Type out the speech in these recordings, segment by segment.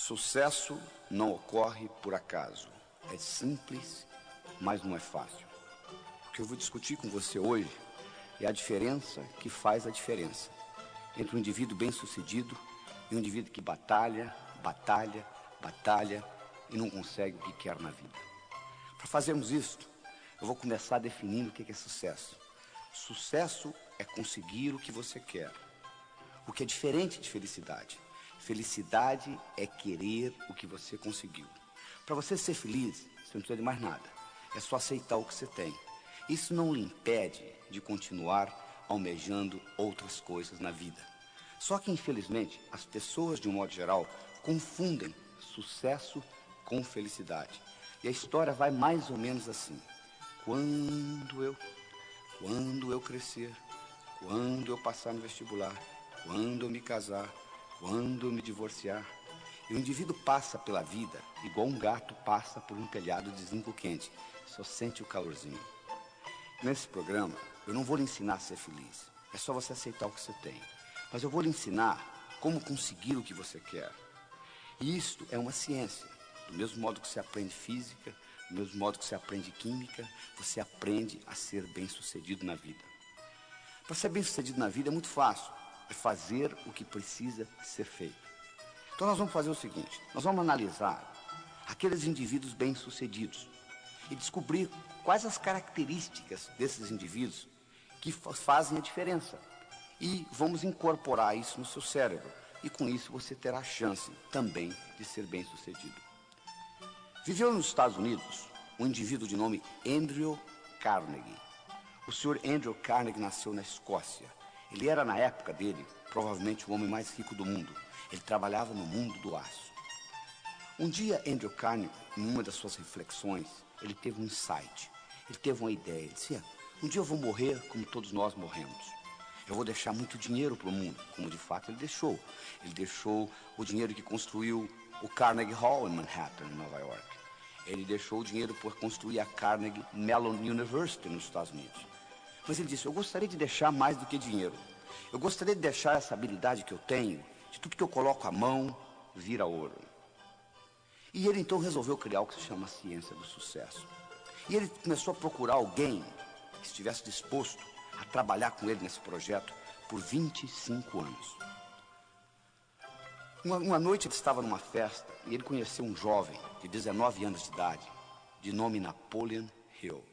Sucesso não ocorre por acaso. É simples, mas não é fácil. O que eu vou discutir com você hoje é a diferença que faz a diferença entre um indivíduo bem-sucedido e um indivíduo que batalha e não consegue o que quer na vida. Para fazermos isso, eu vou começar definindo o que é sucesso. Sucesso é conseguir o que você quer, o que é diferente de felicidade. Felicidade é querer o que você conseguiu. Para você ser feliz, você não precisa de mais nada. É só aceitar o que você tem. Isso não lhe impede de continuar almejando outras coisas na vida. Só que, infelizmente, as pessoas, de um modo geral, confundem sucesso com felicidade. E a história vai mais ou menos assim. Quando eu crescer, quando eu passar no vestibular, quando eu me casar, quando eu me divorciar. E o indivíduo passa pela vida igual um gato passa por um telhado de zinco quente. Só sente o calorzinho. Nesse programa, eu não vou lhe ensinar a ser feliz. É só você aceitar o que você tem. Mas eu vou lhe ensinar como conseguir o que você quer. E isto é uma ciência. Do mesmo modo que você aprende física, do mesmo modo que você aprende química, você aprende a ser bem-sucedido na vida. Para ser bem-sucedido na vida é muito fácil. É fazer o que precisa ser feito. Então nós vamos fazer o seguinte, nós vamos analisar aqueles indivíduos bem-sucedidos e descobrir quais as características desses indivíduos que fazem a diferença. E vamos incorporar isso no seu cérebro. E com isso você terá a chance também de ser bem-sucedido. Viveu nos Estados Unidos um indivíduo de nome Andrew Carnegie. O senhor Andrew Carnegie nasceu na Escócia. Ele era, na época dele, provavelmente o homem mais rico do mundo. Ele trabalhava no mundo do aço. Um dia, Andrew Carnegie, em uma das suas reflexões, ele teve um insight. Ele teve uma ideia. Ele disse, um dia eu vou morrer como todos nós morremos. Eu vou deixar muito dinheiro para o mundo, como de fato ele deixou. Ele deixou o dinheiro que construiu o Carnegie Hall em Manhattan, em Nova York. Ele deixou o dinheiro por construir a Carnegie Mellon University nos Estados Unidos. Mas ele disse, eu gostaria de deixar mais do que dinheiro. Eu gostaria de deixar essa habilidade que eu tenho, de tudo que eu coloco a mão, vira ouro. E ele então resolveu criar o que se chama a ciência do sucesso. E ele começou a procurar alguém que estivesse disposto a trabalhar com ele nesse projeto por 25 anos. Uma noite ele estava numa festa e ele conheceu um jovem de 19 anos de idade, de nome Napoleon Hill.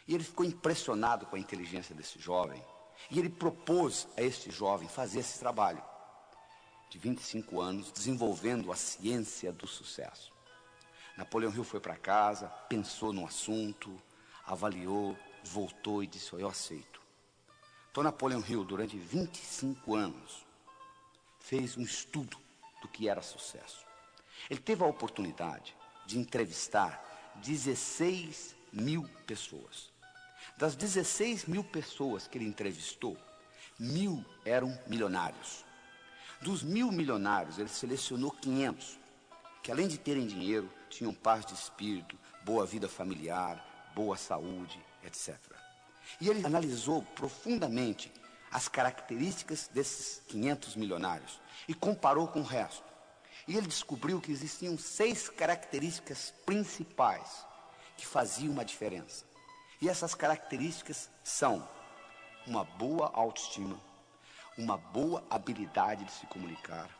E ele ficou impressionado com a inteligência desse jovem. E ele propôs a este jovem fazer esse trabalho de 25 anos, desenvolvendo a ciência do sucesso. Napoleon Hill foi para casa, pensou no assunto, avaliou, voltou e disse, eu aceito. Então Napoleon Hill, durante 25 anos, fez um estudo do que era sucesso. Ele teve a oportunidade de entrevistar 16 mil pessoas. Das 16 mil pessoas que ele entrevistou, 1.000 eram milionários. Dos 1.000 milionários, ele selecionou 500, que além de terem dinheiro, tinham paz de espírito, boa vida familiar, boa saúde, etc. E ele analisou profundamente as características desses 500 milionários e comparou com o resto. E ele descobriu que existiam 6 características principais que faziam uma diferença. E essas características são uma boa autoestima, uma boa habilidade de se comunicar,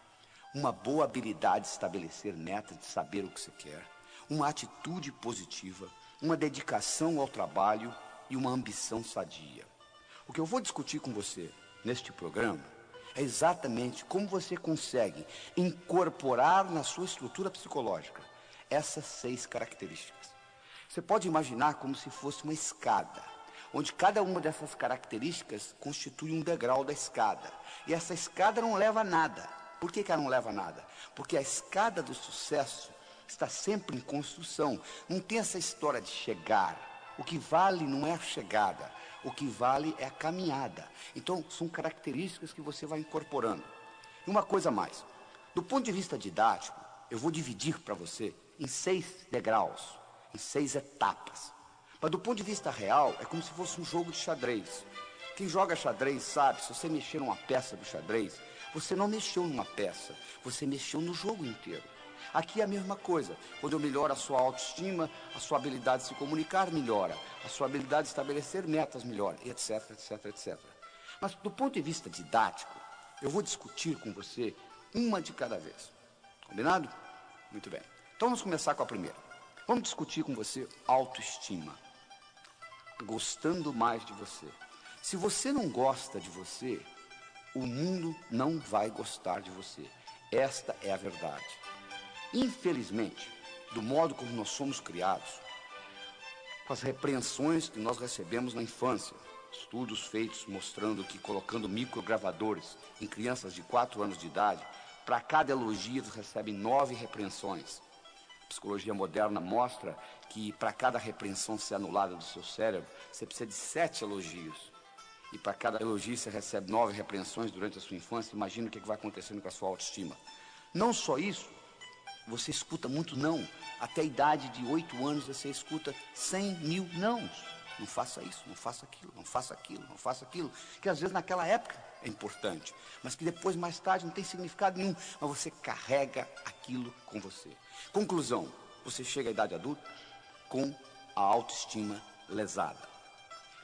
uma boa habilidade de estabelecer metas, de saber o que você quer, uma atitude positiva, uma dedicação ao trabalho e uma ambição sadia. O que eu vou discutir com você neste programa é exatamente como você consegue incorporar na sua estrutura psicológica essas 6 características. Você pode imaginar como se fosse uma escada, onde cada uma dessas características constitui um degrau da escada. E essa escada não leva a nada. Por que ela não leva a nada? Porque a escada do sucesso está sempre em construção. Não tem essa história de chegar. O que vale não é a chegada, o que vale é a caminhada. Então, são características que você vai incorporando. E uma coisa mais, do ponto de vista didático, eu vou dividir para você em 6 degraus, em 6 etapas. Mas do ponto de vista real, é como se fosse um jogo de xadrez. Quem joga xadrez sabe, se você mexer numa peça do xadrez, você não mexeu numa peça, você mexeu no jogo inteiro. Aqui é a mesma coisa. Quando eu melhoro a sua autoestima, a sua habilidade de se comunicar melhora, a sua habilidade de estabelecer metas melhora, etc, etc, etc. Mas do ponto de vista didático, eu vou discutir com você uma de cada vez. Combinado? Muito bem. Então vamos começar com a primeira. Vamos discutir com você autoestima. Gostando mais de você. Se você não gosta de você, o mundo não vai gostar de você. Esta é a verdade. Infelizmente, do modo como nós somos criados, com as repreensões que nós recebemos na infância, estudos feitos mostrando que colocando microgravadores em crianças de 4 anos de idade, para cada elogio eles recebem 9 repreensões. A psicologia moderna mostra que para cada repreensão ser anulada do seu cérebro, você precisa de 7 elogios. E para cada elogio você recebe 9 repreensões durante a sua infância. Imagina o que vai acontecendo com a sua autoestima. Não só isso, você escuta muito não. Até a idade de 8 anos você escuta 100 mil nãos. Não faça isso, não faça aquilo, não faça aquilo, não faça aquilo. Que às vezes naquela época é importante, mas que depois, mais tarde, não tem significado nenhum. Mas você carrega aquilo com você. Conclusão, você chega à idade adulta com a autoestima lesada.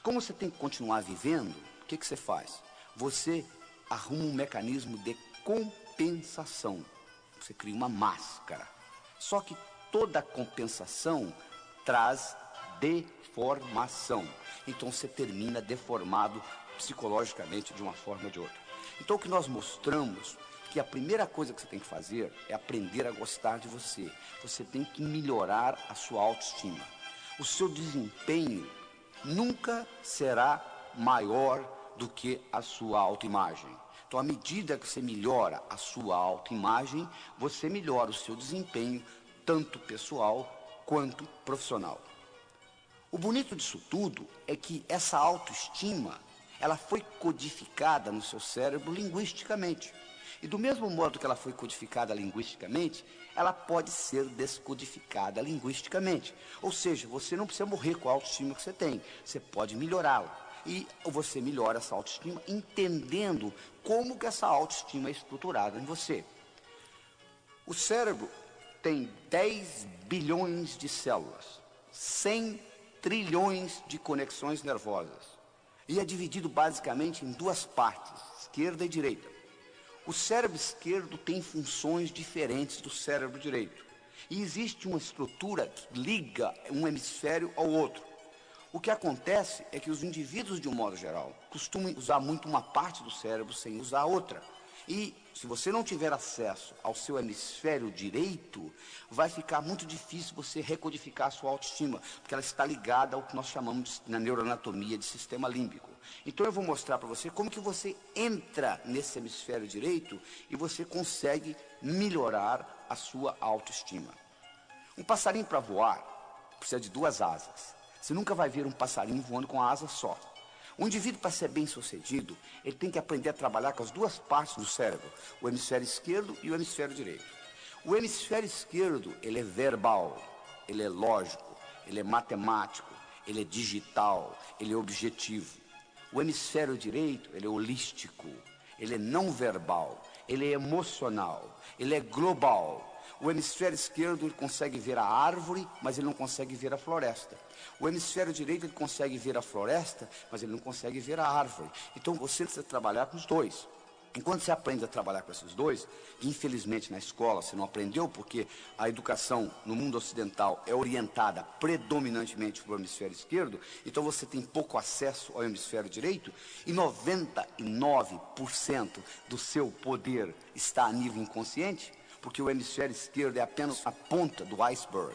Como você tem que continuar vivendo, o que você faz? Você arruma um mecanismo de compensação. Você cria uma máscara. Só que toda compensação traz deformação. Então você termina deformado psicologicamente de uma forma ou de outra. Então o que nós mostramos que a primeira coisa que você tem que fazer é aprender a gostar de você. Você tem que melhorar a sua autoestima. O seu desempenho nunca será maior do que a sua autoimagem. Então, à medida que você melhora a sua autoimagem, você melhora o seu desempenho, tanto pessoal quanto profissional. O bonito disso tudo é que essa autoestima, ela foi codificada no seu cérebro linguisticamente. E do mesmo modo que ela foi codificada linguisticamente, ela pode ser descodificada linguisticamente. Ou seja, você não precisa morrer com a autoestima que você tem, você pode melhorá-la. E você melhora essa autoestima entendendo como que essa autoestima é estruturada em você. O cérebro tem 10 bilhões de células, 100 trilhões de conexões nervosas. E é dividido basicamente em 2 partes, esquerda e direita. O cérebro esquerdo tem funções diferentes do cérebro direito. E existe uma estrutura que liga um hemisfério ao outro. O que acontece é que os indivíduos, de um modo geral, costumam usar muito uma parte do cérebro sem usar a outra. E se você não tiver acesso ao seu hemisfério direito, vai ficar muito difícil você recodificar a sua autoestima, porque ela está ligada ao que nós chamamos na neuroanatomia de sistema límbico. Então eu vou mostrar para você como que você entra nesse hemisfério direito e você consegue melhorar a sua autoestima. Um passarinho para voar precisa de 2 asas. Você nunca vai ver um passarinho voando com a asa só. Um indivíduo, para ser bem sucedido, ele tem que aprender a trabalhar com as 2 partes do cérebro, o hemisfério esquerdo e o hemisfério direito. O hemisfério esquerdo, ele é verbal, ele é lógico, ele é matemático, ele é digital, ele é objetivo. O hemisfério direito, ele é holístico, ele é não verbal, ele é emocional, ele é global. O hemisfério esquerdo ele consegue ver a árvore, mas ele não consegue ver a floresta. O hemisfério direito ele consegue ver a floresta, mas ele não consegue ver a árvore. Então você precisa trabalhar com os 2. Enquanto você aprende a trabalhar com esses 2, infelizmente na escola você não aprendeu, porque a educação no mundo ocidental é orientada predominantemente para o hemisfério esquerdo, então você tem pouco acesso ao hemisfério direito, e 99% do seu poder está a nível inconsciente, porque o hemisfério esquerdo é apenas a ponta do iceberg.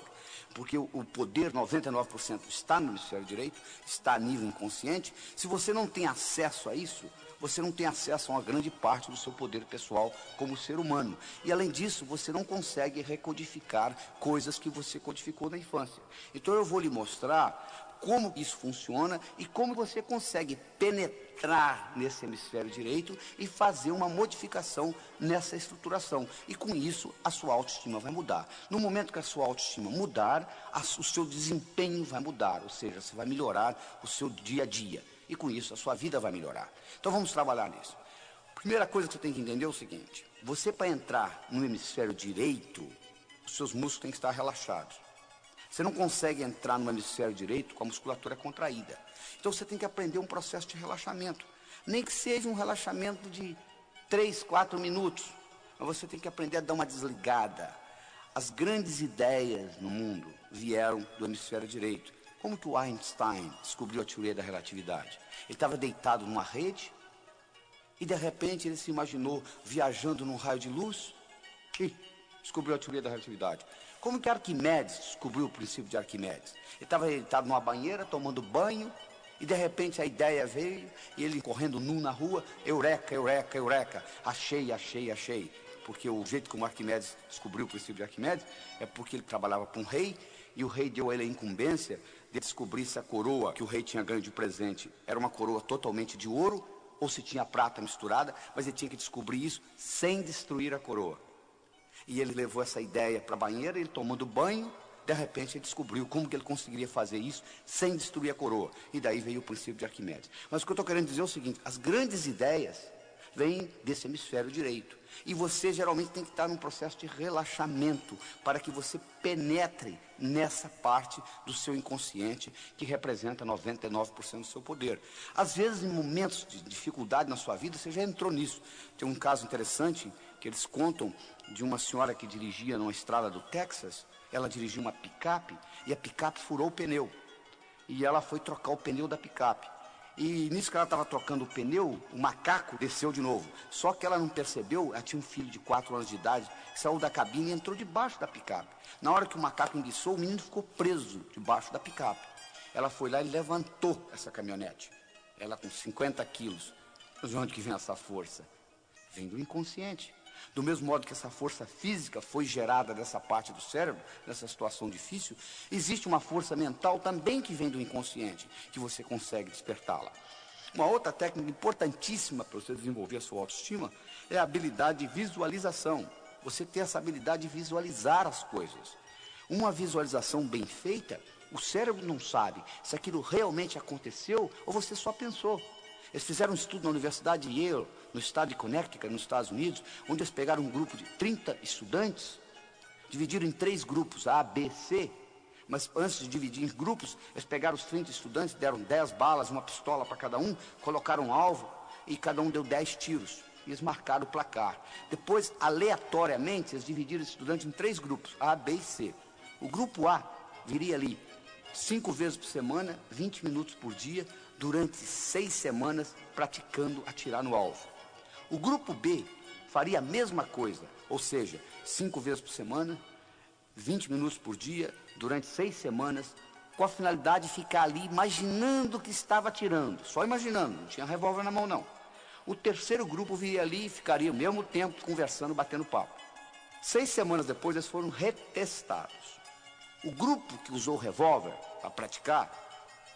Porque o poder, 99%, está no hemisfério direito, está a nível inconsciente. Se você não tem acesso a isso, você não tem acesso a uma grande parte do seu poder pessoal como ser humano. E além disso, você não consegue recodificar coisas que você codificou na infância. Então eu vou lhe mostrar como isso funciona e como você consegue penetrar nesse hemisfério direito e fazer uma modificação nessa estruturação. E com isso, a sua autoestima vai mudar. No momento que a sua autoestima mudar, o seu desempenho vai mudar, ou seja, você vai melhorar o seu dia a dia. E com isso a sua vida vai melhorar. Então vamos trabalhar nisso. Primeira coisa que você tem que entender é o seguinte: você, para entrar no hemisfério direito, os seus músculos têm que estar relaxados. Você não consegue entrar no hemisfério direito com a musculatura contraída. Então você tem que aprender um processo de relaxamento. Nem que seja um relaxamento de 3, 4 minutos. Mas você tem que aprender a dar uma desligada. As grandes ideias no mundo vieram do hemisfério direito. Como que o Einstein descobriu a teoria da relatividade? Ele estava deitado numa rede e de repente ele se imaginou viajando num raio de luz e descobriu a teoria da relatividade. Como que Arquimedes descobriu o princípio de Arquimedes? Ele estava deitado numa banheira, tomando banho, e de repente a ideia veio, e ele correndo nu na rua, eureka, eureka, eureka, achei, achei, achei. Porque o jeito como Arquimedes descobriu o princípio de Arquimedes é porque ele trabalhava para um rei, e o rei deu a ele a incumbência de descobrir se a coroa que o rei tinha ganho de presente era uma coroa totalmente de ouro, ou se tinha prata misturada, mas ele tinha que descobrir isso sem destruir a coroa. E ele levou essa ideia para a banheira, ele tomando banho, de repente ele descobriu como que ele conseguiria fazer isso sem destruir a coroa. E daí veio o princípio de Arquimedes. Mas o que eu estou querendo dizer é o seguinte: as grandes ideias vêm desse hemisfério direito. E você geralmente tem que estar num processo de relaxamento para que você penetre nessa parte do seu inconsciente que representa 99% do seu poder. Às vezes, em momentos de dificuldade na sua vida, você já entrou nisso. Tem um caso interessante que eles contam de uma senhora que dirigia numa estrada do Texas. Ela dirigia uma picape e a picape furou o pneu. E ela foi trocar o pneu da picape. E nisso que ela estava trocando o pneu, o macaco desceu de novo. Só que ela não percebeu, ela tinha um filho de 4 anos de idade, que saiu da cabine e entrou debaixo da picape. Na hora que o macaco enguiçou, o menino ficou preso debaixo da picape. Ela foi lá e levantou essa caminhonete. Ela com 50 quilos. Mas de onde que vem essa força? Vem do inconsciente. Do mesmo modo que essa força física foi gerada dessa parte do cérebro, nessa situação difícil, existe uma força mental também que vem do inconsciente, que você consegue despertá-la. Uma outra técnica importantíssima para você desenvolver a sua autoestima é a habilidade de visualização. Você ter essa habilidade de visualizar as coisas. Uma visualização bem feita, o cérebro não sabe se aquilo realmente aconteceu ou você só pensou. Eles fizeram um estudo na Universidade de Yale, no estado de Connecticut, nos Estados Unidos, onde eles pegaram um grupo de 30 estudantes, dividiram em 3 grupos, A, B, C, mas antes de dividir em grupos, eles pegaram os 30 estudantes, deram 10 balas, uma pistola para cada um, colocaram um alvo e cada um deu 10 tiros. E eles marcaram o placar. Depois, aleatoriamente, eles dividiram os estudantes em 3 grupos, A, B e C. O grupo A viria ali 5 vezes por semana, 20 minutos por dia, durante 6 semanas, praticando atirar no alvo. O grupo B faria a mesma coisa, ou seja, 5 vezes por semana, 20 minutos por dia, durante 6 semanas, com a finalidade de ficar ali imaginando que estava atirando, só imaginando, não tinha revólver na mão não. O terceiro grupo viria ali e ficaria ao mesmo tempo conversando, batendo papo. 6 semanas depois eles foram retestados. O grupo que usou o revólver para praticar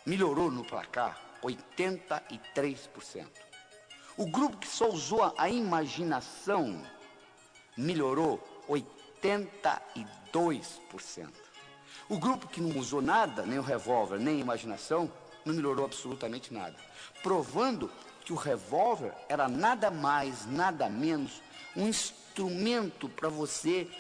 melhorou no placar 83%. O grupo que só usou a imaginação melhorou 82%. O grupo que não usou nada, nem o revólver, nem a imaginação, não melhorou absolutamente nada. Provando que o revólver era nada mais, nada menos, um instrumento para você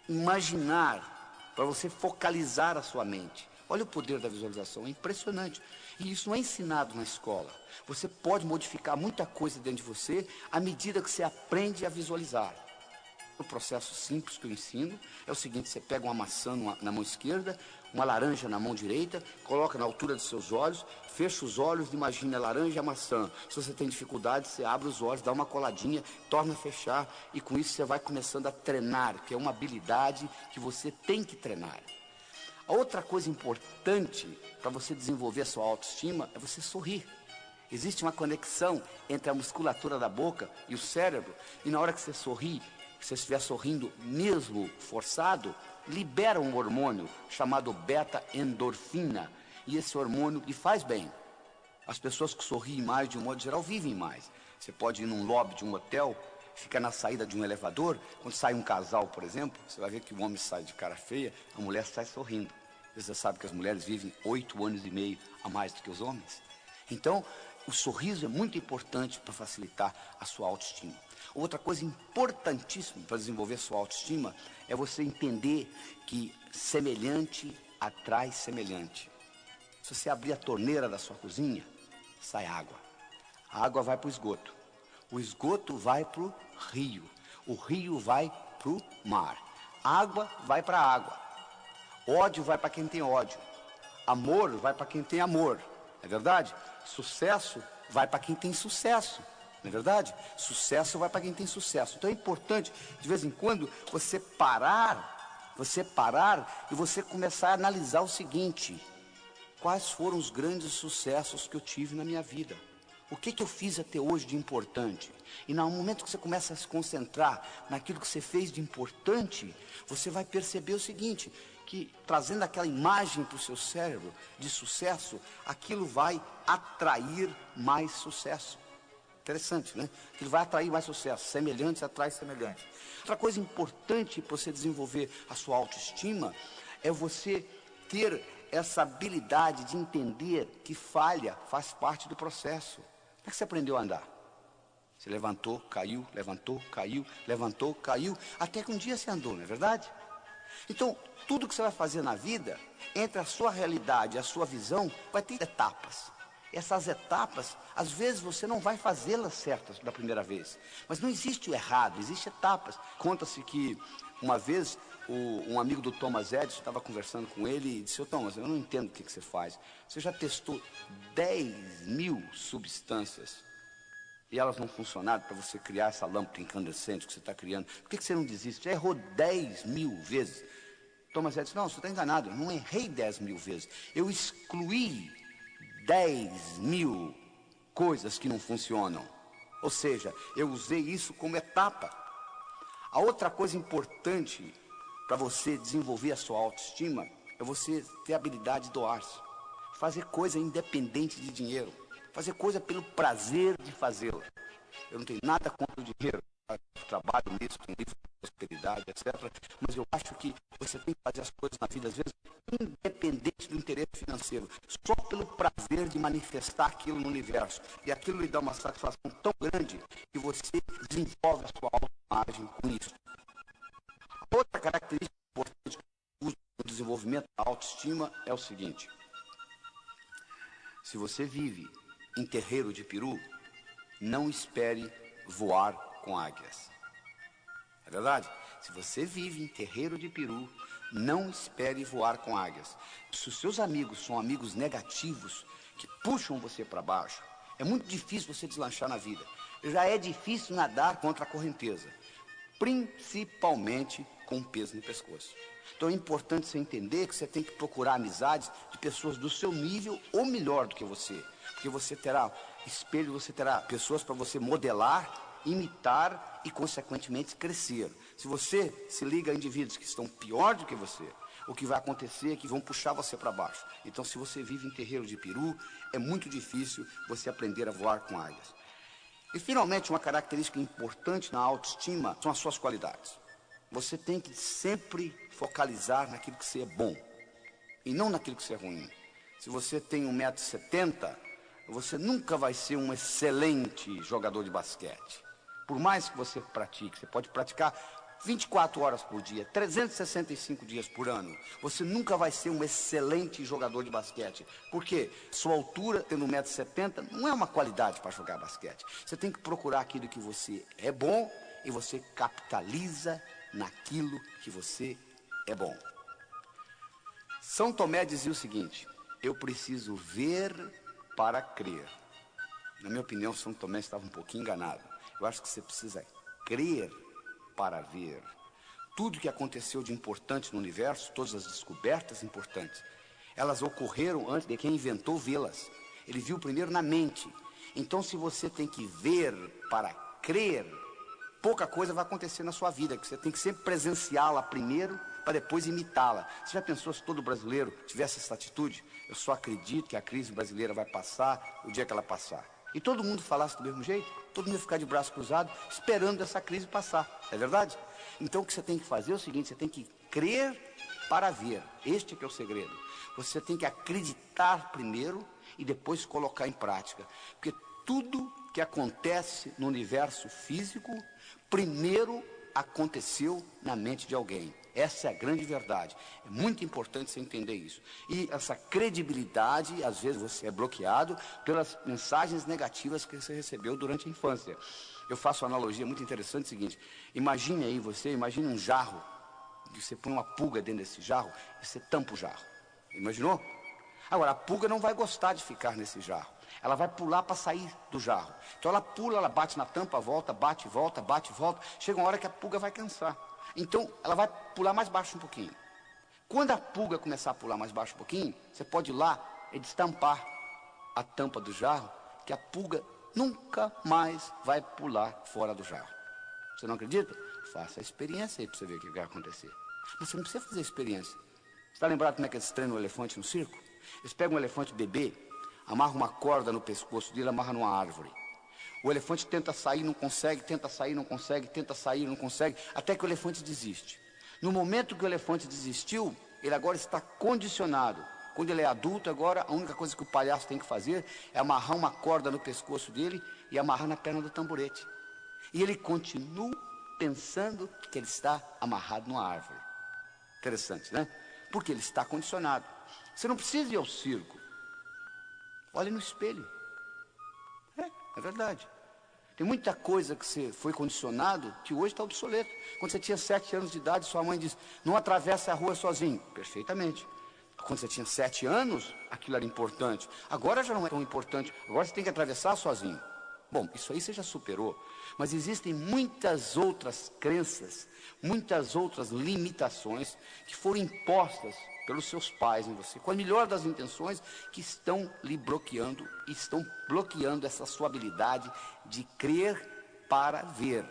imaginar, para você focalizar a sua mente. Olha o poder da visualização, é impressionante. E isso não é ensinado na escola. Você pode modificar muita coisa dentro de você à medida que você aprende a visualizar. O processo simples que eu ensino é o seguinte: você pega uma maçã na mão esquerda, uma laranja na mão direita, coloca na altura dos seus olhos, fecha os olhos, imagina a laranja e a maçã. Se você tem dificuldade, você abre os olhos, dá uma coladinha, torna a fechar, e com isso você vai começando a treinar, que é uma habilidade que você tem que treinar. A outra coisa importante para você desenvolver a sua autoestima é você sorrir. Existe uma conexão entre a musculatura da boca e o cérebro, e na hora que você sorri, se você estiver sorrindo mesmo forçado, libera um hormônio chamado beta-endorfina, e esse hormônio lhe faz bem. As pessoas que sorriem mais, de um modo geral, vivem mais. Você pode ir num lobby de um hotel, fica na saída de um elevador, quando sai um casal, por exemplo, você vai ver que o homem sai de cara feia, a mulher sai sorrindo. Você sabe que as mulheres vivem 8 anos e meio a mais do que os homens. Então, o sorriso é muito importante para facilitar a sua autoestima. Outra coisa importantíssima para desenvolver sua autoestima é você entender que semelhante atrai semelhante. Se você abrir a torneira da sua cozinha, sai água. A água vai para o esgoto. O esgoto vai para o rio vai para o mar. Água vai para a água. Ódio vai para quem tem ódio. Amor vai para quem tem amor. Não é verdade? Sucesso vai para quem tem sucesso. Não é verdade? Sucesso vai para quem tem sucesso. Então é importante, de vez em quando, você parar e você começar a analisar o seguinte: quais foram os grandes sucessos que eu tive na minha vida? O que eu fiz até hoje de importante? E no momento que você começa a se concentrar naquilo que você fez de importante, você vai perceber o seguinte, que trazendo aquela imagem para o seu cérebro de sucesso, aquilo vai atrair mais sucesso. Interessante, né? Aquilo vai atrair mais sucesso. Semelhantes atrai semelhantes. Outra coisa importante para você desenvolver a sua autoestima é você ter essa habilidade de entender que falha faz parte do processo. Como é que você aprendeu a andar? Você levantou, caiu, levantou, caiu, levantou, caiu, até que um dia você andou, não é verdade? Então, tudo que você vai fazer na vida, entre a sua realidade e a sua visão, vai ter etapas. Essas etapas, às vezes você não vai fazê-las certas da primeira vez. Mas não existe o errado, existem etapas. Conta-se que uma vez um amigo do Thomas Edison estava conversando com ele e disse: "Ô Thomas, eu não entendo o que você faz. Você já testou 10.000 substâncias e elas não funcionaram para você criar essa lâmpada incandescente que você está criando. Por que você não desiste? Já errou 10.000 vezes." Thomas Edison: "Não, você está enganado. Eu não errei 10.000 vezes. Eu excluí 10.000 coisas que não funcionam. Ou seja, eu usei isso como etapa." A outra coisa importante para você desenvolver a sua autoestima é você ter a habilidade de doar-se. Fazer coisa independente de dinheiro. Fazer coisa pelo prazer de fazê-la. Eu não tenho nada contra o dinheiro. Eu trabalho nisso, com livro de prosperidade, etc. Mas eu acho que você tem que fazer as coisas na vida, às vezes, independente do interesse financeiro. Só pelo prazer de manifestar aquilo no universo. E aquilo lhe dá uma satisfação tão grande que você desenvolve a sua autoimagem com isso. Outra característica importante do desenvolvimento da autoestima é o seguinte: se você vive em terreiro de peru, não espere voar com águias. É verdade? Se você vive em terreiro de peru, não espere voar com águias. Se os seus amigos são amigos negativos, que puxam você para baixo, é muito difícil você deslanchar na vida. Já é difícil nadar contra a correnteza, principalmente com peso no pescoço. Então é importante você entender que você tem que procurar amizades de pessoas do seu nível ou melhor do que você. Porque você terá espelho, você terá pessoas para você modelar, imitar e, consequentemente, crescer. Se você se liga a indivíduos que estão pior do que você, o que vai acontecer é que vão puxar você para baixo. Então, se você vive em terreiro de peru, é muito difícil você aprender a voar com águias. E, finalmente, uma característica importante na autoestima são as suas qualidades. Você tem que sempre focalizar naquilo que você é bom e não naquilo que você é ruim. Se você tem 1,70 m, você nunca vai ser um excelente jogador de basquete. Por mais que você pratique, você pode praticar 24 horas por dia, 365 dias por ano. Você nunca vai ser um excelente jogador de basquete. Por quê? Sua altura, tendo 1,70 m, não é uma qualidade para jogar basquete. Você tem que procurar aquilo que você é bom e você capitaliza naquilo que você é bom. São Tomé dizia o seguinte: eu preciso ver para crer. Na minha opinião, São Tomé estava um pouquinho enganado. Eu acho que você precisa crer para ver. Tudo que aconteceu de importante no universo, todas as descobertas importantes, elas ocorreram antes de quem inventou vê-las. Ele viu primeiro na mente. Então, se você tem que ver para crer, pouca coisa vai acontecer na sua vida, que você tem que sempre presenciá-la primeiro para depois imitá-la. Você já pensou se todo brasileiro tivesse essa atitude? Eu só acredito que a crise brasileira vai passar o dia que ela passar. E todo mundo falasse do mesmo jeito, todo mundo ia ficar de braço cruzado, esperando essa crise passar. É verdade? Então o que você tem que fazer é o seguinte: você tem que crer para ver. Este é que é o segredo. Você tem que acreditar primeiro e depois colocar em prática. Porque tudo que acontece no universo físico, primeiro aconteceu na mente de alguém. Essa é a grande verdade. É muito importante você entender isso. E essa credibilidade, às vezes você é bloqueado pelas mensagens negativas que você recebeu durante a infância. Eu faço uma analogia muito interessante, seguinte: imagine aí imagine um jarro, e você põe uma pulga dentro desse jarro e você tampa o jarro. Imaginou? Agora, a pulga não vai gostar de ficar nesse jarro. Ela vai pular para sair do jarro. Então ela pula, ela bate na tampa, volta, bate, volta, bate, volta. Chega uma hora que a pulga vai cansar. Então ela vai pular mais baixo um pouquinho. Quando a pulga começar a pular mais baixo um pouquinho, você pode ir lá e destampar a tampa do jarro, que a pulga nunca mais vai pular fora do jarro. Você não acredita? Faça a experiência aí para você ver o que vai acontecer. Mas você não precisa fazer a experiência. Você está lembrado como é que eles treinam o elefante no circo? Eles pegam um elefante bebê, amarram uma corda no pescoço dele, amarram numa árvore. O elefante tenta sair, não consegue, tenta sair, não consegue, tenta sair, não consegue, até que o elefante desiste. No momento que o elefante desistiu, ele agora está condicionado. Quando ele é adulto, agora a única coisa que o palhaço tem que fazer é amarrar uma corda no pescoço dele e amarrar na perna do tamborete. E ele continua pensando que ele está amarrado numa árvore. Interessante, né? Porque ele está condicionado. Você não precisa ir ao circo. Olhe no espelho. É verdade. Tem muita coisa que você foi condicionado que hoje está obsoleto. Quando você tinha 7 anos de idade, sua mãe disse: não atravesse a rua sozinho. Perfeitamente. Quando você tinha 7 anos, aquilo era importante. Agora já não é tão importante. Agora você tem que atravessar sozinho. Bom, isso aí você já superou. Mas existem muitas outras crenças, muitas outras limitações que foram impostas pelos seus pais em você, com a melhor das intenções, que estão lhe bloqueando, e estão bloqueando essa sua habilidade de crer para ver.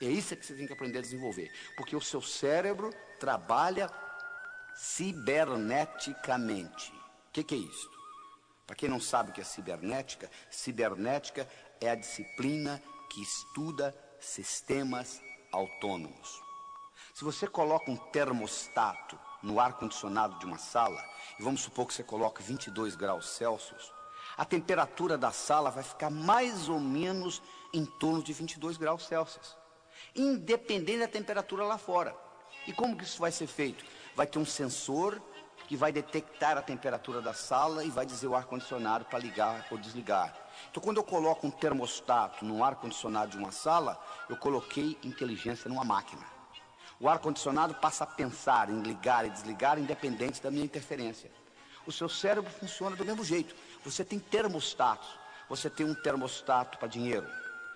É isso que você tem que aprender a desenvolver, porque o seu cérebro trabalha ciberneticamente. O que é isso? Para quem não sabe o que é cibernética, cibernética é a disciplina que estuda sistemas autônomos. Se você coloca um termostato no ar-condicionado de uma sala, e vamos supor que você coloque 22 graus Celsius, a temperatura da sala vai ficar mais ou menos em torno de 22 graus Celsius, independente da temperatura lá fora. E como que isso vai ser feito? Vai ter um sensor que vai detectar a temperatura da sala e vai dizer o ar-condicionado para ligar ou desligar. Então, quando eu coloco um termostato no ar-condicionado de uma sala, eu coloquei inteligência numa máquina. O ar-condicionado passa a pensar em ligar e desligar independente da minha interferência. O seu cérebro funciona do mesmo jeito. Você tem termostatos. Você tem um termostato para dinheiro.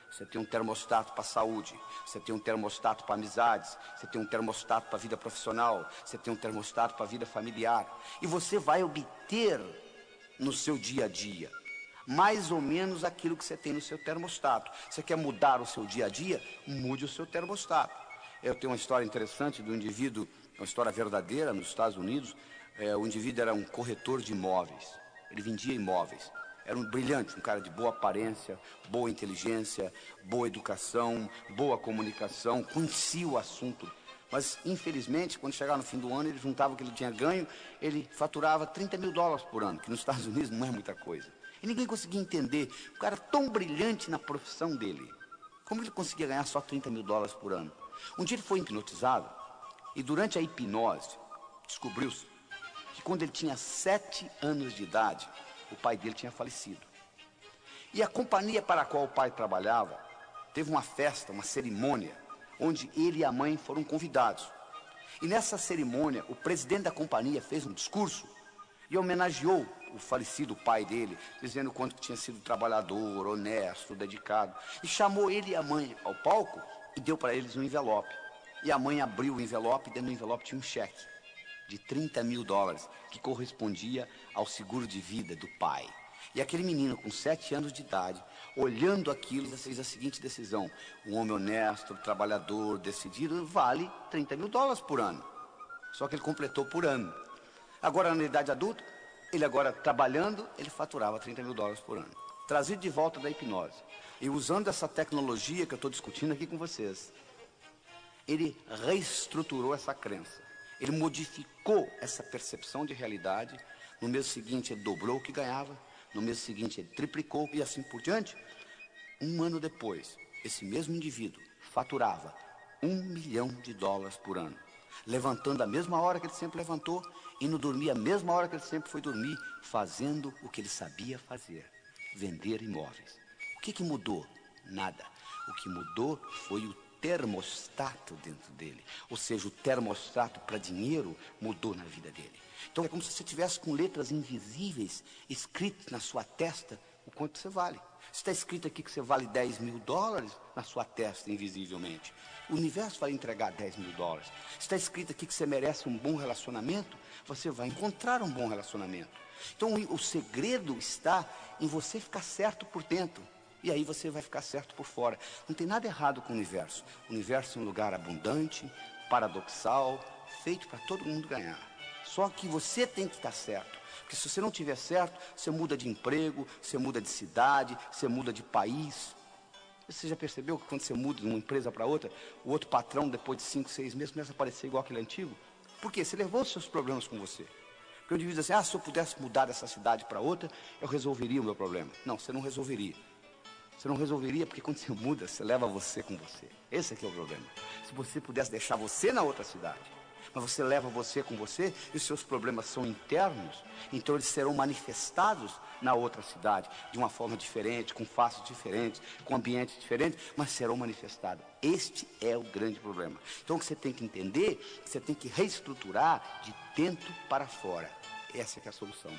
Você tem um termostato para saúde. Você tem um termostato para amizades. Você tem um termostato para vida profissional. Você tem um termostato para vida familiar. E você vai obter no seu dia a dia mais ou menos aquilo que você tem no seu termostato. Você quer mudar o seu dia a dia? Mude o seu termostato. Eu tenho uma história interessante do indivíduo, uma história verdadeira nos Estados Unidos. O indivíduo era um corretor de imóveis. Ele vendia imóveis. Era um brilhante, um cara de boa aparência, boa inteligência, boa educação, boa comunicação, conhecia o assunto. Mas, infelizmente, quando chegava no fim do ano, ele juntava o que ele tinha ganho, ele faturava $30 mil por ano, que nos Estados Unidos não é muita coisa. E ninguém conseguia entender, um cara tão brilhante na profissão dele, como ele conseguia ganhar só $30 mil por ano? Um dia ele foi hipnotizado, e durante a hipnose, descobriu-se que quando ele tinha 7 anos de idade, o pai dele tinha falecido. E a companhia para a qual o pai trabalhava teve uma festa, uma cerimônia, onde ele e a mãe foram convidados. E nessa cerimônia, o presidente da companhia fez um discurso e homenageou o falecido pai dele, dizendo o quanto tinha sido trabalhador, honesto, dedicado. E chamou ele e a mãe ao palco e deu para eles um envelope. E a mãe abriu o envelope e dentro do envelope tinha um cheque de $30 mil, que correspondia ao seguro de vida do pai. E aquele menino com 7 anos de idade, olhando aquilo, fez a seguinte decisão: um homem honesto, trabalhador, decidido, vale $30 mil por ano. Só que ele completou por ano. Agora, na idade adulta, ele agora trabalhando, ele faturava $30 mil por ano. Trazido de volta da hipnose. E usando essa tecnologia que eu estou discutindo aqui com vocês, ele reestruturou essa crença. Ele modificou essa percepção de realidade. No mês seguinte, ele dobrou o que ganhava. No mês seguinte ele triplicou e assim por diante. Um ano depois, esse mesmo indivíduo faturava $1 milhão por ano, levantando a mesma hora que ele sempre levantou, indo dormir a mesma hora que ele sempre foi dormir, fazendo o que ele sabia fazer, vender imóveis. O que mudou? Nada. O que mudou foi o termostato dentro dele. Ou seja, o termostato para dinheiro mudou na vida dele. Então é como se você tivesse com letras invisíveis escritas na sua testa o quanto você vale. Está escrito aqui que você vale $10 mil na sua testa invisivelmente. O universo vai entregar $10 mil. Está escrito aqui que você merece um bom relacionamento. Você vai encontrar um bom relacionamento. Então o segredo está em você ficar certo por dentro. E aí você vai ficar certo por fora. Não tem nada errado com o universo. O universo é um lugar abundante, paradoxal, feito para todo mundo ganhar. Só que você tem que estar certo. Porque se você não estiver certo, você muda de emprego, você muda de cidade, você muda de país. Você já percebeu que quando você muda de uma empresa para outra, o outro patrão, depois de 5, 6 meses, começa a parecer igual aquele antigo? Por quê? Você levou os seus problemas com você. Porque o indivíduo diz assim, se eu pudesse mudar dessa cidade para outra, eu resolveria o meu problema. Não, você não resolveria. Você não resolveria porque quando você muda, você leva você com você. Esse aqui é o problema. Se você pudesse deixar você na outra cidade, mas você leva você com você, e os seus problemas são internos, então eles serão manifestados na outra cidade, de uma forma diferente, com faces diferentes, com ambientes diferentes, mas serão manifestados. Este é o grande problema. Então o que você tem que entender, você tem que reestruturar de dentro para fora. Essa é que é a solução.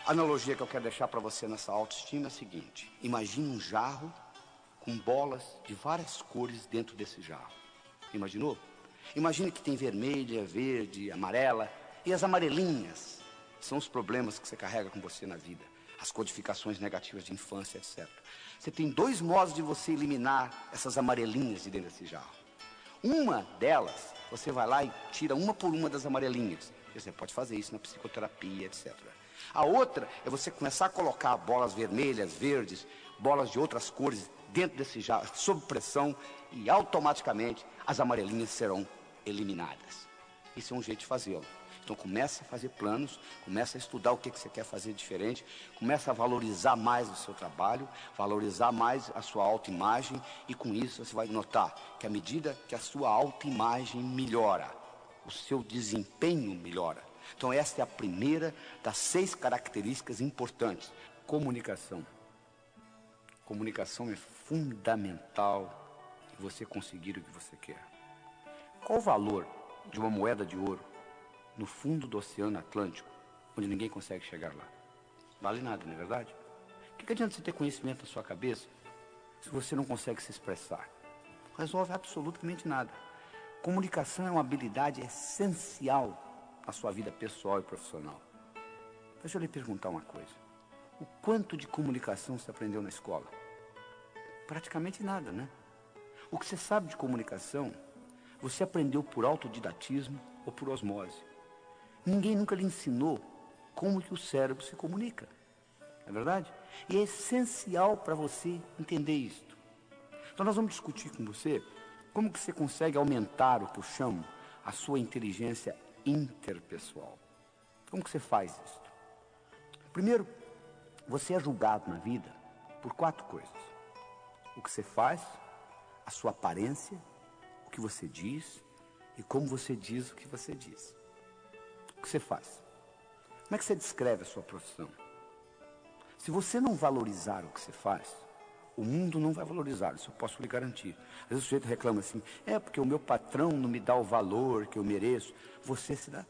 A analogia que eu quero deixar para você nessa autoestima é a seguinte: imagine um jarro com bolas de várias cores dentro desse jarro. Imaginou? Imagine que tem vermelha, verde, amarela, e as amarelinhas são os problemas que você carrega com você na vida, as codificações negativas de infância, etc. Você tem 2 modos de você eliminar essas amarelinhas de dentro desse jarro. Uma delas, você vai lá e tira uma por uma das amarelinhas. Você pode fazer isso na psicoterapia, etc. A outra é você começar a colocar bolas vermelhas, verdes, bolas de outras cores dentro desse jarro, sob pressão, e automaticamente as amarelinhas serão eliminadas. Isso é um jeito de fazê-lo. Então começa a fazer planos, começa a estudar o que você quer fazer diferente, começa a valorizar mais o seu trabalho, valorizar mais a sua autoimagem, e com isso você vai notar que à medida que a sua autoimagem melhora, o seu desempenho melhora. Então esta é a primeira das 6 características importantes. Comunicação. Comunicação é fundamental em você conseguir o que você quer. Qual o valor de uma moeda de ouro no fundo do Oceano Atlântico, onde ninguém consegue chegar lá? Vale nada, não é verdade? O que adianta você ter conhecimento na sua cabeça se você não consegue se expressar? Não resolve absolutamente nada. Comunicação é uma habilidade essencial na sua vida pessoal e profissional. Deixa eu lhe perguntar uma coisa. O quanto de comunicação você aprendeu na escola? Praticamente nada, né? O que você sabe de comunicação, você aprendeu por autodidatismo ou por osmose. Ninguém nunca lhe ensinou como que o cérebro se comunica. Não é verdade? E é essencial para você entender isto. Então nós vamos discutir com você como que você consegue aumentar o que eu chamo a sua inteligência interpessoal. Como que você faz isso? Primeiro, você é julgado na vida por 4 coisas: o que você faz, a sua aparência, o que você diz e como você diz o que você diz. O que você faz? Como é que você descreve a sua profissão? Se você não valorizar o que você faz, o mundo não vai valorizar, isso eu posso lhe garantir. Às vezes o sujeito reclama assim, porque o meu patrão não me dá o valor que eu mereço. Você se dá.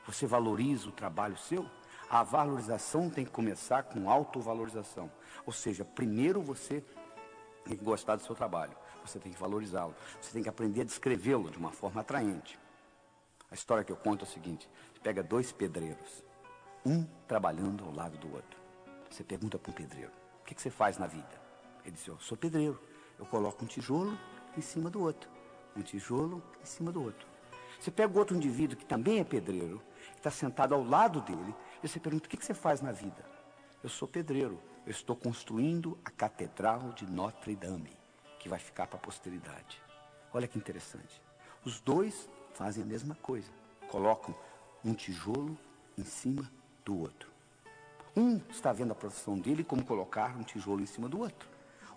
Você valoriza o trabalho seu? A valorização tem que começar com autovalorização. Ou seja, primeiro você tem que gostar do seu trabalho, você tem que valorizá-lo, você tem que aprender a descrevê-lo de uma forma atraente. A história que eu conto é o seguinte: você pega 2 pedreiros, um trabalhando ao lado do outro. Você pergunta para o pedreiro, o que você faz na vida? Ele diz, eu sou pedreiro, eu coloco um tijolo em cima do outro, um tijolo em cima do outro. Você pega outro indivíduo que também é pedreiro, que está sentado ao lado dele, e você pergunta, o que você faz na vida? Eu sou pedreiro, eu estou construindo a Catedral de Notre Dame, que vai ficar para a posteridade. Olha que interessante. Os 2 fazem a mesma coisa, colocam um tijolo em cima do outro. Um está vendo a profissão dele como colocar um tijolo em cima do outro.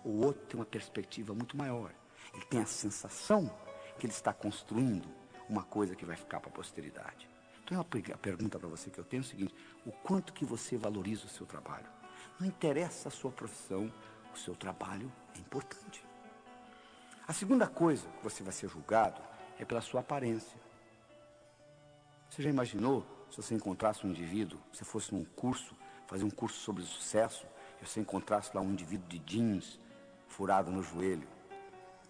O outro tem uma perspectiva muito maior. Ele tem a sensação que ele está construindo uma coisa que vai ficar para a posteridade. Então, a pergunta para você que eu tenho é o seguinte: o quanto que você valoriza o seu trabalho? Não interessa a sua profissão, o seu trabalho é importante. A segunda coisa que você vai ser julgado é pela sua aparência. Você já imaginou se você encontrasse um indivíduo, se fosse num curso, fazer um curso sobre sucesso, e você encontrasse lá um indivíduo de jeans, furado no joelho,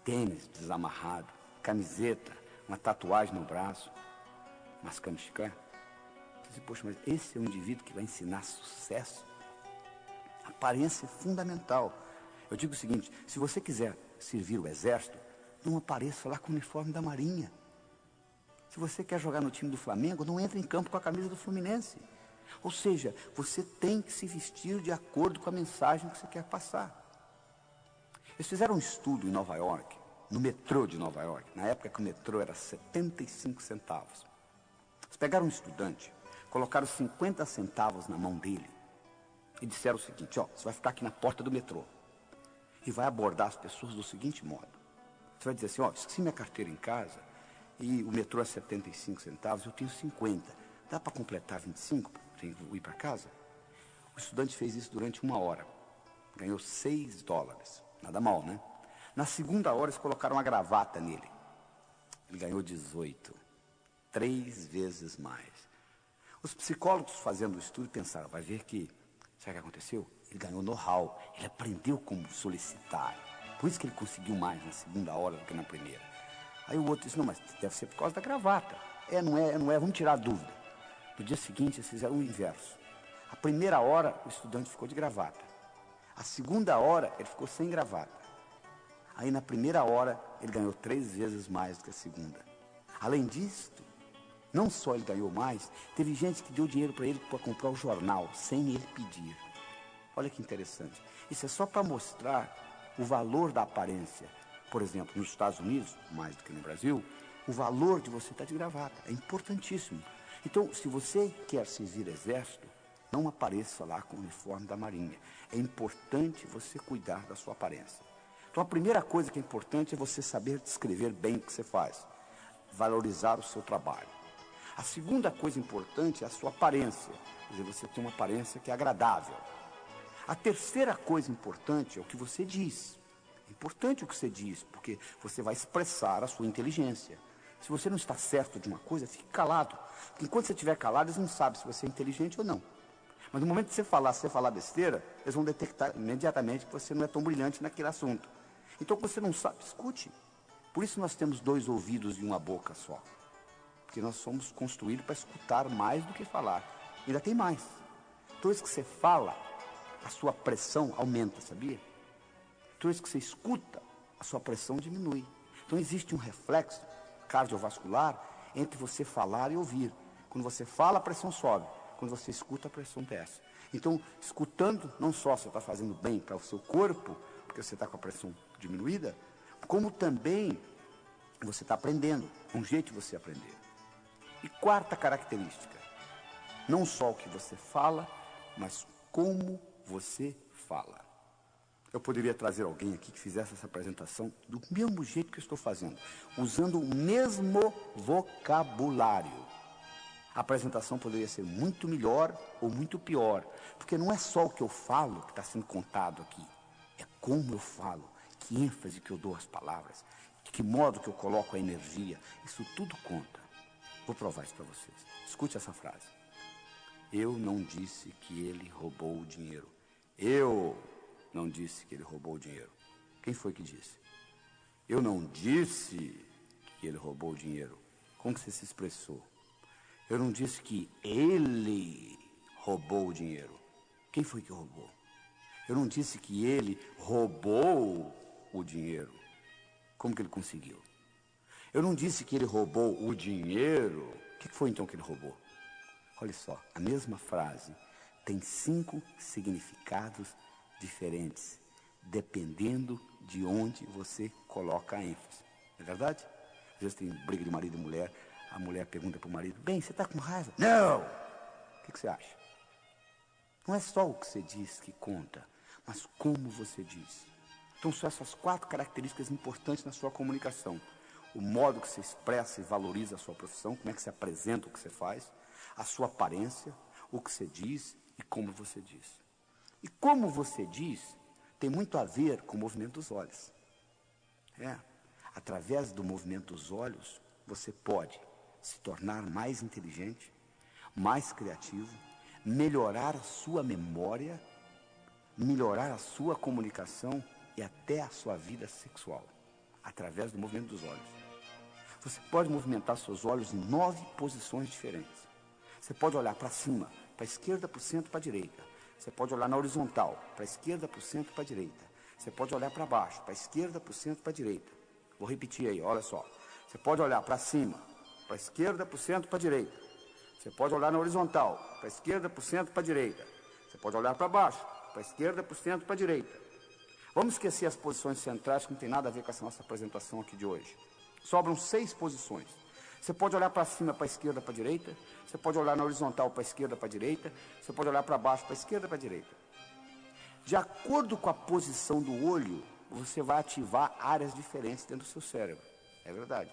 tênis desamarrado, camiseta, uma tatuagem no braço, mascando chiclete? Você diz, poxa, mas esse é um indivíduo que vai ensinar sucesso? A aparência é fundamental. Eu digo o seguinte: se você quiser servir o exército, não apareça lá com o uniforme da Marinha. Se você quer jogar no time do Flamengo, não entre em campo com a camisa do Fluminense. Ou seja, você tem que se vestir de acordo com a mensagem que você quer passar. Eles fizeram um estudo em Nova York, no metrô de Nova York, na época que o metrô era 75 centavos. Eles pegaram um estudante, colocaram 50 centavos na mão dele e disseram o seguinte: ó, você vai ficar aqui na porta do metrô e vai abordar as pessoas do seguinte modo. Você vai dizer assim: ó, esqueci minha carteira em casa e o metrô é 75 centavos, eu tenho 50. Dá para completar 25 para ir para casa? O estudante fez isso durante 1 hora. Ganhou $6. Nada mal, né? Na segunda hora, eles colocaram uma gravata nele. Ele ganhou 18. 3 vezes mais. Os psicólogos fazendo o estudo pensaram: vai ver que, sabe o que aconteceu? Ele ganhou know-how, ele aprendeu como solicitar. Por isso que ele conseguiu mais na segunda hora do que na primeira. Aí o outro disse: não, mas deve ser por causa da gravata. Não é, vamos tirar a dúvida. No dia seguinte, eles fizeram o inverso. A primeira hora, o estudante ficou de gravata. A segunda hora, ele ficou sem gravata. Aí na primeira hora, ele ganhou 3 vezes mais do que a segunda. Além disso, não só ele ganhou mais, teve gente que deu dinheiro para ele para comprar o jornal, sem ele pedir. Olha que interessante. Isso é só para mostrar o valor da aparência. Por exemplo, nos Estados Unidos, mais do que no Brasil, o valor de você estar de gravata é importantíssimo. Então, se você quer servir exército, não apareça lá com o uniforme da Marinha. É importante você cuidar da sua aparência. Então, a primeira coisa que é importante é você saber descrever bem o que você faz. Valorizar o seu trabalho. A segunda coisa importante é a sua aparência. Quer dizer, você tem uma aparência que é agradável. A terceira coisa importante é o que você diz. É importante o que você diz, porque você vai expressar a sua inteligência. Se você não está certo de uma coisa, fique calado. Porque enquanto você estiver calado, eles não sabem se você é inteligente ou não. Mas no momento que você falar besteira, eles vão detectar imediatamente que você não é tão brilhante naquele assunto. Então, o que você não sabe, escute. Por isso nós temos 2 ouvidos e uma boca só. Porque nós somos construídos para escutar mais do que falar. E ainda tem mais. Toda vez que você fala, a sua pressão aumenta, sabia? Toda vez que você escuta, a sua pressão diminui. Então existe um reflexo cardiovascular entre você falar e ouvir. Quando você fala, a pressão sobe. Quando você escuta, a pressão desce. Então, escutando, não só você está fazendo bem para o seu corpo, porque você está com a pressão diminuída, como também você está aprendendo, um jeito de você aprender. E quarta característica, não só o que você fala, mas como você fala. Eu poderia trazer alguém aqui que fizesse essa apresentação do mesmo jeito que eu estou fazendo, usando o mesmo vocabulário. A apresentação poderia ser muito melhor ou muito pior, porque não é só o que eu falo que está sendo contado aqui, é como eu falo, que ênfase que eu dou às palavras, de que modo que eu coloco a energia, isso tudo conta. Vou provar isso para vocês. Escute essa frase. Eu não disse que ele roubou o dinheiro. Eu não disse que ele roubou o dinheiro. Quem foi que disse? Eu não disse que ele roubou o dinheiro. Como que você se expressou? Eu não disse que ele roubou o dinheiro. Quem foi que roubou? Eu não disse que ele roubou o dinheiro. Como que ele conseguiu? Eu não disse que ele roubou o dinheiro. O que foi então que ele roubou? Olha só, a mesma frase tem 5 significados diferentes, dependendo de onde você coloca a ênfase. Não é verdade? Às vezes tem briga de marido e mulher, a mulher pergunta para o marido: bem, você está com raiva? Não! O que você acha? Não é só o que você diz que conta, mas como você diz. Então são essas 4 características importantes na sua comunicação. O modo que você expressa e valoriza a sua profissão, como é que você apresenta o que você faz, a sua aparência, o que você diz e como você diz. E como você diz tem muito a ver com o movimento dos olhos. Através do movimento dos olhos, você pode se tornar mais inteligente, mais criativo, melhorar a sua memória, melhorar a sua comunicação e até a sua vida sexual, através do movimento dos olhos. Você pode movimentar seus olhos em 9 posições diferentes. Você pode olhar para cima, para a esquerda, para o centro, para a direita. Você pode olhar na horizontal, para a esquerda, para o centro, para a direita. Você pode olhar para baixo, para a esquerda, para o centro, para a direita. Vou repetir aí, olha só. Você pode olhar para cima, para a esquerda, para o centro, para a direita. Você pode olhar na horizontal, para a esquerda, para o centro, para a direita. Você pode olhar para baixo, para a esquerda, para o centro, para a direita. Vamos esquecer as posições centrais que não tem nada a ver com essa nossa apresentação aqui de hoje. Sobram 6 posições. Você pode olhar para cima, para a esquerda, para a direita. Você pode olhar na horizontal, para a esquerda, para a direita. Você pode olhar para baixo, para a esquerda, para a direita. De acordo com a posição do olho, você vai ativar áreas diferentes dentro do seu cérebro. É verdade.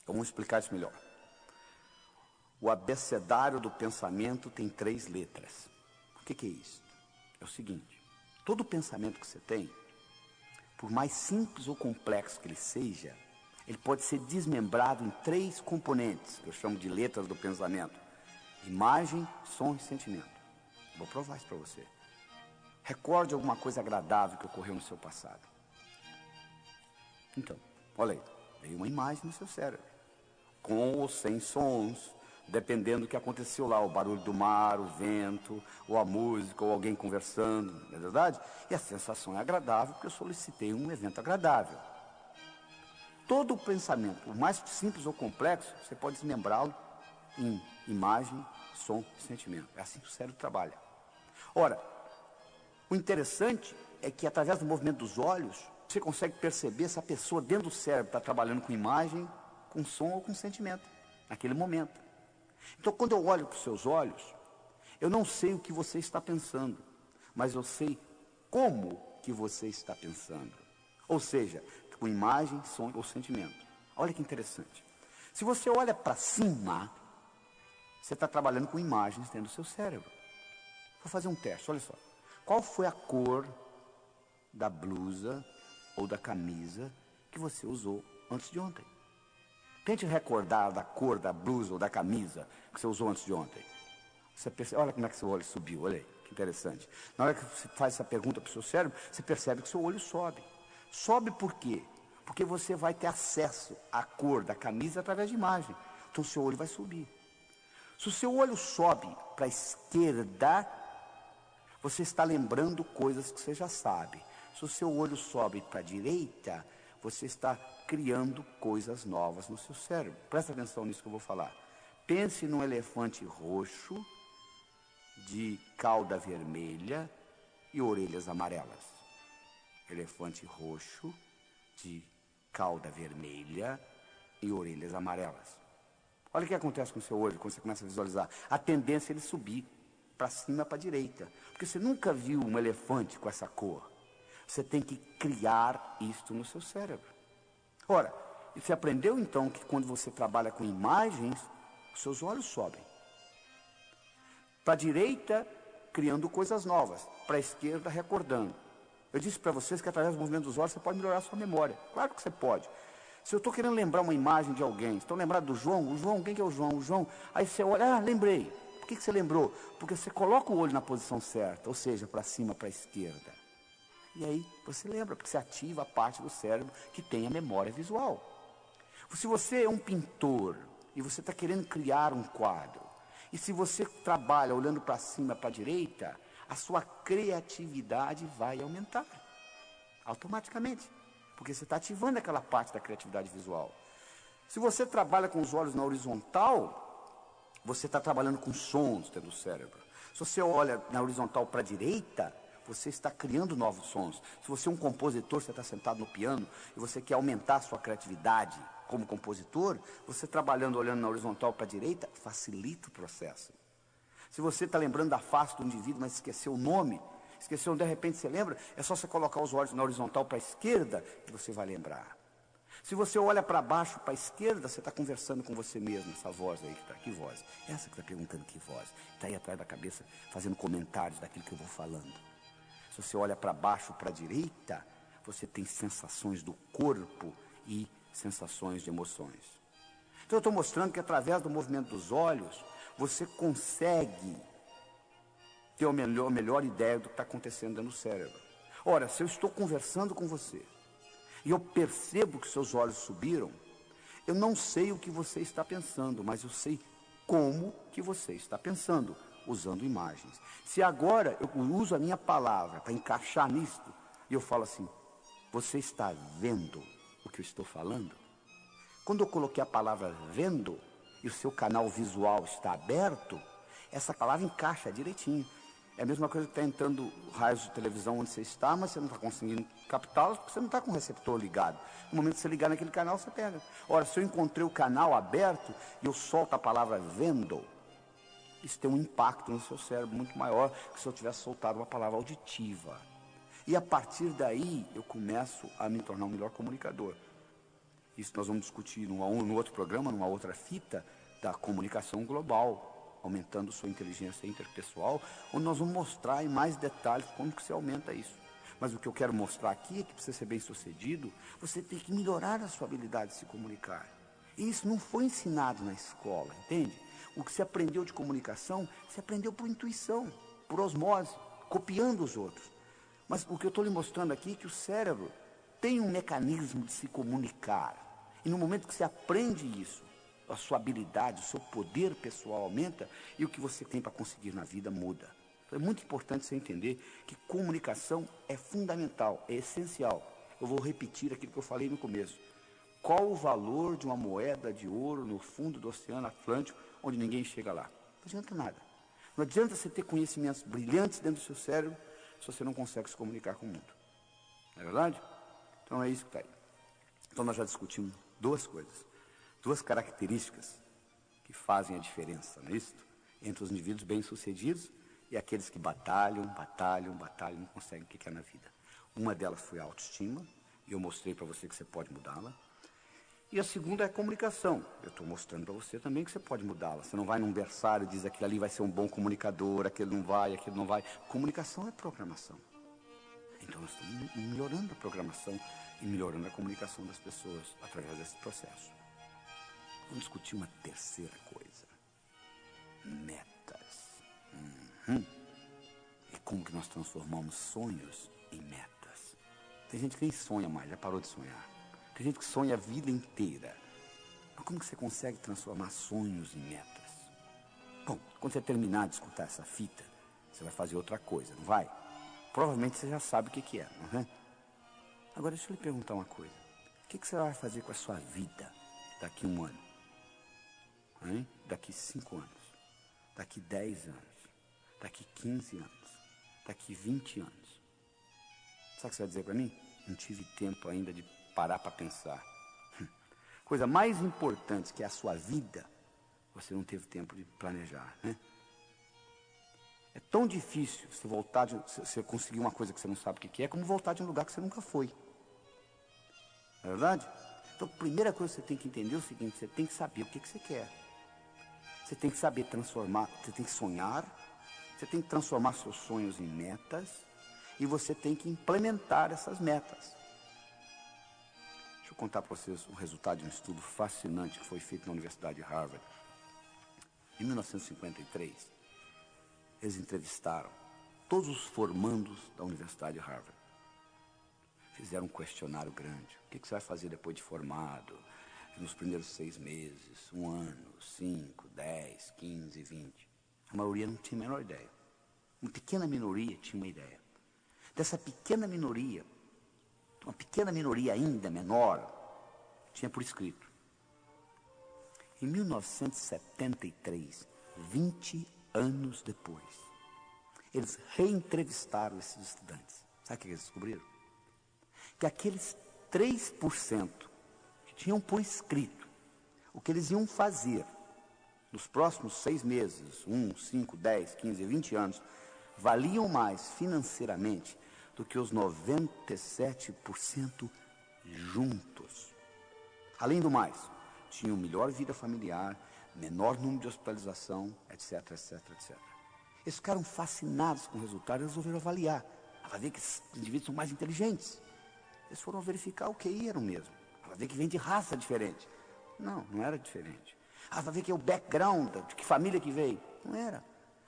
Então, vamos explicar isso melhor. O abecedário do pensamento tem 3 letras. O que é isso? É o seguinte: todo pensamento que você tem, por mais simples ou complexo que ele seja, ele pode ser desmembrado em 3 componentes, que eu chamo de letras do pensamento: imagem, som e sentimento. Vou provar isso para você. Recorde alguma coisa agradável que ocorreu no seu passado. Então, olha aí, veio uma imagem no seu cérebro, com ou sem sons, dependendo do que aconteceu lá, o barulho do mar, o vento, ou a música, ou alguém conversando, não é verdade? E a sensação é agradável, porque eu solicitei um evento agradável. Todo o pensamento, por mais simples ou complexo, você pode desmembrá-lo em imagem, som e sentimento. É assim que o cérebro trabalha. Ora, o interessante é que através do movimento dos olhos, você consegue perceber se a pessoa dentro do cérebro está trabalhando com imagem, com som ou com sentimento, naquele momento. Então, quando eu olho para os seus olhos, eu não sei o que você está pensando, mas eu sei como que você está pensando. Ou seja, com imagem, som ou sentimento. Olha que interessante. Se você olha para cima, você está trabalhando com imagens dentro do seu cérebro. Vou fazer um teste, olha só. Qual foi a cor da blusa ou da camisa que você usou antes de ontem? Tente recordar da cor da blusa ou da camisa que você usou antes de ontem. Você percebe, olha como é que seu olho subiu, olha aí, que interessante. Na hora que você faz essa pergunta para o seu cérebro, você percebe que seu olho sobe. Sobe por quê? Porque você vai ter acesso à cor da camisa através de imagem. Então o seu olho vai subir. Se o seu olho sobe para a esquerda, você está lembrando coisas que você já sabe. Se o seu olho sobe para a direita, você está criando coisas novas no seu cérebro. Presta atenção nisso que eu vou falar. Pense num elefante roxo, de cauda vermelha e orelhas amarelas. Elefante roxo, de cauda vermelha e orelhas amarelas. Olha o que acontece com o seu olho quando você começa a visualizar. A tendência é ele subir para cima, para a direita. Porque você nunca viu um elefante com essa cor. Você tem que criar isto no seu cérebro. Ora, você aprendeu então que quando você trabalha com imagens, os seus olhos sobem. Para a direita, criando coisas novas. Para a esquerda, recordando. Eu disse para vocês que através do movimento dos olhos você pode melhorar a sua memória. Claro que você pode. Se eu estou querendo lembrar uma imagem de alguém, estão lembrados do João? O João, quem que é o João? O João. Aí você olha, lembrei. Por que você lembrou? Porque você coloca o olho na posição certa, ou seja, para cima, para a esquerda. E aí você lembra, porque você ativa a parte do cérebro que tem a memória visual. Se você é um pintor e você está querendo criar um quadro, e se você trabalha olhando para cima, para a direita, a sua criatividade vai aumentar, automaticamente, porque você está ativando aquela parte da criatividade visual. Se você trabalha com os olhos na horizontal, você está trabalhando com sons dentro do cérebro. Se você olha na horizontal para a direita, você está criando novos sons. Se você é um compositor, você está sentado no piano e você quer aumentar a sua criatividade como compositor, você trabalhando, olhando na horizontal para a direita, facilita o processo. Se você está lembrando da face do indivíduo, mas esqueceu o nome, esqueceu, de repente você lembra, é só você colocar os olhos na horizontal para a esquerda que você vai lembrar. Se você olha para baixo, para a esquerda, você está conversando com você mesmo, essa voz aí que está, que voz? Essa que está perguntando que voz? Está aí atrás da cabeça, fazendo comentários daquilo que eu vou falando. Se você olha para baixo, para a direita, você tem sensações do corpo e sensações de emoções. Então eu estou mostrando que através do movimento dos olhos, você consegue ter a melhor ideia do que está acontecendo dentro do cérebro. Ora, se eu estou conversando com você, e eu percebo que seus olhos subiram, eu não sei o que você está pensando, mas eu sei como que você está pensando, usando imagens. Se agora eu uso a minha palavra para encaixar nisto, e eu falo assim, você está vendo o que eu estou falando? Quando eu coloquei a palavra vendo, e o seu canal visual está aberto, essa palavra encaixa direitinho. É a mesma coisa que está entrando raios de televisão onde você está, mas você não está conseguindo captá-los porque você não está com o receptor ligado. No momento que você ligar naquele canal, você pega. Ora, se eu encontrei o canal aberto e eu solto a palavra vendo, isso tem um impacto no seu cérebro muito maior que se eu tivesse soltado uma palavra auditiva. E a partir daí, eu começo a me tornar um melhor comunicador. Isso nós vamos discutir no outro programa, numa outra fita da comunicação global, aumentando sua inteligência interpessoal, onde nós vamos mostrar em mais detalhes como que você aumenta isso. Mas o que eu quero mostrar aqui é que para você ser bem sucedido, você tem que melhorar a sua habilidade de se comunicar. E isso não foi ensinado na escola, entende? O que você aprendeu de comunicação, você aprendeu por intuição, por osmose, copiando os outros. Mas o que eu estou lhe mostrando aqui é que o cérebro tem um mecanismo de se comunicar. E no momento que você aprende isso, a sua habilidade, o seu poder pessoal aumenta e o que você tem para conseguir na vida muda. Então é muito importante você entender que comunicação é fundamental, é essencial. Eu vou repetir aquilo que eu falei no começo. Qual o valor de uma moeda de ouro no fundo do Oceano Atlântico, onde ninguém chega lá? Não adianta nada. Não adianta você ter conhecimentos brilhantes dentro do seu cérebro se você não consegue se comunicar com o mundo. Não é verdade? Então é isso que está aí. Então nós já discutimos duas coisas. Duas características que fazem a diferença, não é isso? Entre os indivíduos bem-sucedidos e aqueles que batalham, não conseguem o que é na vida. Uma delas foi a autoestima, e eu mostrei para você que você pode mudá-la. E a segunda é a comunicação. Eu estou mostrando para você também que você pode mudá-la. Você não vai num berçário e diz aquele ali vai ser um bom comunicador, aquele não vai, aquele não vai. Comunicação é programação. Então nós estamos melhorando a programação e melhorando a comunicação das pessoas através desse processo. Vamos discutir uma terceira coisa. Metas. E como que nós transformamos sonhos em metas. Tem gente que nem sonha mais, já parou de sonhar. Tem gente que sonha a vida inteira. Mas como que você consegue transformar sonhos em metas? Bom, quando você terminar de escutar essa fita, você vai fazer outra coisa, não vai? Provavelmente você já sabe o que é, não é? Agora deixa eu lhe perguntar uma coisa. O que você vai fazer com a sua vida daqui a um ano? Hein? Daqui 5 anos, daqui 10 anos, daqui 15 anos, daqui 20 anos. Sabe o que você vai dizer para mim? Não tive tempo ainda de parar para pensar. Coisa mais importante que é a sua vida, você não teve tempo de planejar, né? É tão difícil você voltar, você conseguir uma coisa que você não sabe o que é, como voltar de um lugar que você nunca foi. Não é verdade? Então, a primeira coisa que você tem que entender é o seguinte, você tem que saber o que você quer. Você tem que saber transformar, você tem que sonhar, você tem que transformar seus sonhos em metas e você tem que implementar essas metas. Deixa eu contar para vocês o resultado de um estudo fascinante que foi feito na Universidade de Harvard. Em 1953, eles entrevistaram todos os formandos da Universidade de Harvard. Fizeram um questionário grande. O que você vai fazer depois de formado? Nos primeiros 6 meses, 1 ano, 5, 10, 15, 20. A maioria não tinha a menor ideia. Uma pequena minoria tinha uma ideia. Dessa pequena minoria, uma pequena minoria ainda menor, tinha por escrito. Em 1973, 20 anos depois, eles reentrevistaram esses estudantes. Sabe o que eles descobriram? Que aqueles 3% que tinham por escrito o que eles iam fazer nos próximos 6 meses, 1, 5, 10, 15, 20 anos, valiam mais financeiramente do que os 97% juntos. Além do mais, tinham melhor vida familiar, menor número de hospitalização, etc, etc, etc. Eles ficaram fascinados com o resultado e resolveram avaliar. Vai ver que esses indivíduos são mais inteligentes. Eles foram verificar o QI era o mesmo. Vai ver que vem de raça diferente. Não, não era diferente. Vai ver que é o background, de que família que veio. Não era.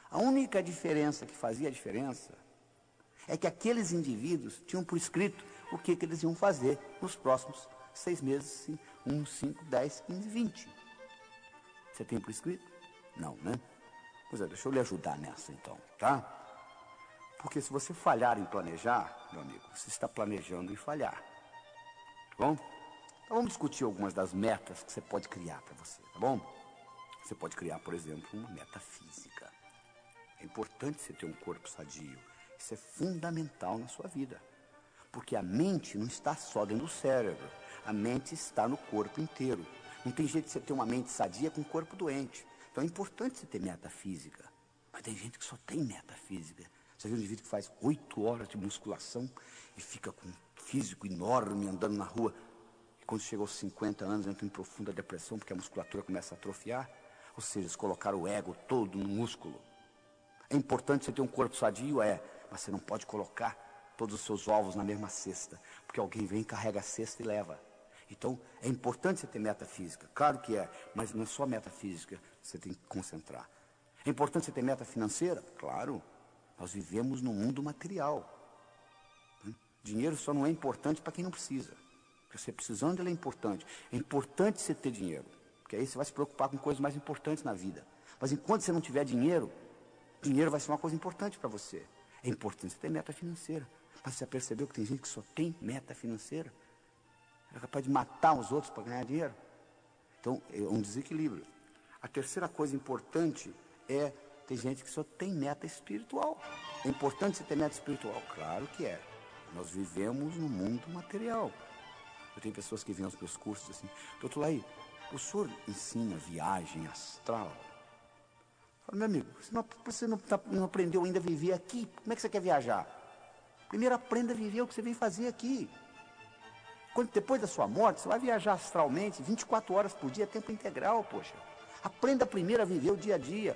A única diferença que fazia a diferença é que aqueles indivíduos tinham por escrito o que eles iam fazer nos próximos 6 meses, 1, 5, 10, 15, 20. Você tem por escrito? Não, né? Pois é, deixa eu lhe ajudar nessa então, tá? Porque se você falhar em planejar, meu amigo, você está planejando em falhar. Tá bom? Então vamos discutir algumas das metas que você pode criar para você, tá bom? Você pode criar, por exemplo, uma meta física. É importante você ter um corpo sadio. Isso é fundamental na sua vida. Porque a mente não está só dentro do cérebro. A mente está no corpo inteiro. Não tem jeito de você ter uma mente sadia com um corpo doente. Então é importante você ter meta física. Mas tem gente que só tem meta física. Você vê um indivíduo que faz 8 horas de musculação e fica com um físico enorme andando na rua. E quando chega aos 50 anos entra em profunda depressão porque a musculatura começa a atrofiar. Ou seja, eles colocaram o ego todo no músculo. É importante você ter um corpo sadio? Mas você não pode colocar todos os seus ovos na mesma cesta. Porque alguém vem, carrega a cesta e leva. Então, é importante você ter meta física. Claro que é, mas não é só meta física que você tem que concentrar. É importante você ter meta financeira? Claro. Nós vivemos num mundo material. Dinheiro só não é importante para quem não precisa. Porque você precisando, ele é importante. É importante você ter dinheiro. Porque aí você vai se preocupar com coisas mais importantes na vida. Mas enquanto você não tiver dinheiro, dinheiro vai ser uma coisa importante para você. É importante você ter meta financeira. Mas você já percebeu que tem gente que só tem meta financeira? É capaz de matar os outros para ganhar dinheiro? Então, é um desequilíbrio. A terceira coisa importante é, tem gente que só tem meta espiritual. É importante você ter meta espiritual? Claro que é. Nós vivemos num mundo material. Eu tenho pessoas que vêm aos meus cursos assim, doutor Laí, o senhor ensina viagem astral? Eu falo, meu amigo, você não aprendeu ainda a viver aqui, como é que você quer viajar? Primeiro aprenda a viver o que você vem fazer aqui. Depois da sua morte, você vai viajar astralmente, 24 horas por dia, tempo integral, poxa. Aprenda primeiro a viver o dia a dia.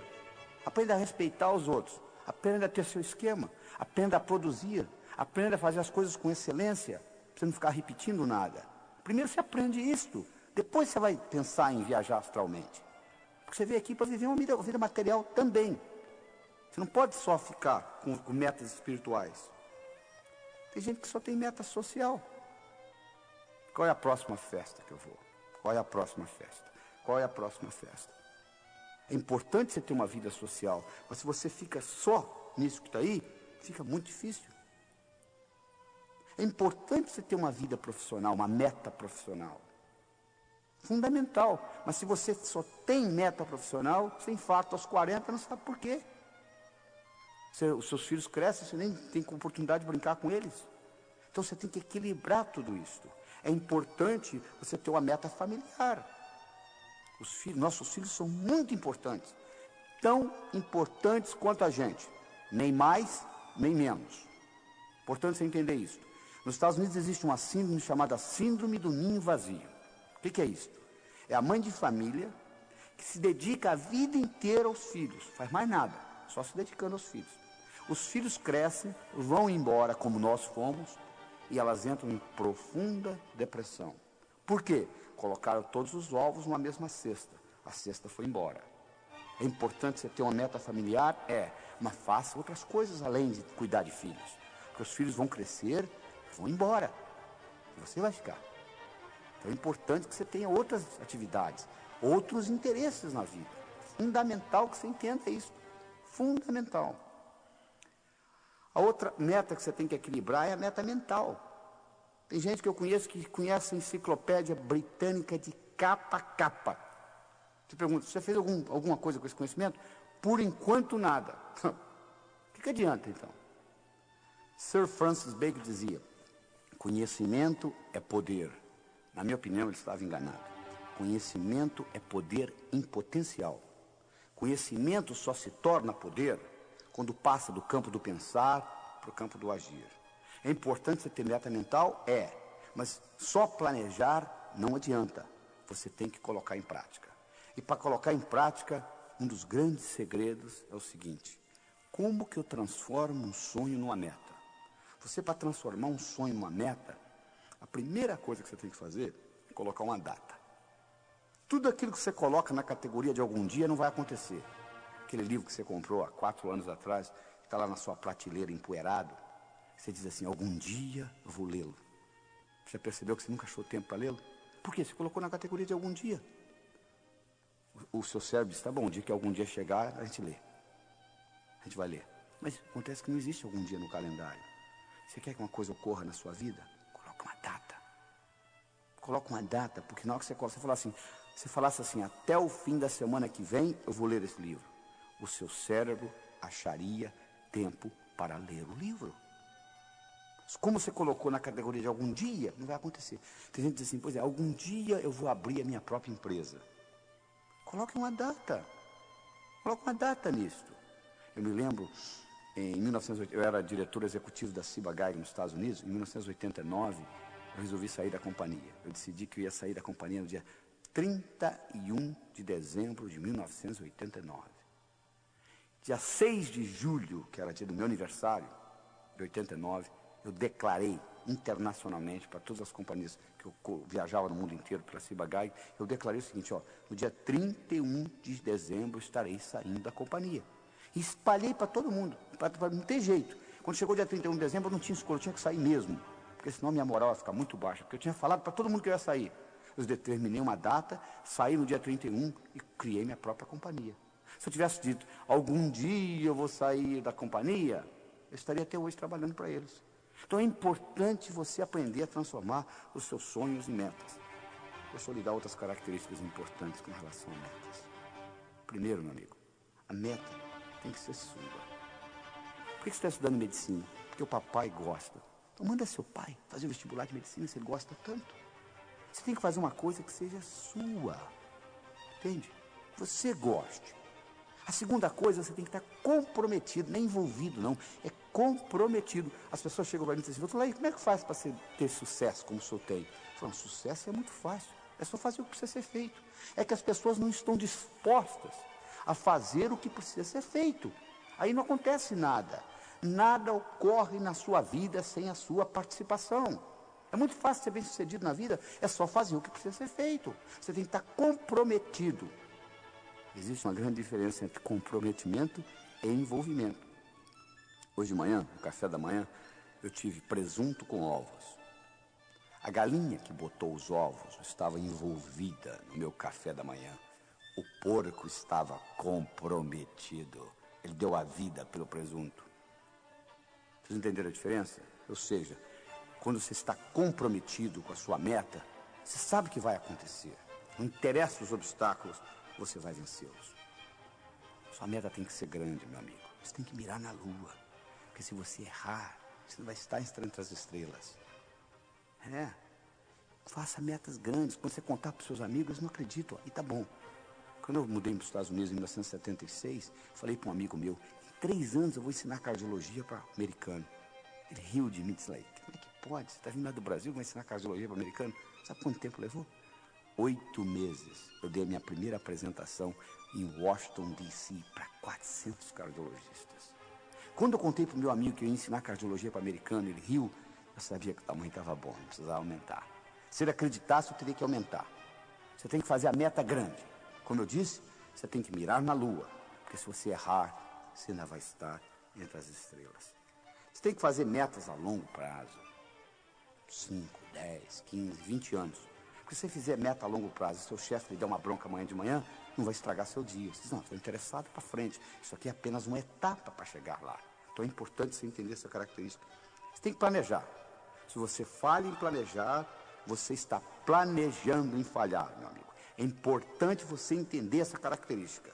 Aprenda a respeitar os outros. Aprenda a ter seu esquema. Aprenda a produzir. Aprenda a fazer as coisas com excelência, para você não ficar repetindo nada. Primeiro você aprende isto. Depois você vai pensar em viajar astralmente. Porque você veio aqui para viver uma vida material também. Você não pode só ficar com metas espirituais. Tem gente que só tem meta social. Qual é a próxima festa que eu vou? Qual é a próxima festa? Qual é a próxima festa? É importante você ter uma vida social, mas se você fica só nisso que está aí, fica muito difícil. É importante você ter uma vida profissional, uma meta profissional. Fundamental. Mas se você só tem meta profissional, você infarta aos 40, não sabe por quê. Os seus filhos crescem, você nem tem oportunidade de brincar com eles. Então você tem que equilibrar tudo isso. É importante você ter uma meta familiar. Nossos filhos são muito importantes. Tão importantes quanto a gente. Nem mais, nem menos. Importante você entender isso. Nos Estados Unidos existe uma síndrome chamada síndrome do ninho vazio. O que é isso? É a mãe de família que se dedica a vida inteira aos filhos. Faz mais nada, só se dedicando aos filhos. Os filhos crescem, vão embora como nós fomos, e elas entram em profunda depressão. Por quê? Colocaram todos os ovos numa mesma cesta. A cesta foi embora. É importante você ter uma meta familiar? Mas faça outras coisas além de cuidar de filhos. Porque os filhos vão crescer, vão embora. E você vai ficar. Então é importante que você tenha outras atividades, outros interesses na vida. Fundamental que você entenda isso. Fundamental. A outra meta que você tem que equilibrar é a meta mental. Tem gente que eu conheço que conhece a enciclopédia britânica de capa a capa. Você pergunta, você fez alguma coisa com esse conhecimento? Por enquanto, nada. O que adianta, então? Sir Francis Bacon dizia, conhecimento é poder. Na minha opinião, ele estava enganado. Conhecimento é poder em potencial. Conhecimento só se torna poder quando passa do campo do pensar para o campo do agir. É importante você ter meta mental? Mas só planejar não adianta. Você tem que colocar em prática. E para colocar em prática, um dos grandes segredos é o seguinte: como que eu transformo um sonho numa meta? Você, para transformar um sonho numa meta, a primeira coisa que você tem que fazer é colocar uma data. Tudo aquilo que você coloca na categoria de algum dia não vai acontecer. Aquele livro que você comprou há 4 anos atrás, que está lá na sua prateleira empoeirado, você diz assim: algum dia eu vou lê-lo. Você percebeu que você nunca achou tempo para lê-lo? Por quê? Você colocou na categoria de algum dia. O seu cérebro diz: tá bom, o dia que algum dia chegar, a gente lê. A gente vai ler. Mas acontece que não existe algum dia no calendário. Você quer que uma coisa ocorra na sua vida? Coloca uma data. Coloca uma data, porque na hora que você falasse assim: até o fim da semana que vem eu vou ler esse livro, o seu cérebro acharia tempo para ler o livro. Como você colocou na categoria de algum dia, não vai acontecer. Tem gente que diz assim: pois é, algum dia eu vou abrir a minha própria empresa. Coloque uma data. Coloque uma data nisto. Eu me lembro, em 1980, eu era diretor executivo da Ciba Geigy nos Estados Unidos. Em 1989, eu resolvi sair da companhia. Eu decidi que eu ia sair da companhia no dia 31 de dezembro de 1989. Dia 6 de julho, que era dia do meu aniversário, de 89, eu declarei internacionalmente para todas as companhias que eu viajava no mundo inteiro pela Ciba Geigy, eu declarei o seguinte: no dia 31 de dezembro estarei saindo da companhia. E espalhei para todo mundo, para não ter jeito. Quando chegou o dia 31 de dezembro, eu não tinha escolha, eu tinha que sair mesmo, porque senão minha moral ia ficar muito baixa, porque eu tinha falado para todo mundo que eu ia sair. Eu determinei uma data, saí no dia 31 e criei minha própria companhia. Se eu tivesse dito: algum dia eu vou sair da companhia, eu estaria até hoje trabalhando para eles. Então é importante você aprender a transformar os seus sonhos em metas. Deixa eu lhe dar outras características importantes com relação a metas. Primeiro, meu amigo, a meta tem que ser sua. Por que você está estudando medicina? Porque o papai gosta. Então manda seu pai fazer o vestibular de medicina se ele gosta tanto. Você tem que fazer uma coisa que seja sua. Entende? Você goste. A segunda coisa, você tem que estar comprometido, não é envolvido não, é comprometido. As pessoas chegam para mim e dizem assim: como é que faz para ter sucesso como o senhor tem? Eu falo: sucesso é muito fácil, é só fazer o que precisa ser feito. É que as pessoas não estão dispostas a fazer o que precisa ser feito. Aí não acontece nada. Nada ocorre na sua vida sem a sua participação. É muito fácil ser bem sucedido na vida, é só fazer o que precisa ser feito. Você tem que estar comprometido. Existe uma grande diferença entre comprometimento e envolvimento. Hoje de manhã, no café da manhã, eu tive presunto com ovos. A galinha que botou os ovos estava envolvida no meu café da manhã. O porco estava comprometido. Ele deu a vida pelo presunto. Vocês entenderam a diferença? Ou seja, quando você está comprometido com a sua meta, você sabe o que vai acontecer. Não interessa os obstáculos, você vai vencê-los. Sua meta tem que ser grande, meu amigo. Você tem que mirar na lua. Porque se você errar, você não vai estar entre as estrelas. Faça metas grandes. Quando você contar para os seus amigos, eles não acreditam. E tá bom. Quando eu mudei para os Estados Unidos em 1976, falei para um amigo meu: em 3 anos eu vou ensinar cardiologia para americano. Ele riu de mim e disse: como é que pode? Você está vindo lá do Brasil, vai ensinar cardiologia para americano? Sabe quanto tempo levou? 8 meses. Eu dei a minha primeira apresentação em Washington, D.C. para 400 cardiologistas. Quando eu contei para o meu amigo que eu ia ensinar cardiologia para americano, ele riu. Eu sabia que o tamanho estava bom, não precisava aumentar. Se ele acreditasse, eu teria que aumentar. Você tem que fazer a meta grande. Como eu disse, você tem que mirar na lua. Porque se você errar, você ainda vai estar entre as estrelas. Você tem que fazer metas a longo prazo. 5, 10, 15, 20 anos. Porque se você fizer meta a longo prazo, seu chefe lhe der uma bronca amanhã de manhã, não vai estragar seu dia. Você diz: não, estou interessado para frente. Isso aqui é apenas uma etapa para chegar lá. Então é importante você entender essa característica. Você tem que planejar. Se você falha em planejar, você está planejando em falhar, meu amigo. É importante você entender essa característica.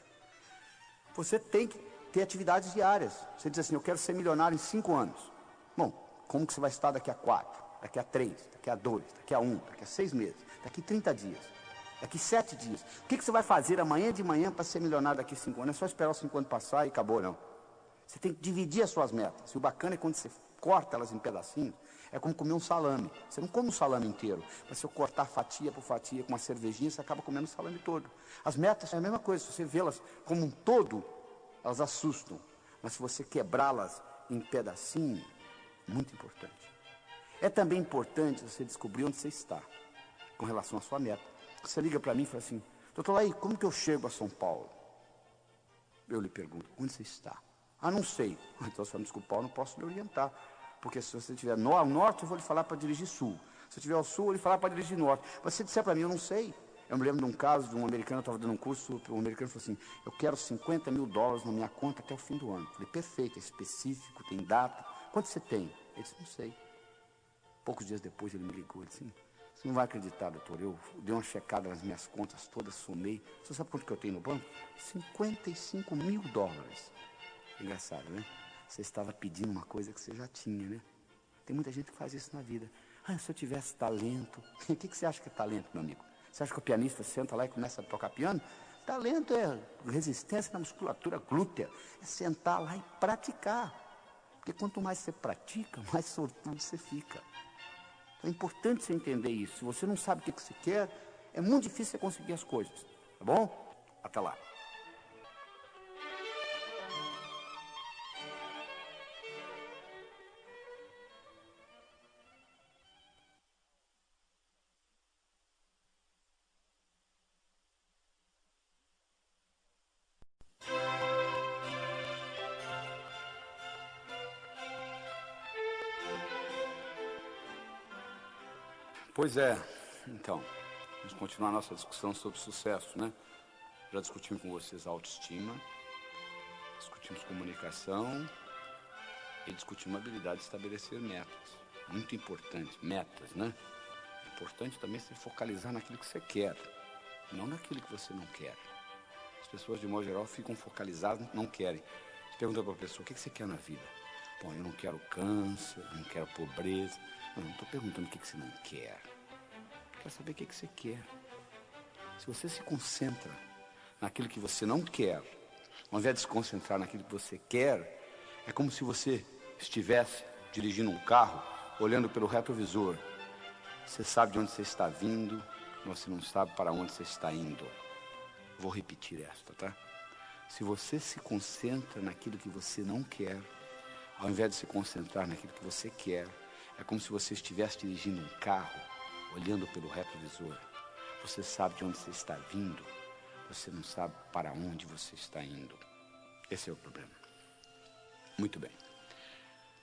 Você tem que ter atividades diárias. Você diz assim: eu quero ser milionário em 5 anos. Bom, como que você vai estar daqui a 4, daqui a 3, daqui a 2, daqui a 1, daqui a 6 meses, daqui a 30 dias? Daqui 7 dias. O que você vai fazer amanhã de manhã para ser milionário daqui 5 anos? É só esperar os 5 anos passar e acabou, não. Você tem que dividir as suas metas. E o bacana é quando você corta elas em pedacinhos, é como comer um salame. Você não come um salame inteiro, mas se eu cortar fatia por fatia com uma cervejinha, você acaba comendo o salame todo. As metas é a mesma coisa, se você vê-las como um todo, elas assustam. Mas se você quebrá-las em pedacinhos, muito importante. É também importante você descobrir onde você está, com relação à sua meta. Você liga para mim e fala assim, doutor Laí, como que eu chego a São Paulo? Eu lhe pergunto, onde você está? Ah, não sei. Então, se eu me desculpar, eu não posso lhe orientar. Porque se você estiver ao norte, eu vou lhe falar para dirigir sul. Se eu estiver ao sul, eu vou lhe falar para dirigir norte. Mas se você disser para mim, eu não sei. Eu me lembro de um caso de um americano, eu estava dando um curso, um americano falou assim, eu quero $50 mil na minha conta até o fim do ano. Eu falei, perfeito, é específico, tem data. Quanto você tem? Ele disse, não sei. Poucos dias depois ele me ligou, ele disse, você não vai acreditar, doutor, eu dei uma checada nas minhas contas todas, somei. Você sabe quanto que eu tenho no banco? $55 mil. Engraçado, né? Você estava pedindo uma coisa que você já tinha, né? Tem muita gente que faz isso na vida. Ah, se eu tivesse talento... O que você acha que é talento, meu amigo? Você acha que o pianista senta lá e começa a tocar piano? Talento é resistência na musculatura glútea. É sentar lá e praticar. Porque quanto mais você pratica, mais sortudo você fica. Então é importante você entender isso. Se você não sabe o que você quer, é muito difícil você conseguir as coisas. Tá bom? Até lá. Pois é, então, vamos continuar a nossa discussão sobre sucesso, né? Já discutimos com vocês autoestima, discutimos comunicação e discutimos a habilidade de estabelecer metas. Muito importante, metas, né? É importante também se focalizar naquilo que você quer, não naquilo que você não quer. As pessoas, de modo geral, ficam focalizadas, não querem. Você pergunta para a pessoa, o que você quer na vida? Bom, eu não quero câncer, não quero pobreza. Não estou perguntando o que você não quer. Quero saber o que você quer. Se você se concentra naquilo que você não quer, ao invés de se concentrar naquilo que você quer, é como se você estivesse dirigindo um carro, olhando pelo retrovisor. Você sabe de onde você está vindo, mas você não sabe para onde você está indo. Vou repetir esta, tá? Se você se concentra naquilo que você não quer, ao invés de se concentrar naquilo que você quer, é como se você estivesse dirigindo um carro, olhando pelo retrovisor. Você sabe de onde você está vindo, você não sabe para onde você está indo. Esse é o problema. Muito bem.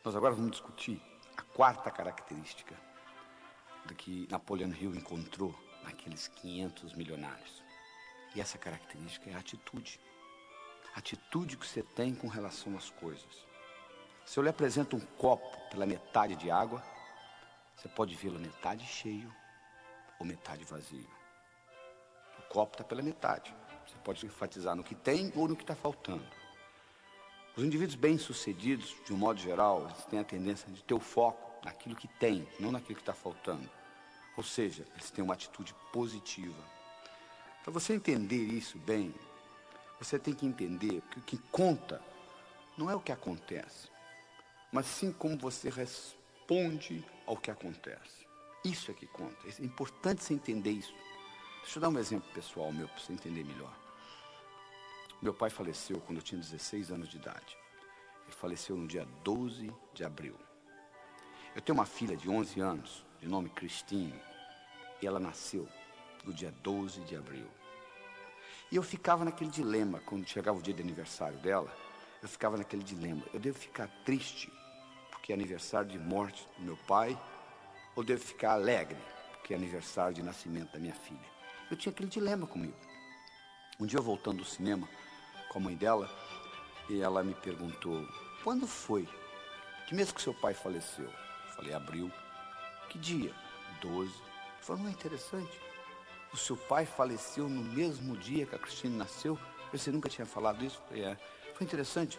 Nós agora vamos discutir a quarta característica do que Napoleon Hill encontrou naqueles 500 milionários. E essa característica é a atitude. A atitude que você tem com relação às coisas. Se eu lhe apresento um copo pela metade de água, você pode vê-lo metade cheio ou metade vazio. O copo está pela metade. Você pode enfatizar no que tem ou no que está faltando. Os indivíduos bem-sucedidos, de um modo geral, eles têm a tendência de ter o foco naquilo que tem, não naquilo que está faltando. Ou seja, eles têm uma atitude positiva. Para você entender isso bem, você tem que entender que o que conta não é o que acontece, mas sim como você responde ao que acontece. Isso é que conta. É importante você entender isso. Deixa eu dar um exemplo pessoal meu para você entender melhor. Meu pai faleceu quando eu tinha 16 anos de idade. Ele faleceu no dia 12 de abril. Eu tenho uma filha de 11 anos, de nome Christine, e ela nasceu no dia 12 de abril. E eu ficava naquele dilema, quando chegava o dia de aniversário dela, eu ficava naquele dilema. Eu devo ficar triste porque é aniversário de morte do meu pai, ou devo ficar alegre porque é aniversário de nascimento da minha filha? Eu tinha aquele dilema comigo. Um dia eu voltando do cinema com a mãe dela, e ela me perguntou, quando foi? Que mês que seu pai faleceu? Eu falei, abril. Que dia? 12. Ela falou, não é interessante? O seu pai faleceu no mesmo dia que a Cristina nasceu? Você nunca tinha falado isso? Eu falei, é. Foi interessante.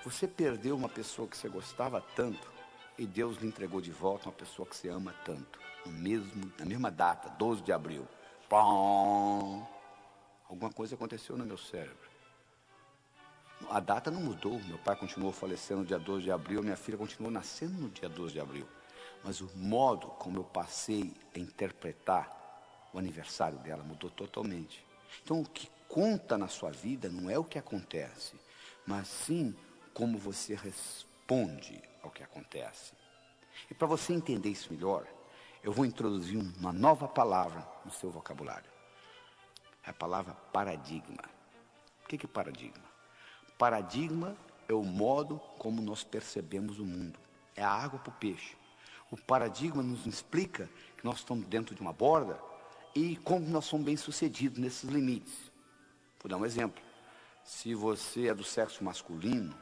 Você perdeu uma pessoa que você gostava tanto e Deus lhe entregou de volta uma pessoa que você ama tanto. Na mesma data, 12 de abril. Pom. Alguma coisa aconteceu no meu cérebro. A data não mudou. Meu pai continuou falecendo no dia 12 de abril, minha filha continuou nascendo no dia 12 de abril. Mas o modo como eu passei a interpretar o aniversário dela mudou totalmente. Então, o que conta na sua vida não é o que acontece, mas sim como você responde ao que acontece. E para você entender isso melhor, eu vou introduzir uma nova palavra no seu vocabulário. É a palavra paradigma. O que é paradigma? Paradigma é o modo como nós percebemos o mundo. É a água para o peixe. O paradigma nos explica que nós estamos dentro de uma borda e como nós somos bem-sucedidos nesses limites. Vou dar um exemplo. Se você é do sexo masculino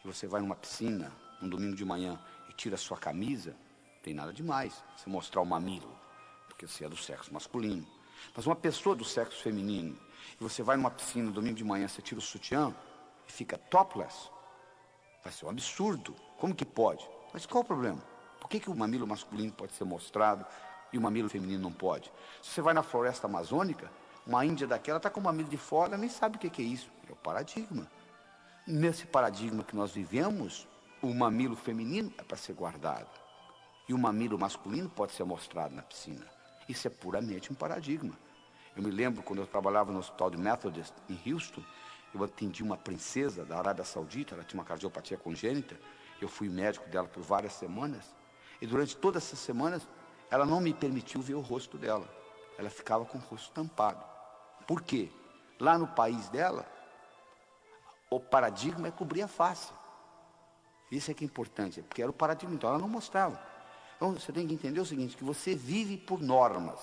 e você vai numa piscina um domingo de manhã e tira a sua camisa, não tem nada demais você mostrar o mamilo, porque você é do sexo masculino. Mas uma pessoa do sexo feminino e você vai numa piscina no domingo de manhã, você tira o sutiã e fica topless, vai ser um absurdo. Como que pode? Mas qual o problema? Por que o mamilo masculino pode ser mostrado e o mamilo feminino não pode? Se você vai na floresta amazônica, uma índia daquela está com o mamilo de fora, nem sabe o que é isso. É o paradigma. Nesse paradigma que nós vivemos, o mamilo feminino é para ser guardado. E o mamilo masculino pode ser mostrado na piscina. Isso é puramente um paradigma. Eu me lembro quando eu trabalhava no hospital de Methodist em Houston, eu atendi uma princesa da Arábia Saudita, ela tinha uma cardiopatia congênita, eu fui médico dela por várias semanas, e durante todas essas semanas, ela não me permitiu ver o rosto dela. Ela ficava com o rosto tampado. Por quê? Lá no país dela, o paradigma é cobrir a face. Isso é que é importante, porque era o paradigma, então ela não mostrava. Então você tem que entender o seguinte, que você vive por normas,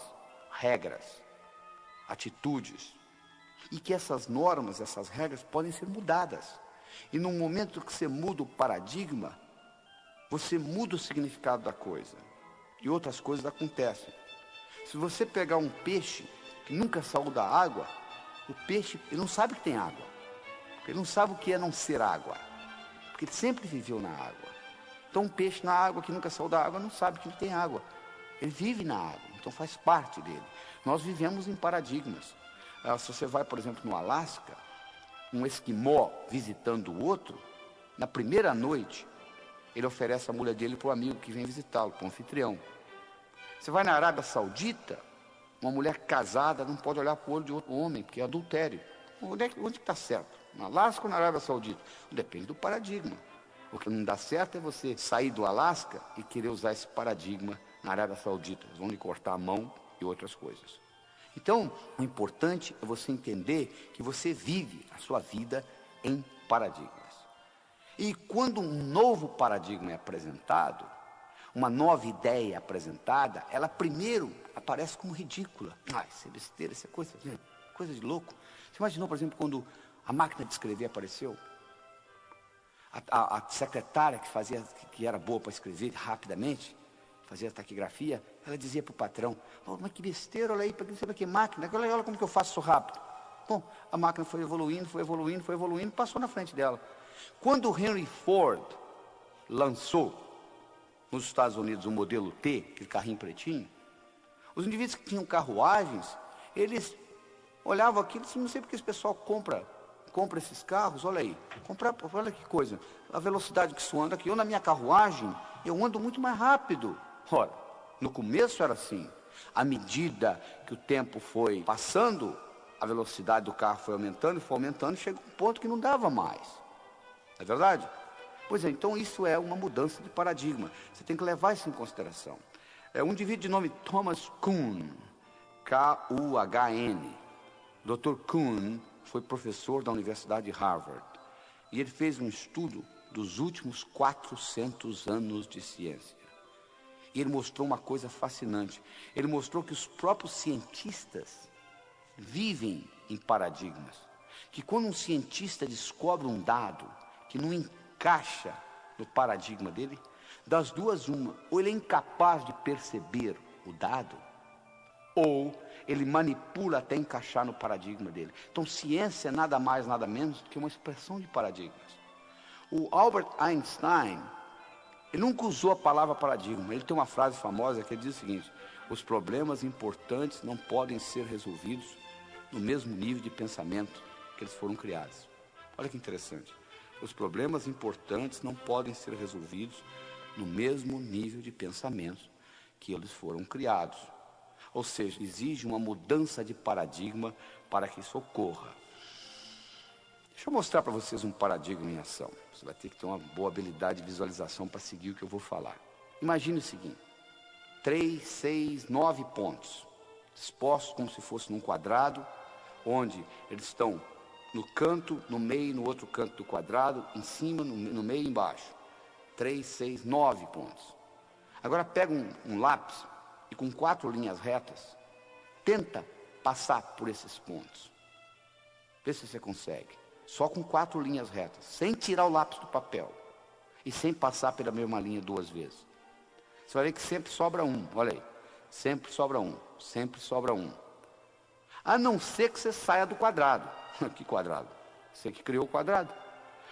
regras, atitudes, e que essas normas, essas regras podem ser mudadas. E no momento que você muda o paradigma, você muda o significado da coisa. E outras coisas acontecem. Se você pegar um peixe que nunca saiu da água, o peixe ele não sabe que tem água. Ele não sabe o que é não ser água. Porque ele sempre viveu na água. Então um peixe na água que nunca saiu da água não sabe que tem água. Ele vive na água, então faz parte dele. Nós vivemos em paradigmas. Se você vai, por exemplo, no Alasca, um esquimó visitando o outro, na primeira noite, ele oferece a mulher dele para o amigo que vem visitá-lo, para o anfitrião. Você vai na Arábia Saudita, uma mulher casada não pode olhar para o olho de outro homem, porque é adultério. Onde está certo? No Alasca ou na Arábia Saudita? Depende do paradigma. O que não dá certo é você sair do Alasca e querer usar esse paradigma na Arábia Saudita. Eles vão lhe cortar a mão e outras coisas. Então, o importante é você entender que você vive a sua vida em paradigmas. E quando um novo paradigma é apresentado, uma nova ideia é apresentada, ela primeiro aparece como ridícula. Isso é besteira, isso é coisa de louco. Você imaginou, por exemplo, quando a máquina de escrever apareceu? A secretária que era boa para escrever rapidamente, fazia taquigrafia, ela dizia para o patrão, mas que besteira, olha aí, para que máquina, olha como que eu faço isso rápido. Bom, a máquina foi evoluindo, passou na frente dela. Quando o Henry Ford lançou nos Estados Unidos o modelo T, aquele carrinho pretinho, os indivíduos que tinham carruagens, eles olhavam aquilo e diziam, não sei porque esse pessoal compra esses carros, olha aí, olha que coisa, a velocidade que isso anda aqui, eu na minha carruagem, eu ando muito mais rápido. Ora, no começo era assim, à medida que o tempo foi passando, a velocidade do carro foi aumentando, chegou um ponto que não dava mais. Não é verdade? Pois é, então isso é uma mudança de paradigma. Você tem que levar isso em consideração. Um indivíduo de nome Thomas Kuhn, K-U-H-N. Dr. Kuhn foi professor da Universidade de Harvard. E ele fez um estudo dos últimos 400 anos de ciência. E ele mostrou uma coisa fascinante. Ele mostrou que os próprios cientistas vivem em paradigmas. Que quando um cientista descobre um dado que não encaixa no paradigma dele, das duas uma, ou ele é incapaz de perceber o dado, ou ele manipula até encaixar no paradigma dele. Então ciência é nada mais, nada menos do que uma expressão de paradigmas. O Albert Einstein, ele nunca usou a palavra paradigma. Ele tem uma frase famosa que diz o seguinte, os problemas importantes não podem ser resolvidos no mesmo nível de pensamento que eles foram criados. Olha que interessante. Os problemas importantes não podem ser resolvidos no mesmo nível de pensamento que eles foram criados. Ou seja, exige uma mudança de paradigma para que isso ocorra. Deixa eu mostrar para vocês um paradigma em ação. Você vai ter que ter uma boa habilidade de visualização para seguir o que eu vou falar. Imagine o seguinte: 3, 6, 9 pontos, dispostos como se fosse num quadrado, onde eles estão no canto, no meio, no outro canto do quadrado, em cima, no meio e embaixo. 3, 6, 9 pontos. Agora pega um lápis e com 4 linhas retas, tenta passar por esses pontos. Vê se você consegue. Só com 4 linhas retas, sem tirar o lápis do papel e sem passar pela mesma linha 2 vezes. Você vai ver que sempre sobra um, olha aí. Sempre sobra um, sempre sobra um. A não ser que você saia do quadrado. Que quadrado? Você que criou o quadrado.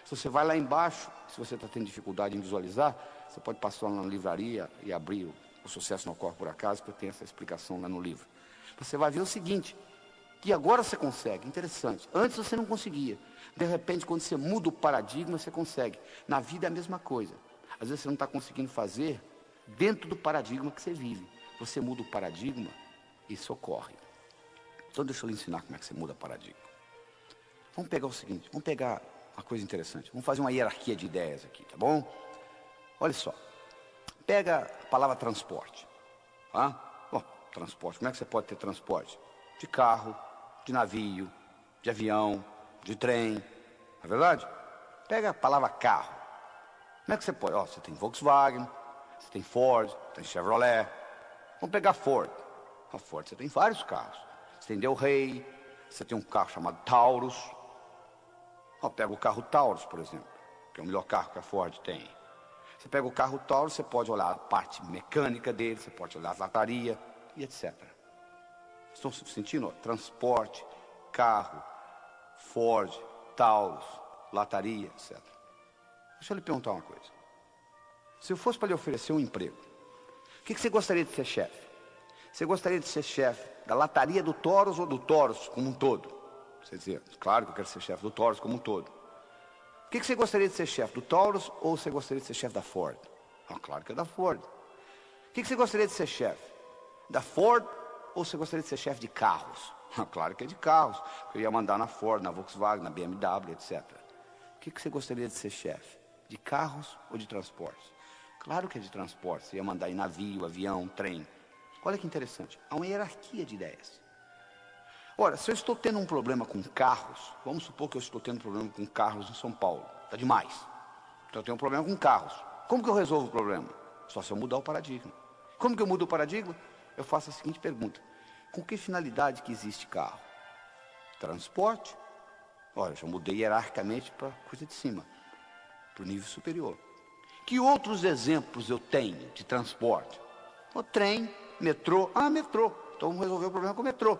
Se você vai lá embaixo, se você está tendo dificuldade em visualizar, você pode passar lá na livraria e abrir o Sucesso Não Ocorre Por Acaso, que eu tenho essa explicação lá no livro. Você vai ver o seguinte, que agora você consegue, interessante. Antes você não conseguia. De repente, quando você muda o paradigma, você consegue. Na vida é a mesma coisa. Às vezes você não está conseguindo fazer dentro do paradigma que você vive. Você muda o paradigma e isso ocorre. Então deixa eu lhe ensinar como é que você muda o paradigma. Vamos pegar o seguinte, vamos pegar uma coisa interessante. Vamos fazer uma hierarquia de ideias aqui, tá bom? Olha só. Pega a palavra transporte. Tá? Bom, transporte. Como é que você pode ter transporte? De carro, de navio, de avião, de trem. Não é verdade? Pega a palavra carro. Como é que você pode? Ó, você tem Volkswagen, você tem Ford, tem Chevrolet. Vamos pegar Ford. A Ford, você tem vários carros. Você tem Del Rey, você tem um carro chamado Taurus. Ó, pega o carro Taurus, por exemplo, que é o melhor carro que a Ford tem. Você pega o carro Taurus, você pode olhar a parte mecânica dele, você pode olhar a lataria e etc. Estão sentindo? Ó, transporte, carro, Ford, Taurus, lataria, etc. Deixa eu lhe perguntar uma coisa. Se eu fosse para lhe oferecer um emprego, o que você gostaria de ser chefe? Você gostaria de ser chefe da lataria do Taurus ou do Taurus como um todo? Você dizia, claro que eu quero ser chefe do Taurus como um todo. O que você gostaria de ser chefe do Taurus ou você gostaria de ser chefe da Ford? Ah, claro que é da Ford. O que você gostaria de ser chefe? Da Ford ou você gostaria de ser chefe de carros? Ah, claro que é de carros. Eu ia mandar na Ford, na Volkswagen, na BMW, etc. O que você gostaria de ser chefe? De carros ou de transportes? Claro que é de transporte. Você ia mandar em navio, avião, trem. Olha que interessante. Há uma hierarquia de ideias. Ora, se eu estou tendo um problema com carros, vamos supor que eu estou tendo um problema com carros em São Paulo. Está demais. Então eu tenho um problema com carros. Como que eu resolvo o problema? Só se eu mudar o paradigma. Como que eu mudo o paradigma? Eu faço a seguinte pergunta. Com que finalidade que existe carro? Transporte? Olha, eu já mudei hierarquicamente para a coisa de cima, para o nível superior. Que outros exemplos eu tenho de transporte? O trem, metrô. Ah, metrô. Então vamos resolver o problema com o metrô.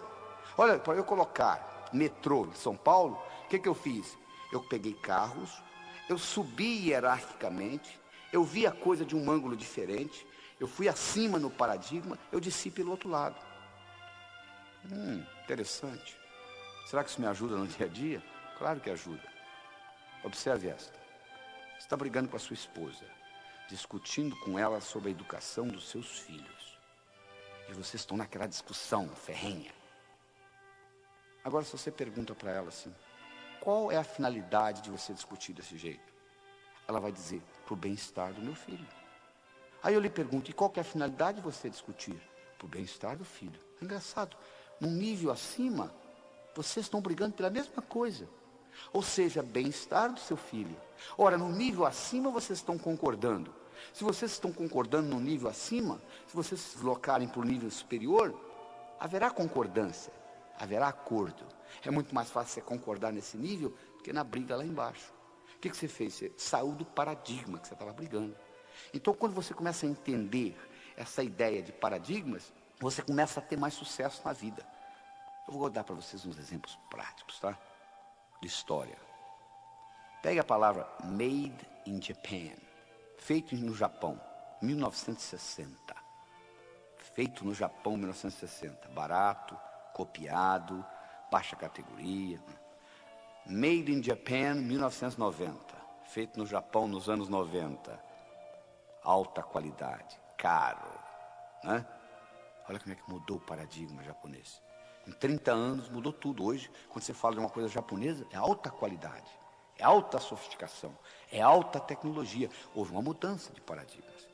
Olha, para eu colocar metrô em São Paulo, o que eu fiz? Eu peguei carros, eu subi hierarquicamente, eu vi a coisa de um ângulo diferente, eu fui acima no paradigma, eu desci pelo outro lado. Interessante. Será que isso me ajuda no dia a dia? Claro que ajuda. Observe esta. Você está brigando com a sua esposa, discutindo com ela sobre a educação dos seus filhos. E vocês estão naquela discussão ferrenha. Agora, se você pergunta para ela assim, qual é a finalidade de você discutir desse jeito? Ela vai dizer, para o bem-estar do meu filho. Aí eu lhe pergunto, e qual que é a finalidade de você discutir? Para o bem-estar do filho. É engraçado, num nível acima, vocês estão brigando pela mesma coisa. Ou seja, bem-estar do seu filho. Ora, no nível acima vocês estão concordando. Se vocês estão concordando no nível acima, se vocês se deslocarem para o nível superior, haverá concordância, haverá acordo. É muito mais fácil você concordar nesse nível do que na briga lá embaixo. O que você fez? Você saiu do paradigma que você estava brigando. Então, quando você começa a entender essa ideia de paradigmas, você começa a ter mais sucesso na vida. Eu vou dar para vocês uns exemplos práticos, tá? De história. Pegue a palavra Made in Japan, feito no Japão, 1960. feito no Japão em 1960. Barato, copiado, baixa categoria. Made in Japan, 1990. Feito no Japão nos anos 90. Alta qualidade, caro, né? Olha como é que mudou o paradigma japonês. Em 30 anos mudou tudo. Hoje, quando você fala de uma coisa japonesa, é alta qualidade, é alta sofisticação, é alta tecnologia. Houve uma mudança de paradigmas.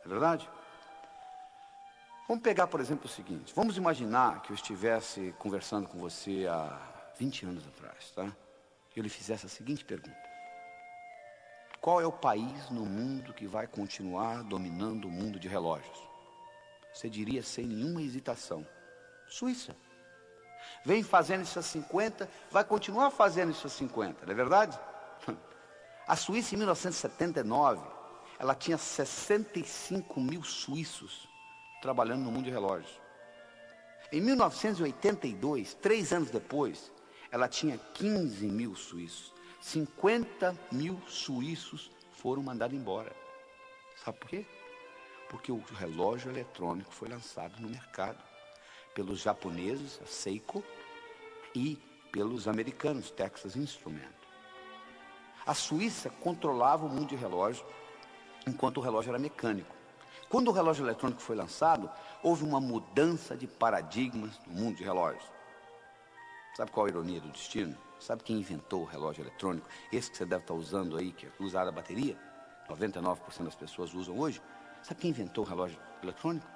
É verdade? Vamos pegar, por exemplo, o seguinte. Vamos imaginar que eu estivesse conversando com você há 20 anos atrás, tá? E eu lhe fizesse a seguinte pergunta. Qual é o país no mundo que vai continuar dominando o mundo de relógios? Você diria sem nenhuma hesitação: Suíça. Vem fazendo isso há 50, vai continuar fazendo isso há 50, não é verdade? A Suíça, em 1979, ela tinha 65 mil suíços trabalhando no mundo de relógios. Em 1982, 3 anos depois, ela tinha 15 mil suíços. 50 mil suíços foram mandados embora. Sabe por quê? Porque o relógio eletrônico foi lançado no mercado pelos japoneses, a Seiko, e pelos americanos, Texas Instruments. A Suíça controlava o mundo de relógio, enquanto o relógio era mecânico. Quando o relógio eletrônico foi lançado, houve uma mudança de paradigmas no mundo de relógios. Sabe qual a ironia do destino? Sabe quem inventou o relógio eletrônico? Esse que você deve estar usando aí, que é usado a bateria, 99% das pessoas usam hoje. Sabe quem inventou o relógio eletrônico?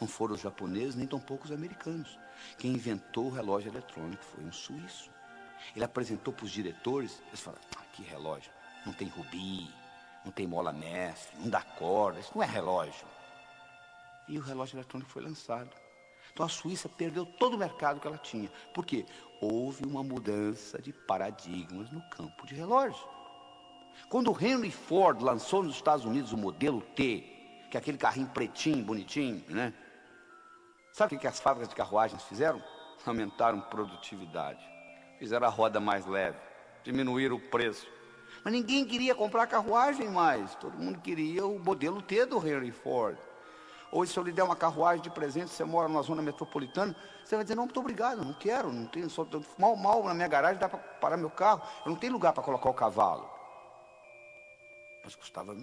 Não foram os japoneses, nem tampouco os americanos. Quem inventou o relógio eletrônico foi um suíço. Ele apresentou para os diretores, eles falaram: que relógio? Não tem rubi, não tem mola mestre, não dá corda, isso não é relógio. E o relógio eletrônico foi lançado. Então a Suíça perdeu todo o mercado que ela tinha. Por quê? Houve uma mudança de paradigmas no campo de relógios. Quando o Henry Ford lançou nos Estados Unidos o modelo T, que é aquele carrinho pretinho, bonitinho, né? Sabe o que as fábricas de carruagens fizeram? Aumentaram produtividade, fizeram a roda mais leve, diminuíram o preço. Mas ninguém queria comprar carruagem mais, todo mundo queria o modelo T do Henry Ford. Hoje, se eu lhe der uma carruagem de presente, você mora numa zona metropolitana, você vai dizer: não, muito obrigado, não quero, não tenho, só mal na minha garagem dá para parar meu carro, eu não tenho lugar para colocar o cavalo. Mas custava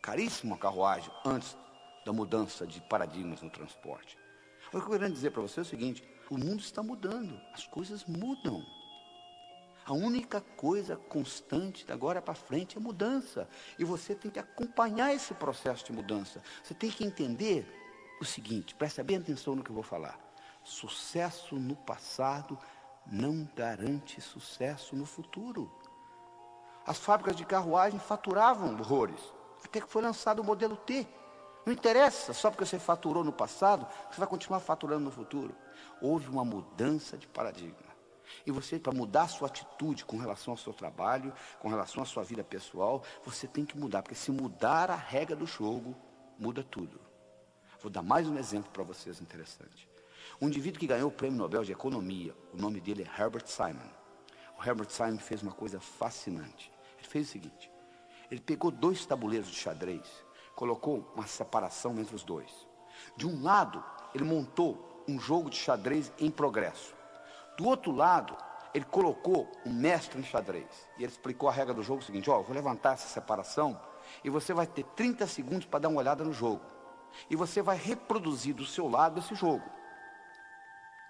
caríssimo a carruagem antes da mudança de paradigmas no transporte. O que eu quero dizer para você é o seguinte: o mundo está mudando, as coisas mudam. A única coisa constante da agora para frente é mudança. E você tem que acompanhar esse processo de mudança. Você tem que entender o seguinte, presta bem atenção no que eu vou falar. Sucesso no passado não garante sucesso no futuro. As fábricas de carruagem faturavam horrores, até que foi lançado o modelo T. Não interessa, só porque você faturou no passado, você vai continuar faturando no futuro. Houve uma mudança de paradigma. E você, para mudar a sua atitude com relação ao seu trabalho, com relação à sua vida pessoal, você tem que mudar, porque se mudar a regra do jogo, muda tudo. Vou dar mais um exemplo para vocês interessante. Um indivíduo que ganhou o Prêmio Nobel de Economia, o nome dele é Herbert Simon. O Herbert Simon fez uma coisa fascinante. Ele fez o seguinte: ele pegou 2 tabuleiros de xadrez, colocou uma separação entre os dois. De um lado, ele montou um jogo de xadrez em progresso. Do outro lado, ele colocou um mestre em xadrez. E ele explicou a regra do jogo: o seguinte: eu vou levantar essa separação e você vai ter 30 segundos para dar uma olhada no jogo. E você vai reproduzir do seu lado esse jogo.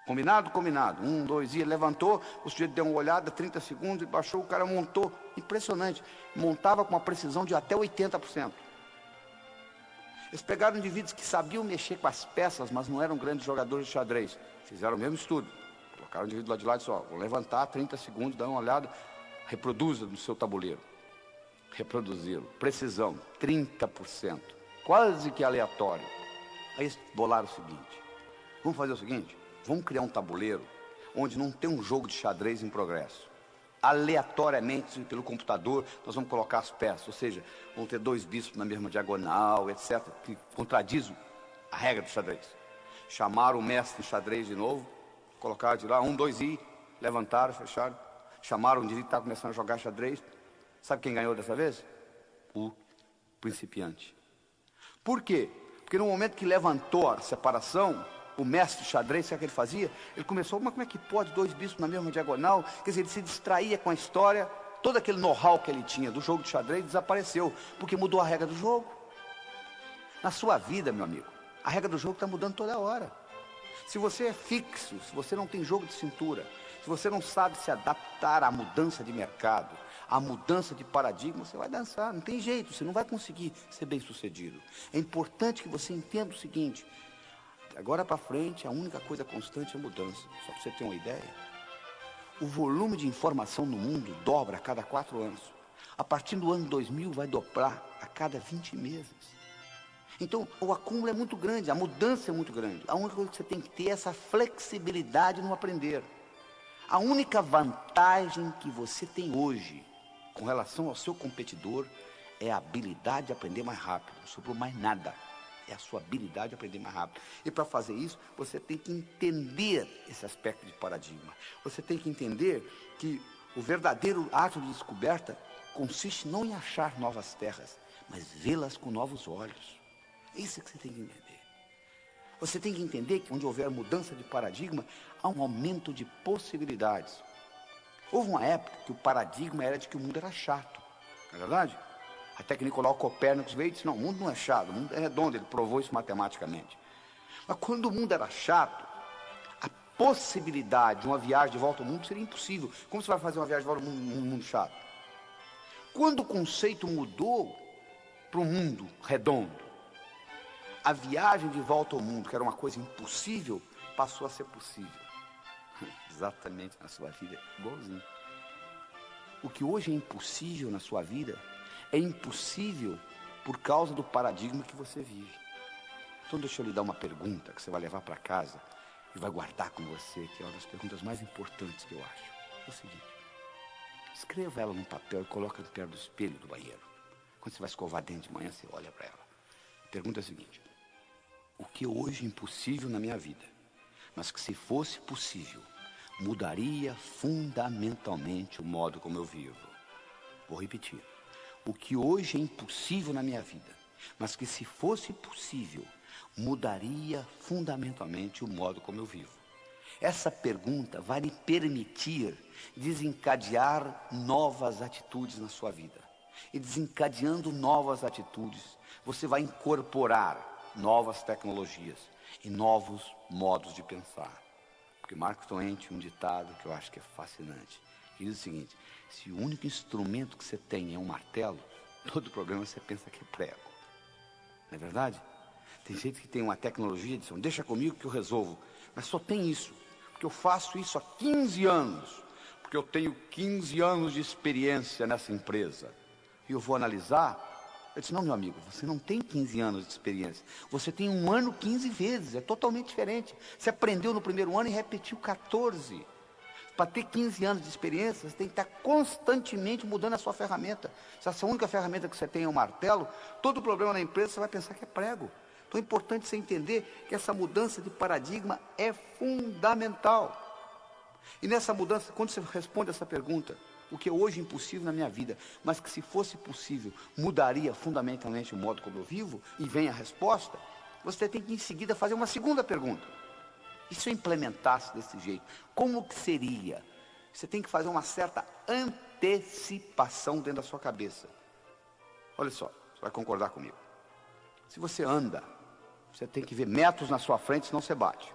Combinado? Combinado. 1, 2, e ele levantou, o sujeito deu uma olhada, 30 segundos, e baixou, o cara montou. Impressionante. Montava com uma precisão de até 80%. Eles pegaram indivíduos que sabiam mexer com as peças, mas não eram grandes jogadores de xadrez. Fizeram o mesmo estudo. Colocaram o indivíduo lá de lado e disse: vou levantar 30 segundos, dá uma olhada, reproduza no seu tabuleiro. Reproduziram. Precisão, 30%. Quase que aleatório. Aí eles bolaram o seguinte: vamos fazer o seguinte, vamos criar um tabuleiro onde não tem um jogo de xadrez em progresso. Aleatoriamente, pelo computador, nós vamos colocar as peças, ou seja, vão ter 2 bispos na mesma diagonal, etc., que contradizem a regra do xadrez. Chamaram o mestre de xadrez de novo, colocaram de lá, 1, 2, e levantaram, fecharam. Chamaram o indivíduo que estava começando a jogar xadrez. Sabe quem ganhou dessa vez? O principiante. Por quê? Porque no momento que levantou a separação, o mestre xadrez, sabe o que ele fazia? Ele começou, mas como é que pode dois bispos na mesma diagonal? Quer dizer, ele se distraía com a história, todo aquele know-how que ele tinha do jogo de xadrez desapareceu, porque mudou a regra do jogo. Na sua vida, meu amigo, a regra do jogo está mudando toda hora. Se você é fixo, se você não tem jogo de cintura, se você não sabe se adaptar à mudança de mercado, à mudança de paradigma, você vai dançar, não tem jeito, você não vai conseguir ser bem sucedido. É importante que você entenda o seguinte: agora para frente, a única coisa constante é a mudança. Só para você ter uma ideia, o volume de informação no mundo dobra a cada 4 anos. A partir do ano 2000 vai dobrar a cada 20 meses. Então, o acúmulo é muito grande, a mudança é muito grande. A única coisa que você tem que ter é essa flexibilidade no aprender. A única vantagem que você tem hoje com relação ao seu competidor é a habilidade de aprender mais rápido. Não sobrou mais nada. É a sua habilidade de aprender mais rápido. E para fazer isso, você tem que entender esse aspecto de paradigma. Você tem que entender que o verdadeiro ato de descoberta consiste não em achar novas terras, mas vê-las com novos olhos. É isso que você tem que entender. Você tem que entender que onde houver mudança de paradigma, há um aumento de possibilidades. Houve uma época que o paradigma era de que o mundo era chato, não é verdade? Até que Nicolau Copérnico veio e disse: não, o mundo não é chato, o mundo é redondo, ele provou isso matematicamente. Mas quando o mundo era chato, a possibilidade de uma viagem de volta ao mundo seria impossível. Como você vai fazer uma viagem de volta ao mundo chato? Quando o conceito mudou para o mundo redondo, a viagem de volta ao mundo, que era uma coisa impossível, passou a ser possível. Exatamente na sua vida, igualzinho. O que hoje é impossível na sua vida é impossível por causa do paradigma que você vive. Então deixa eu lhe dar uma pergunta que você vai levar para casa e vai guardar com você, que é uma das perguntas mais importantes que eu acho. É o seguinte: escreva ela num papel e coloca perto do espelho do banheiro. Quando você vai escovar dente de manhã, você olha para ela. A pergunta é a seguinte: o que hoje é impossível na minha vida, mas que se fosse possível, mudaria fundamentalmente o modo como eu vivo? Vou repetir. O que hoje é impossível na minha vida, mas que se fosse possível, mudaria fundamentalmente o modo como eu vivo. Essa pergunta vai lhe permitir desencadear novas atitudes na sua vida. E desencadeando novas atitudes, você vai incorporar novas tecnologias e novos modos de pensar. Porque Mark Twain tinha um ditado que eu acho que é fascinante. Ele diz o seguinte: se o único instrumento que você tem é um martelo, todo problema você pensa que é prego. Não é verdade? Tem gente que tem uma tecnologia, diz: deixa comigo que eu resolvo. Mas só tem isso, porque eu faço isso há 15 anos, porque eu tenho 15 anos de experiência nessa empresa. E eu vou analisar. Eu disse: não, meu amigo, você não tem 15 anos de experiência. Você tem 1 ano 15 vezes, é totalmente diferente. Você aprendeu no primeiro ano e repetiu 14. Para ter 15 anos de experiência, você tem que estar constantemente mudando a sua ferramenta. Se essa única ferramenta que você tem é um martelo, todo problema na empresa você vai pensar que é prego. Então é importante você entender que essa mudança de paradigma é fundamental. E nessa mudança, quando você responde essa pergunta, o que é hoje impossível na minha vida, mas que se fosse possível, mudaria fundamentalmente o modo como eu vivo, e vem a resposta, você tem que em seguida fazer uma segunda pergunta. E se eu implementasse desse jeito, como que seria? Você tem que fazer uma certa antecipação dentro da sua cabeça. Olha só, você vai concordar comigo. Se você anda, você tem que ver metros na sua frente, senão você bate.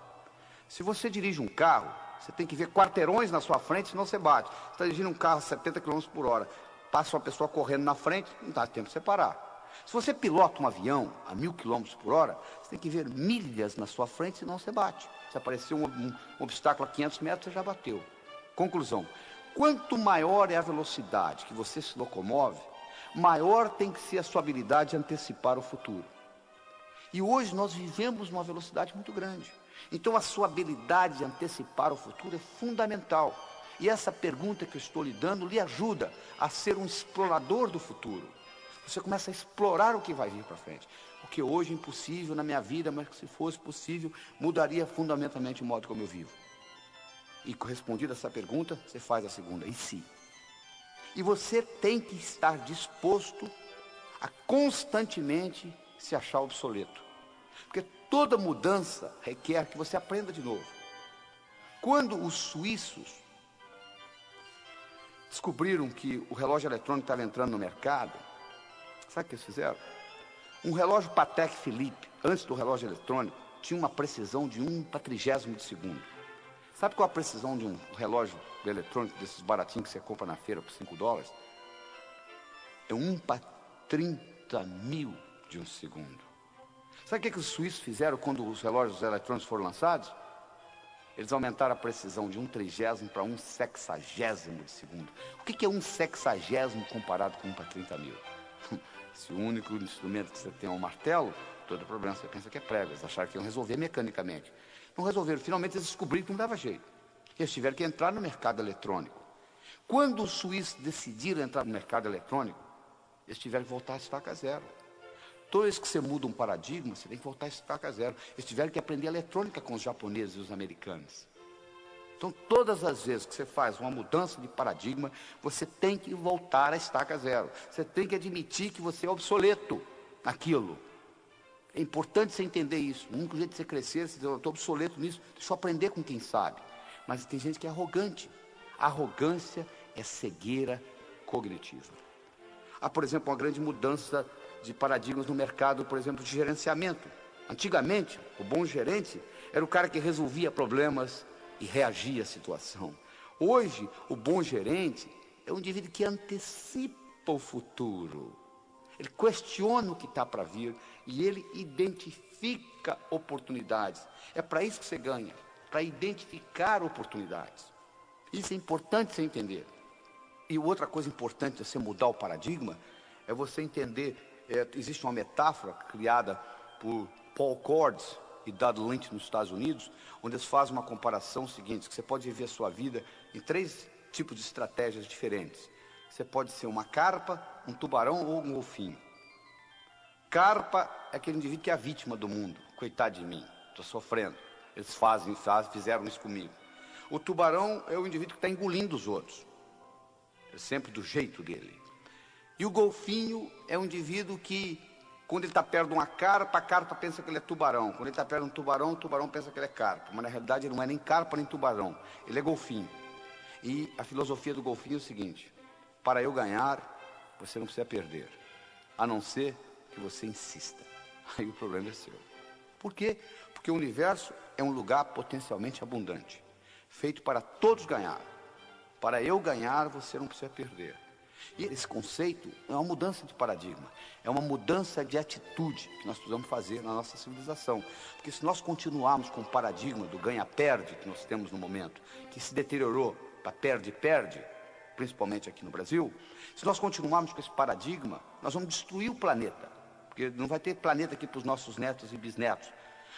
Se você dirige um carro, você tem que ver quarteirões na sua frente, senão você bate. Você está dirigindo um carro a 70 km por hora, passa uma pessoa correndo na frente, não dá tempo de você parar. Se você pilota um avião a 1000 km por hora, você tem que ver milhas na sua frente, senão você bate. Se aparecer um obstáculo a 500 metros, você já bateu. Conclusão: quanto maior é a velocidade que você se locomove, maior tem que ser a sua habilidade de antecipar o futuro. E hoje nós vivemos numa velocidade muito grande. Então a sua habilidade de antecipar o futuro é fundamental. E essa pergunta que eu estou lhe dando lhe ajuda a ser um explorador do futuro. Você começa a explorar o que vai vir para frente. O que hoje é impossível na minha vida, mas que se fosse possível, mudaria fundamentalmente o modo como eu vivo. E respondida essa pergunta, você faz a segunda: e se? E você tem que estar disposto a constantemente se achar obsoleto. Porque toda mudança requer que você aprenda de novo. Quando os suíços descobriram que o relógio eletrônico estava entrando no mercado, sabe o que eles fizeram? Um relógio Patek Philippe, antes do relógio eletrônico, tinha uma precisão de 1/30 de segundo. Sabe qual a precisão de um relógio eletrônico, desses baratinhos que você compra na feira por $5? É 1/30.000 de um segundo. Sabe o que os suíços fizeram quando os relógios eletrônicos foram lançados? Eles aumentaram a precisão de 1/30 para 1/60 de segundo. O que é 1/60 comparado com 1/30.000? Se o único instrumento que você tem é um martelo, todo problema você pensa que é prego. Eles acharam que iam resolver mecanicamente. Não resolveram. Finalmente eles descobriram que não dava jeito. Eles tiveram que entrar no mercado eletrônico. Quando os suíços decidiram entrar no mercado eletrônico, eles tiveram que voltar a estaca zero. Toda vez que você muda um paradigma, você tem que voltar a estaca zero. Eles tiveram que aprender eletrônica com os japoneses e os americanos. Então, todas as vezes que você faz uma mudança de paradigma, você tem que voltar a estaca zero. Você tem que admitir que você é obsoleto naquilo. É importante você entender isso. O único jeito de você crescer, você diz, eu estou obsoleto nisso, deixa eu aprender com quem sabe. Mas tem gente que é arrogante. A arrogância é cegueira cognitiva. Há, por exemplo, uma grande mudança de paradigmas no mercado, por exemplo, de gerenciamento. Antigamente, o bom gerente era o cara que resolvia problemas e reagia à situação. Hoje, o bom gerente é um indivíduo que antecipa o futuro. Ele questiona o que está para vir e ele identifica oportunidades. É para isso que você ganha, para identificar oportunidades. Isso é importante você entender. E outra coisa importante de você mudar o paradigma é você entender. Existe uma metáfora criada por Paul Cordes e Dodd Lynch nos Estados Unidos, onde eles fazem uma comparação seguinte, que você pode viver a sua vida em 3 tipos de estratégias diferentes. Você pode ser uma carpa, um tubarão ou um golfinho. Carpa é aquele indivíduo que é a vítima do mundo. Coitado de mim, estou sofrendo. Eles fizeram isso comigo. O tubarão é o indivíduo que está engolindo os outros. É sempre do jeito dele. E o golfinho é um indivíduo que, quando ele está perto de uma carpa, a carpa pensa que ele é tubarão. Quando ele está perto de um tubarão, o tubarão pensa que ele é carpa. Mas na realidade ele não é nem carpa nem tubarão. Ele é golfinho. E a filosofia do golfinho é o seguinte: para eu ganhar, você não precisa perder. A não ser que você insista. Aí o problema é seu. Por quê? Porque o universo é um lugar potencialmente abundante. Feito para todos ganhar. Para eu ganhar, você não precisa perder. E esse conceito é uma mudança de paradigma, é uma mudança de atitude que nós precisamos fazer na nossa civilização. Porque se nós continuarmos com o paradigma do ganha-perde que nós temos no momento, que se deteriorou para perde-perde, principalmente aqui no Brasil, se nós continuarmos com esse paradigma, nós vamos destruir o planeta, porque não vai ter planeta aqui para os nossos netos e bisnetos.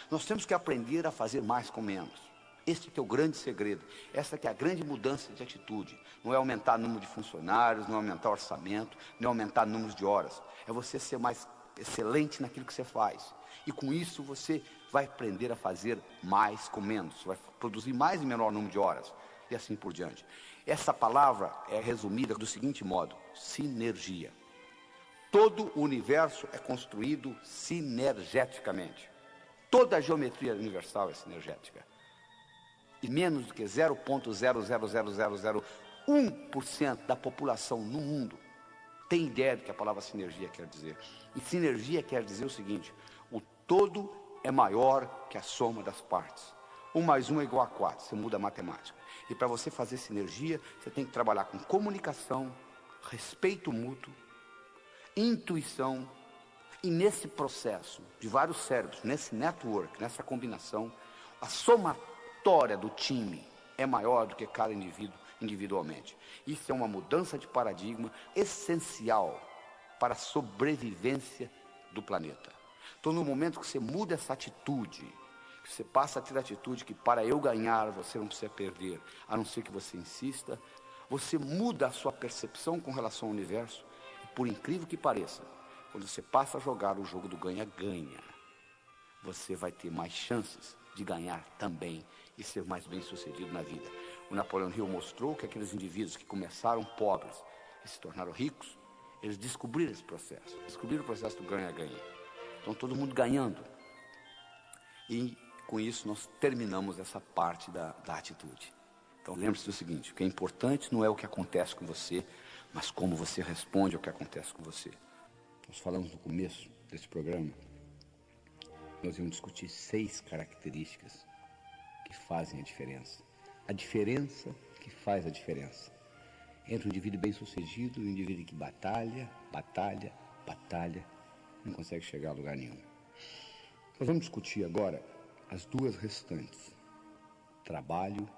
Nós temos que aprender a fazer mais com menos. Este que é o grande segredo, essa que é a grande mudança de atitude. Não é aumentar o número de funcionários, não é aumentar o orçamento, não é aumentar o número de horas. É você ser mais excelente naquilo que você faz. E com isso você vai aprender a fazer mais com menos. Você vai produzir mais em menor número de horas. E assim por diante. Essa palavra é resumida do seguinte modo: sinergia. Todo o universo é construído sinergeticamente. Toda a geometria universal é sinergética. E menos do que 0,00001% da população no mundo tem ideia do que a palavra sinergia quer dizer. E sinergia quer dizer o seguinte: o todo é maior que a soma das partes. 1 mais 1 é igual a 4, você muda a matemática. E para você fazer sinergia, você tem que trabalhar com comunicação, respeito mútuo, intuição. E nesse processo de vários cérebros, nesse network, nessa combinação, a somatória do time é maior do que cada indivíduo individualmente. Isso é uma mudança de paradigma essencial para a sobrevivência do planeta. Então, no momento que você muda essa atitude, que você passa a ter a atitude que para eu ganhar você não precisa perder, a não ser que você insista, você muda a sua percepção com relação ao universo. E por incrível que pareça, quando você passa a jogar o jogo do ganha-ganha, você vai ter mais chances de ganhar também e ser mais bem sucedido na vida. O Napoleão Hill mostrou que aqueles indivíduos que começaram pobres e se tornaram ricos, eles descobriram esse processo, descobriram o processo do ganha-ganha. Então todo mundo ganhando. E com isso nós terminamos essa parte da atitude. Então lembre-se do seguinte: o que é importante não é o que acontece com você, mas como você responde ao que acontece com você. Nós falamos no começo desse programa, nós íamos discutir 6 características que fazem a diferença. A diferença que faz a diferença entre um indivíduo bem-sucedido e um indivíduo que batalha, não consegue chegar a lugar nenhum. Nós vamos discutir agora as 2 restantes: trabalho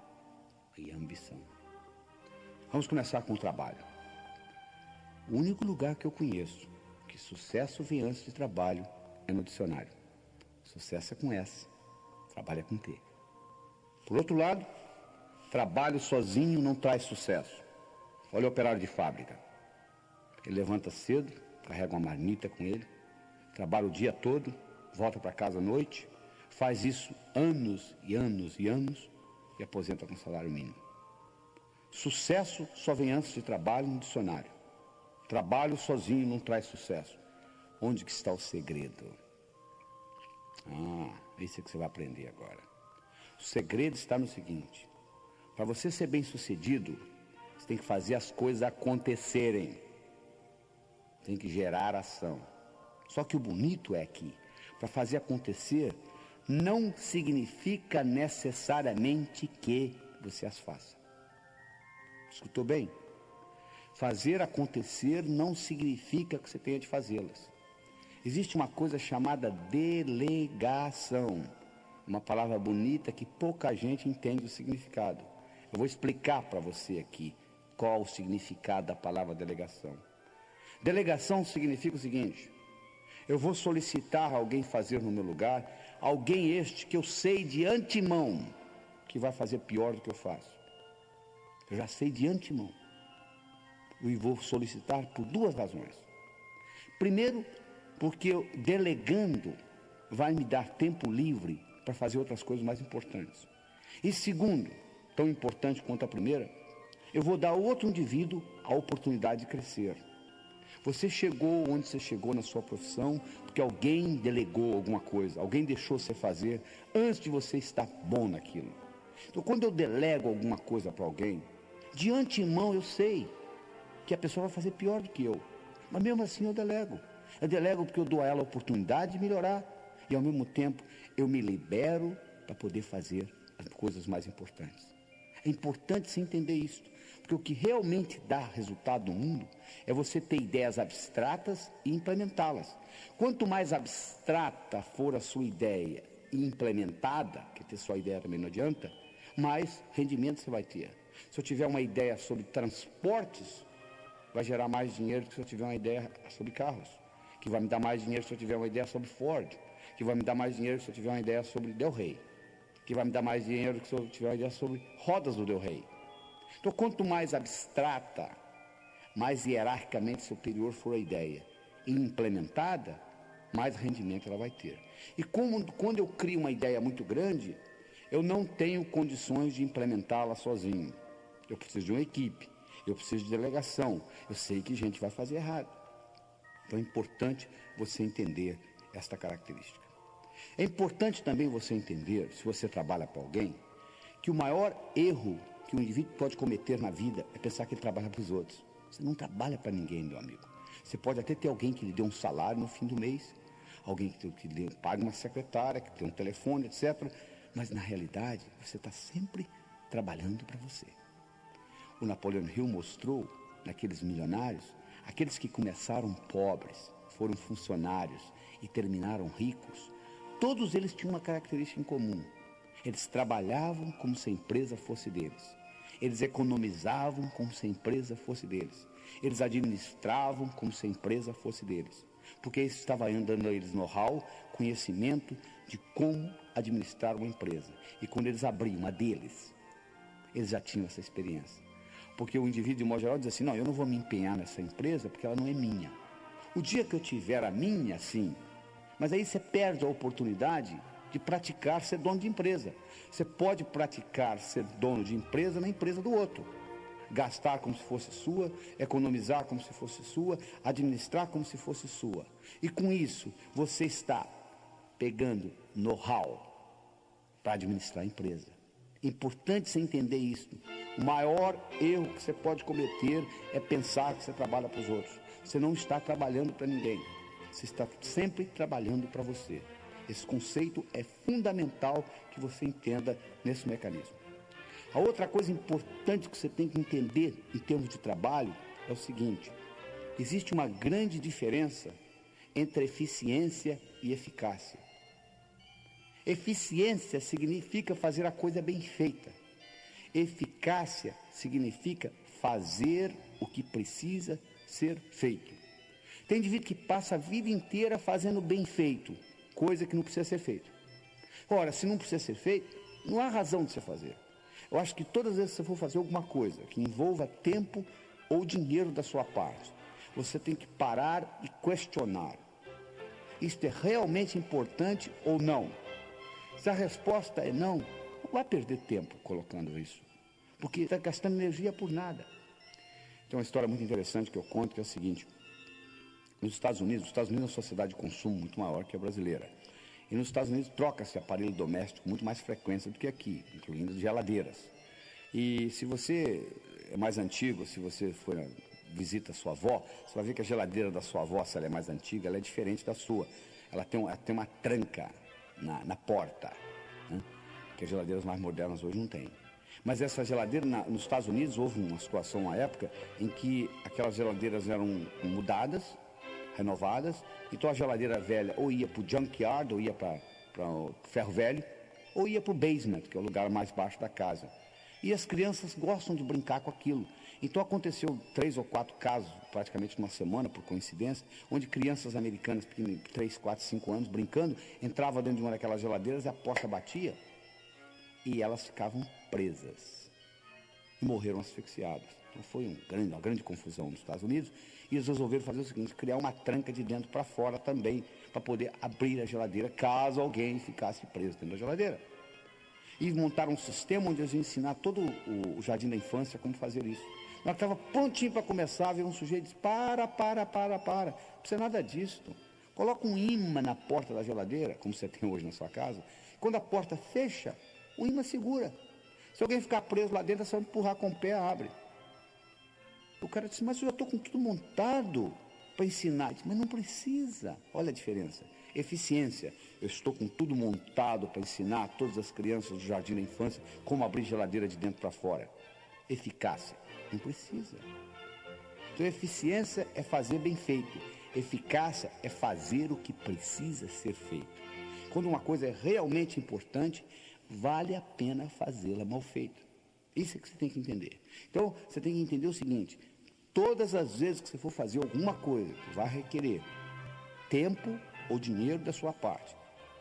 e ambição. Vamos começar com o trabalho. O único lugar que eu conheço que sucesso vem antes de trabalho é no dicionário. Sucesso é com S, trabalho é com T. Por outro lado, trabalho sozinho não traz sucesso. Olha o operário de fábrica. Ele levanta cedo, carrega uma marmita com ele, trabalha o dia todo, volta para casa à noite, faz isso anos e anos e anos e aposenta com salário mínimo. Sucesso só vem antes de trabalho no dicionário. Trabalho sozinho não traz sucesso. Onde que está o segredo? Isso é que você vai aprender agora. O segredo está no seguinte: para você ser bem-sucedido, você tem que fazer as coisas acontecerem. Tem que gerar ação. Só que o bonito é que, para fazer acontecer, não significa necessariamente que você as faça. Escutou bem? Fazer acontecer não significa que você tenha de fazê-las. Existe uma coisa chamada delegação. Uma palavra bonita que pouca gente entende o significado. Eu vou explicar para você aqui qual o significado da palavra delegação. Delegação significa o seguinte: eu vou solicitar a alguém fazer no meu lugar, alguém este que eu sei de antemão que vai fazer pior do que eu faço. Eu já sei de antemão. E vou solicitar por 2 razões. Primeiro, porque eu, delegando, vai me dar tempo livre para fazer outras coisas mais importantes. E segundo, tão importante quanto a primeira, eu vou dar ao outro indivíduo a oportunidade de crescer. Você chegou onde você chegou na sua profissão porque alguém delegou alguma coisa, alguém deixou você fazer antes de você estar bom naquilo. Então, quando eu delego alguma coisa para alguém, de antemão eu sei que a pessoa vai fazer pior do que eu. Mas mesmo assim eu delego. Eu delego porque eu dou a ela a oportunidade de melhorar. E ao mesmo tempo eu me libero para poder fazer as coisas mais importantes. É importante você entender isso. Porque o que realmente dá resultado no mundo é você ter ideias abstratas e implementá-las. Quanto mais abstrata for a sua ideia e implementada, que ter só ideia também não adianta, mais rendimento você vai ter. Se eu tiver uma ideia sobre transportes, vai gerar mais dinheiro do que se eu tiver uma ideia sobre carros. Que vai me dar mais dinheiro se eu tiver uma ideia sobre Ford. Que vai me dar mais dinheiro se eu tiver uma ideia sobre Del Rey. Que vai me dar mais dinheiro do que se eu tiver uma ideia sobre rodas do Del Rey. Então, quanto mais abstrata, mais hierarquicamente superior for a ideia e implementada, mais rendimento ela vai ter. E quando eu crio uma ideia muito grande, eu não tenho condições de implementá-la sozinho. Eu preciso de uma equipe, eu preciso de delegação. Eu sei que gente vai fazer errado. Então é importante você entender esta característica. É importante também você entender, se você trabalha para alguém, que o maior erro que um indivíduo pode cometer na vida é pensar que ele trabalha para os outros. Você não trabalha para ninguém, meu amigo. Você pode até ter alguém que lhe dê um salário no fim do mês, alguém que lhe pague uma secretária, que tem um telefone, etc. Mas na realidade, você está sempre trabalhando para você. O Napoleon Hill mostrou, naqueles milionários, aqueles que começaram pobres, foram funcionários e terminaram ricos, todos eles tinham uma característica em comum. Eles trabalhavam como se a empresa fosse deles. Eles economizavam como se a empresa fosse deles. Eles administravam como se a empresa fosse deles. Porque isso estava dando a eles know-how, conhecimento de como administrar uma empresa. E quando eles abriam a deles, eles já tinham essa experiência. Porque o indivíduo, de modo geral, diz assim: não, eu não vou me empenhar nessa empresa porque ela não é minha. O dia que eu tiver a minha, sim. Mas aí você perde a oportunidade de praticar ser dono de empresa. Você pode praticar ser dono de empresa na empresa do outro. Gastar como se fosse sua, economizar como se fosse sua, administrar como se fosse sua. E com isso, você está pegando know-how, para administrar a empresa. É importante você entender isso. O maior erro que você pode cometer é pensar que você trabalha para os outros. Você não está trabalhando para ninguém. Você está sempre trabalhando para você. Esse conceito é fundamental que você entenda nesse mecanismo. A outra coisa importante que você tem que entender em termos de trabalho é o seguinte: existe uma grande diferença entre eficiência e eficácia. Eficiência significa fazer a coisa bem feita. Eficácia significa fazer o que precisa ser feito. Tem indivíduo que passa a vida inteira fazendo bem feito, coisa que não precisa ser feita. Ora, se não precisa ser feito, não há razão de você fazer. Eu acho que todas as vezes que você for fazer alguma coisa que envolva tempo ou dinheiro da sua parte, você tem que parar e questionar. Isto é realmente importante ou não? Se a resposta é não vai perder tempo colocando isso, porque está gastando energia por nada. Tem uma história muito interessante que eu conto, que é o seguinte: nos Estados Unidos é uma sociedade de consumo muito maior que a brasileira. E nos Estados Unidos troca-se aparelho doméstico com muito mais frequência do que aqui, incluindo geladeiras. E se você é mais antigo, se você for visita a sua avó, você vai ver que a geladeira da sua avó, se ela é mais antiga, ela é diferente da sua. Ela tem uma tranca na porta, né? Que as geladeiras mais modernas hoje não têm. Mas essa geladeira, nos Estados Unidos, houve uma situação, uma época, em que aquelas geladeiras eram mudadas, renovadas. Então a geladeira velha ou ia para o junkyard, ou ia para o ferro velho, ou ia para o basement, que é o lugar mais baixo da casa. E as crianças gostam de brincar com aquilo. Então aconteceu 3 ou 4 casos, praticamente numa semana, por coincidência, onde crianças americanas, 3, 4, 5 anos, brincando, entravam dentro de uma daquelas geladeiras e a porta batia e elas ficavam presas e morreram asfixiadas. Então foi uma grande confusão nos Estados Unidos, e eles resolveram fazer o seguinte: criar uma tranca de dentro para fora também, para poder abrir a geladeira caso alguém ficasse preso dentro da geladeira. E montaram um sistema onde eles iam ensinar todo o jardim da infância como fazer isso. Nós estava prontinho para começar, veio um sujeito e disse: para, não precisa nada disso. Coloca um imã na porta da geladeira, como você tem hoje na sua casa. Quando a porta fecha, o imã segura. Se alguém ficar preso lá dentro, é só empurrar com o pé, abre. O cara disse: mas eu já estou com tudo montado para ensinar. Disse: mas não precisa. Olha a diferença. Eficiência: eu estou com tudo montado para ensinar a todas as crianças do jardim da infância como abrir geladeira de dentro para fora. Eficácia: não precisa. Então eficiência é fazer bem feito. Eficácia é fazer o que precisa ser feito. Quando uma coisa é realmente importante, vale a pena fazê-la mal feita. Isso é que você tem que entender. Então, você tem que entender o seguinte: todas as vezes que você for fazer alguma coisa que vai requerer tempo ou dinheiro da sua parte,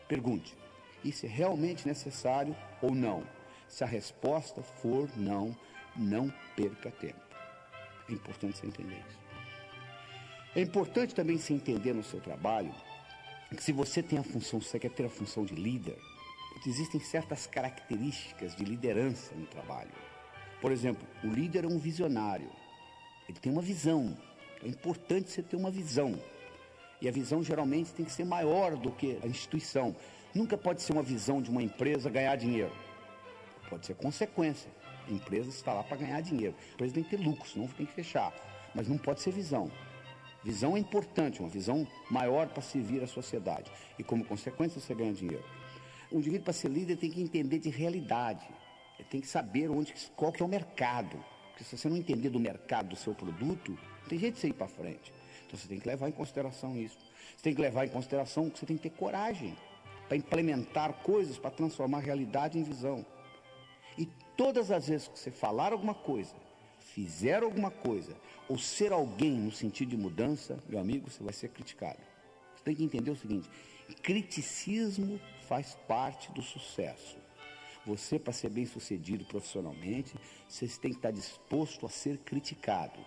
pergunte: isso é realmente necessário ou não? Se a resposta for não, não perca tempo. É importante você entender isso. É importante também você entender no seu trabalho que, se você tem a função, se você quer ter a função de líder, existem certas características de liderança no trabalho. Por exemplo, o líder é um visionário. Ele tem uma visão. É importante você ter uma visão. E a visão geralmente tem que ser maior do que a instituição. Nunca pode ser uma visão de uma empresa ganhar dinheiro. Pode ser consequência. A empresa está lá para ganhar dinheiro. A empresa tem que ter lucro, senão tem que fechar. Mas não pode ser visão. Visão é importante, uma visão maior para servir a sociedade. E como consequência você ganha dinheiro. O indivíduo, para ser líder, tem que entender de realidade. Ele tem que saber qual que é o mercado. Porque se você não entender do mercado do seu produto, não tem jeito de você ir para frente. Então você tem que levar em consideração isso. Você tem que levar em consideração que você tem que ter coragem para implementar coisas, para transformar a realidade em visão. E todas as vezes que você falar alguma coisa, fizer alguma coisa, ou ser alguém no sentido de mudança, meu amigo, você vai ser criticado. Você tem que entender o seguinte: criticismo faz parte do sucesso. Você, para ser bem sucedido profissionalmente, você tem que estar disposto a ser criticado.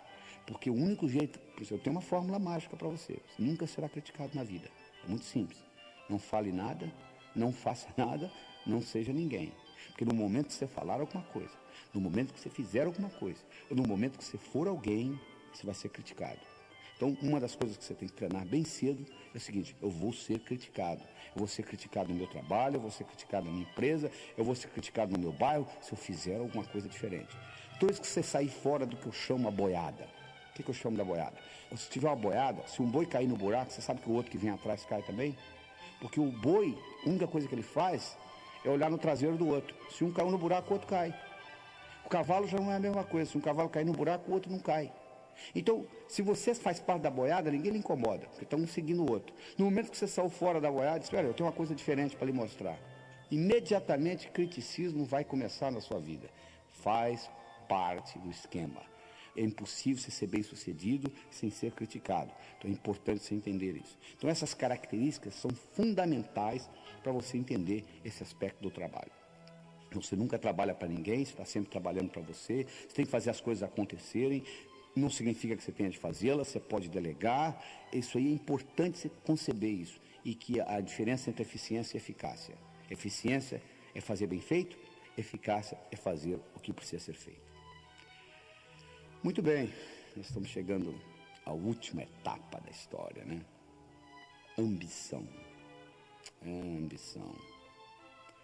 Porque o único jeito... Eu tenho uma fórmula mágica para você. Você nunca será criticado na vida. É muito simples. Não fale nada, não faça nada, não seja ninguém. Porque no momento que você falar alguma coisa, no momento que você fizer alguma coisa, ou no momento que você for alguém, você vai ser criticado. Então, uma das coisas que você tem que treinar bem cedo é o seguinte: eu vou ser criticado. Eu vou ser criticado no meu trabalho, eu vou ser criticado na minha empresa, eu vou ser criticado no meu bairro, se eu fizer alguma coisa diferente. Toda vez que você sair fora do que eu chamo a boiada. O que eu chamo da boiada? Se tiver uma boiada, se um boi cair no buraco, você sabe que o outro que vem atrás cai também? Porque o boi, a única coisa que ele faz é olhar no traseiro do outro. Se um caiu no buraco, o outro cai. O cavalo já não é a mesma coisa. Se um cavalo cair no buraco, o outro não cai. Então, se você faz parte da boiada, ninguém lhe incomoda, porque estão um seguindo o outro. No momento que você saiu fora da boiada, diz: olha, eu tenho uma coisa diferente para lhe mostrar. Imediatamente, criticismo vai começar na sua vida. Faz parte do esquema. É impossível você ser bem-sucedido sem ser criticado. Então é importante você entender isso. Então essas características são fundamentais para você entender esse aspecto do trabalho. Então, você nunca trabalha para ninguém, você está sempre trabalhando para você, você tem que fazer as coisas acontecerem. Não significa que você tenha de fazê-las, você pode delegar. Isso aí é importante você conceber isso. E que a diferença entre eficiência e eficácia. Eficiência é fazer bem feito, eficácia é fazer o que precisa ser feito. Muito bem, nós estamos chegando à última etapa da história, né? Ambição. Ambição.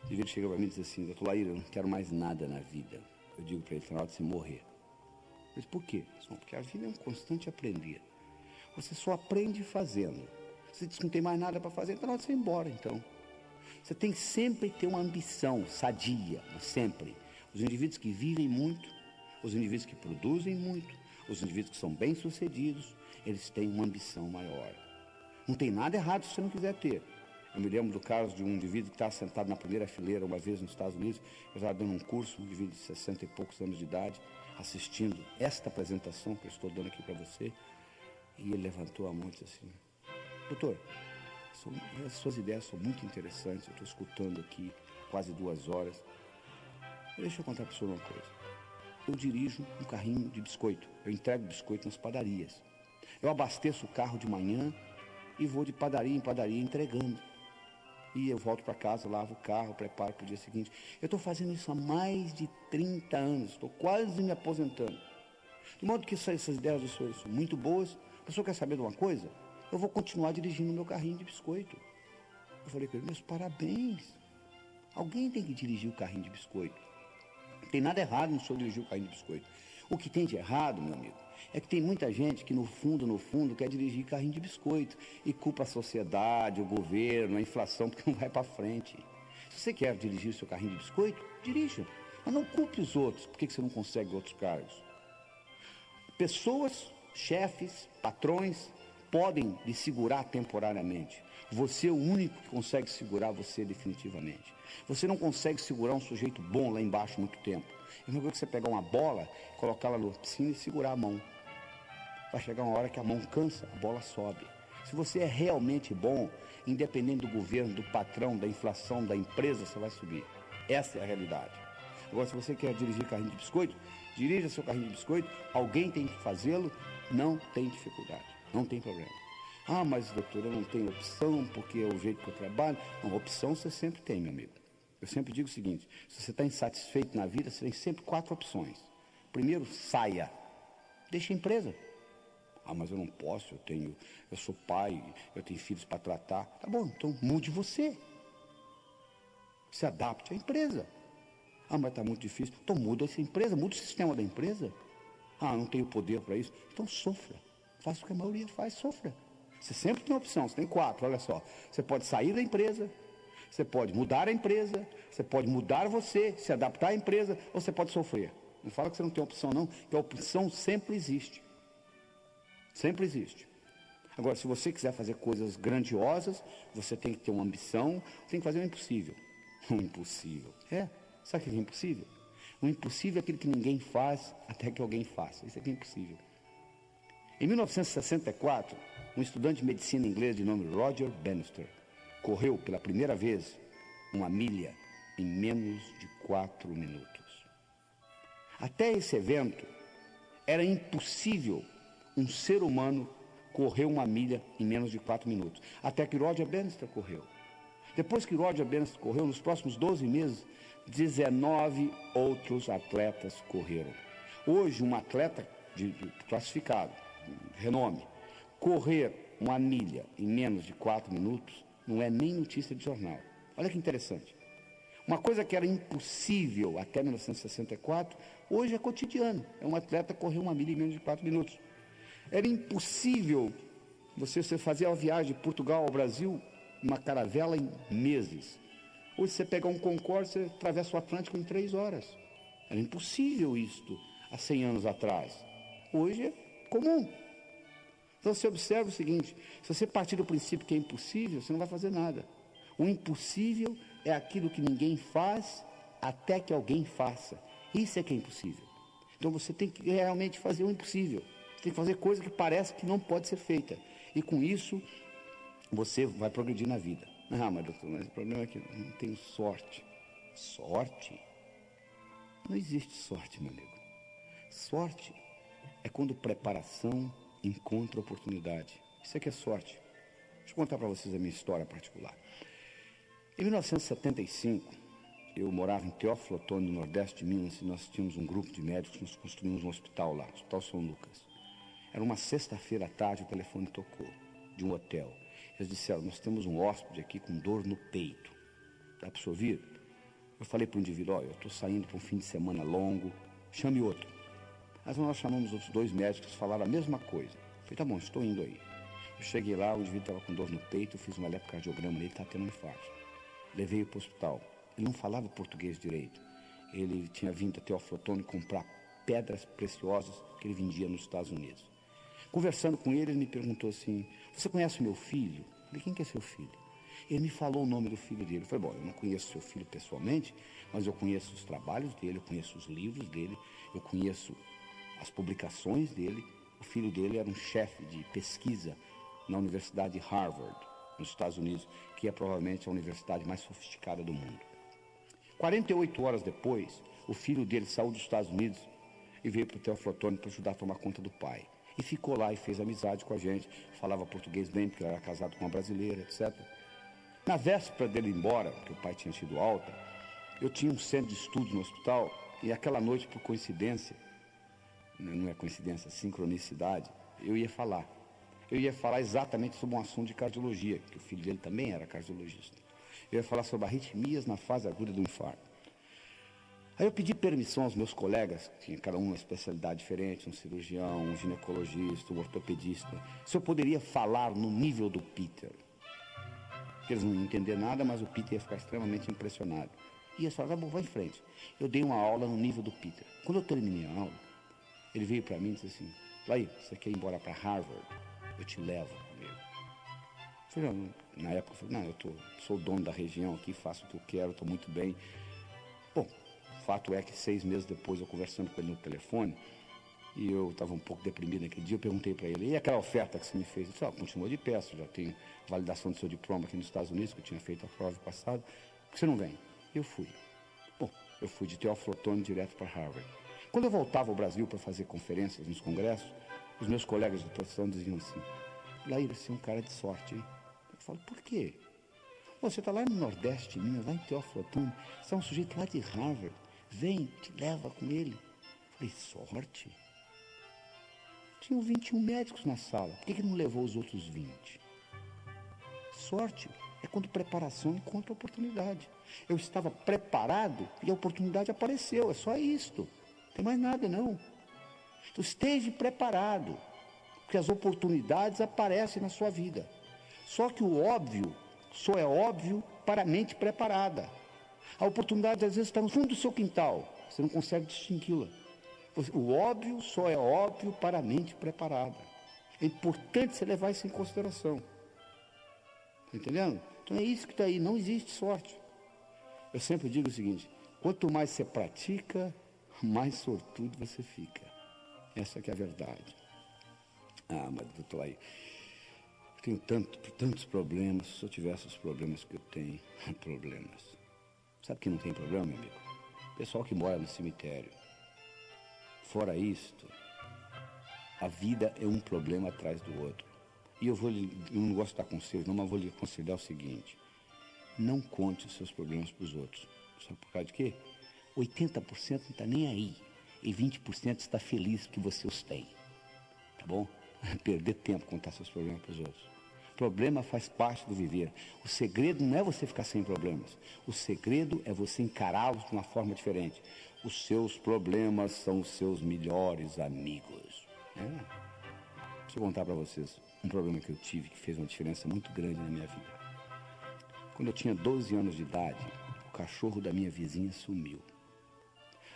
O indivíduo chega para mim e diz assim: doutor Laíra, eu não quero mais nada na vida. Eu digo para ele: está na hora de você morrer. Mas por quê? Porque a vida é um constante aprender. Você só aprende fazendo. Você diz que não tem mais nada para fazer, então não, você ir embora, então. Você tem que sempre ter uma ambição sadia, mas sempre. Os indivíduos que vivem muito, os indivíduos que produzem muito, os indivíduos que são bem-sucedidos, eles têm uma ambição maior. Não tem nada errado se você não quiser ter. Eu me lembro do caso de um indivíduo que estava sentado na primeira fileira uma vez nos Estados Unidos. Eu estava dando um curso, um indivíduo de 60 e poucos anos de idade, assistindo esta apresentação que eu estou dando aqui para você. E ele levantou a mão e disse assim: doutor, as suas ideias são muito interessantes, eu estou escutando aqui quase 2 horas. Deixa eu contar para o senhor uma coisa. Eu dirijo um carrinho de biscoito, eu entrego biscoito nas padarias. Eu abasteço o carro de manhã e vou de padaria em padaria entregando. E eu volto para casa, lavo o carro, preparo para o dia seguinte. Eu estou fazendo isso há mais de 30 anos, estou quase me aposentando. De modo que essas ideias do senhor são muito boas. O senhor quer saber de uma coisa? Eu vou continuar dirigindo meu carrinho de biscoito. Eu falei com ele: meus parabéns. Alguém tem que dirigir o carrinho de biscoito. Não tem nada errado no senhor dirigir o carrinho de biscoito. O que tem de errado, meu amigo, é que tem muita gente que no fundo, quer dirigir carrinho de biscoito e culpa a sociedade, o governo, a inflação, porque não vai para frente. Se você quer dirigir o seu carrinho de biscoito, dirija. Mas não culpe os outros. Por que você não consegue outros cargos? Pessoas, chefes, patrões, podem lhe segurar temporariamente. Você é o único que consegue segurar você definitivamente. Você não consegue segurar um sujeito bom lá embaixo muito tempo. É melhor que você pegar uma bola, colocá-la na piscina e segurar a mão. Vai chegar uma hora que a mão cansa, a bola sobe. Se você é realmente bom, independente do governo, do patrão, da inflação, da empresa, você vai subir. Essa é a realidade. Agora, se você quer dirigir carrinho de biscoito, dirija seu carrinho de biscoito, alguém tem que fazê-lo, não tem dificuldade, não tem problema. Ah, mas doutor, eu não tenho opção, porque é o jeito que eu trabalho. Não, opção você sempre tem, meu amigo. Eu sempre digo o seguinte: se você está insatisfeito na vida, você tem sempre 4 opções. Primeiro, saia. Deixe a empresa. Ah, mas eu não posso, eu sou pai, eu tenho filhos para tratar. Tá bom, então mude você. Se adapte à empresa. Ah, mas está muito difícil. Então muda essa empresa, muda o sistema da empresa. Ah, não tenho poder para isso. Então sofra. Faça o que a maioria faz, sofra. Você sempre tem opção, você tem 4, olha só. Você pode sair da empresa, você pode mudar a empresa, você pode mudar você, se adaptar à empresa, ou você pode sofrer. Não fala que você não tem opção não, porque a opção sempre existe. Sempre existe. Agora, se você quiser fazer coisas grandiosas, você tem que ter uma ambição, tem que fazer o impossível. O impossível. Sabe o que é impossível? O impossível é aquilo que ninguém faz até que alguém faça. Isso aqui é impossível. Em 1964, um estudante de medicina inglês de nome Roger Bannister correu pela primeira vez 1 milha em menos de 4 minutos. Até esse evento, era impossível um ser humano correr 1 milha em menos de 4 minutos. Até que Roger Bannister correu. Depois que Roger Bannister correu, nos próximos 12 meses, 19 outros atletas correram. Hoje, um atleta classificado, renome, Correr uma milha em menos de 4 minutos não é nem notícia de jornal. Olha que interessante. Uma coisa que era impossível até 1964, hoje é cotidiano. É um atleta correr uma milha em menos de 4 minutos. Era impossível você fazer uma viagem de Portugal ao Brasil, uma caravela em meses. Hoje você pegar um Concorde, você atravessa o Atlântico em 3 horas. Era impossível isto há 100 anos atrás. Hoje é comum. Então você observa o seguinte, se você partir do princípio que é impossível, você não vai fazer nada. O impossível é aquilo que ninguém faz até que alguém faça. Isso é que é impossível. Então você tem que realmente fazer o impossível. Você tem que fazer coisa que parece que não pode ser feita. E com isso, você vai progredir na vida. Ah, mas doutor, mas o problema é que eu não tenho sorte. Sorte? Não existe sorte, meu amigo. Sorte é quando preparação encontra oportunidade. Isso é que é sorte. Deixa eu contar para vocês a minha história particular. Em 1975, eu morava em Teófilo Otoni, no Nordeste de Minas, e nós tínhamos um grupo de médicos, nós construímos um hospital lá, o Hospital São Lucas. Era uma sexta-feira à tarde, o telefone tocou, de um hotel. Eles disseram, nós temos um hóspede aqui com dor no peito. Dá para o senhor ouvir? Eu falei para o indivíduo, olha, eu estou saindo para um fim de semana longo, chame outro. Mas nós chamamos outros 2 médicos, falaram a mesma coisa. Eu falei, tá bom, estou indo aí. Eu cheguei lá, o indivíduo estava com dor no peito, eu fiz um eletrocardiograma nele, ele estava tendo um infarto. Levei-o para o hospital. Ele não falava português direito. Ele tinha vindo até Teófilo Otoni comprar pedras preciosas que ele vendia nos Estados Unidos. Conversando com ele, ele me perguntou assim, você conhece o meu filho? Eu falei, quem que é seu filho? Ele me falou o nome do filho dele. Eu falei, bom, eu não conheço seu filho pessoalmente, mas eu conheço os trabalhos dele, eu conheço os livros dele, eu conheço as publicações dele. O filho dele era um chefe de pesquisa na Universidade de Harvard, nos Estados Unidos, que é provavelmente a universidade mais sofisticada do mundo. 48 horas depois, o filho dele saiu dos Estados Unidos e veio para o Teófilo Otoni para ajudar a tomar conta do pai. E ficou lá e fez amizade com a gente, falava português bem, porque ele era casado com uma brasileira, etc. Na véspera dele ir embora, porque o pai tinha tido alta, eu tinha um centro de estudo no hospital, e aquela noite, por coincidência, não é coincidência, sincronicidade, eu ia falar. Eu ia falar exatamente sobre um assunto de cardiologia, que o filho dele também era cardiologista. Eu ia falar sobre arritmias na fase aguda do infarto. Aí eu pedi permissão aos meus colegas, que tinha cada um uma especialidade diferente, um cirurgião, um ginecologista, um ortopedista, se eu poderia falar no nível do Peter. Eles não iam entender nada, mas o Peter ia ficar extremamente impressionado. E eles falaram, tá bom, vai em frente. Eu dei uma aula no nível do Peter. Quando eu terminei a aula, ele veio para mim e disse assim, Laí, você quer ir embora para Harvard? Eu te levo comigo. Eu falei, na época, eu falei, não, sou o dono da região aqui, faço o que eu quero, estou muito bem. Bom, o fato é que 6 meses depois, eu conversando com ele no telefone, e eu estava um pouco deprimido naquele dia, eu perguntei para ele, e aquela oferta que você me fez? Ele disse, continua de pé, você já tem validação do seu diploma aqui nos Estados Unidos, que eu tinha feito a prova passada, por que você não vem? Eu fui. Bom, eu fui de Teófilo Otoni direto para Harvard. Quando eu voltava ao Brasil para fazer conferências nos congressos, os meus colegas de profissão diziam assim, Laí, você é um cara de sorte, hein? Eu falo, por quê? Você está lá no Nordeste, Minas, lá em Teófilo Otoni, você é um sujeito lá de Harvard, vem, te leva com ele. Eu falei, sorte? Tinham 21 médicos na sala, por que não levou os outros 20? Sorte é quando preparação encontra oportunidade. Eu estava preparado e a oportunidade apareceu, é só isto. Não tem mais nada, não. Então esteja preparado, porque as oportunidades aparecem na sua vida. Só que o óbvio só é óbvio para a mente preparada. A oportunidade às vezes está no fundo do seu quintal, você não consegue distingui-la. O óbvio só é óbvio para a mente preparada. É importante você levar isso em consideração. Está entendendo? Então é isso que está aí, não existe sorte. Eu sempre digo o seguinte, quanto mais você pratica, mais sortudo você fica. Essa que é a verdade. Ah, mas doutor, aí, eu tenho tantos problemas, se eu tivesse os problemas que eu tenho, problemas. Sabe que não tem problema, meu amigo? Pessoal que mora no cemitério. Fora isto, a vida é um problema atrás do outro. E eu não gosto de dar conselho, não, mas vou lhe aconselhar o seguinte. Não conte os seus problemas para os outros. Sabe por causa de quê? 80% não está nem aí. E 20% está feliz que você os tem. Tá bom? perder tempo contar seus problemas para os outros. Problema faz parte do viver. O segredo não é você ficar sem problemas. O segredo é você encará-los de uma forma diferente. Os seus problemas são os seus melhores amigos. Deixa eu contar para vocês um problema que eu tive que fez uma diferença muito grande na minha vida. Quando eu tinha 12 anos de idade, o cachorro da minha sumiu.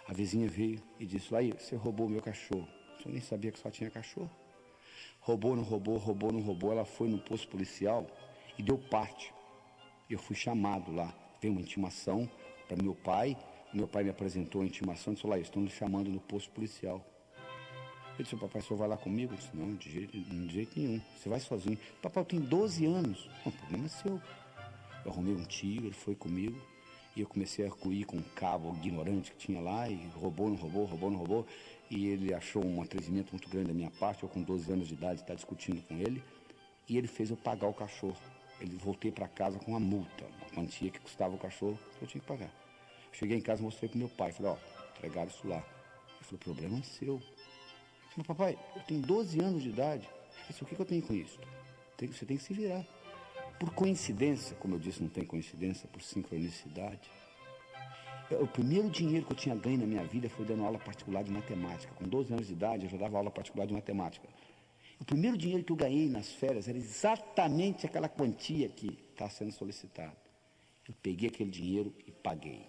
A vizinha veio e disse: "Aí, você roubou o meu cachorro." Eu nem sabia que só tinha cachorro. Roubou, não roubou, roubou, não roubou. Ela foi no posto policial e deu parte. Eu fui chamado lá. Veio uma intimação para meu pai. Meu pai me apresentou a intimação e disse: "Olha, estão me chamando no posto policial." Eu disse: "Papai, o senhor vai lá comigo?" Eu disse: "Não, de jeito nenhum. Você vai sozinho." "Papai, eu tenho 12 anos." "Não, o problema é seu." Eu arrumei um tio, ele foi comigo. E eu comecei a arguir com um cabo ignorante que tinha lá. E roubou, não roubou, roubou, não roubou. E ele achou um atrevimento muito grande da minha parte. Eu, com 12 anos de idade, estava discutindo com ele. E ele fez eu pagar o cachorro. Ele voltei para casa com uma multa, uma quantia que custava o cachorro, que eu tinha que pagar. Eu cheguei em casa e mostrei para meu pai. Falei: entregaram isso lá. Ele falou: "O problema é seu." Eu falei: "Papai, eu tenho 12 anos de idade." Ele disse: "O que eu tenho com isso?" Você tem que se virar. Por coincidência, como eu disse, não tem coincidência, por sincronicidade. O primeiro dinheiro que eu tinha ganho na minha vida foi dando aula particular de matemática. Com 12 anos de idade, eu já dava aula particular de matemática. O primeiro dinheiro que eu ganhei nas férias era exatamente aquela quantia que está sendo solicitada. Eu peguei aquele dinheiro e paguei.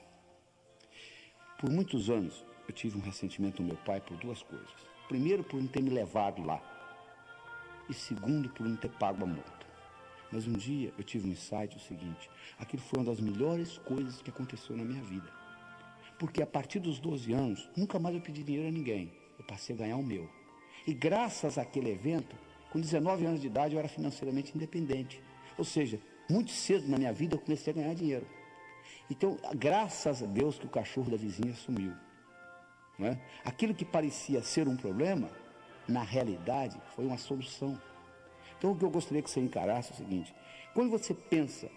Por muitos anos, eu tive um ressentimento do meu pai por duas coisas. Primeiro, por não ter me levado lá. E segundo, por não ter pago a multa. Mas um dia eu tive um insight, o seguinte: aquilo foi uma das melhores coisas que aconteceu na minha vida. Porque a partir dos 12 anos, nunca mais eu pedi dinheiro a ninguém. Eu passei a ganhar o meu. E graças àquele evento, com 19 anos de idade, eu era financeiramente independente. Ou seja, muito cedo na minha vida eu comecei a ganhar dinheiro. Então, graças a Deus que o cachorro da vizinha sumiu. Não é? Aquilo que parecia ser um problema, na realidade, foi uma solução. Então, o que eu gostaria que você encarasse é o seguinte: quando você pensa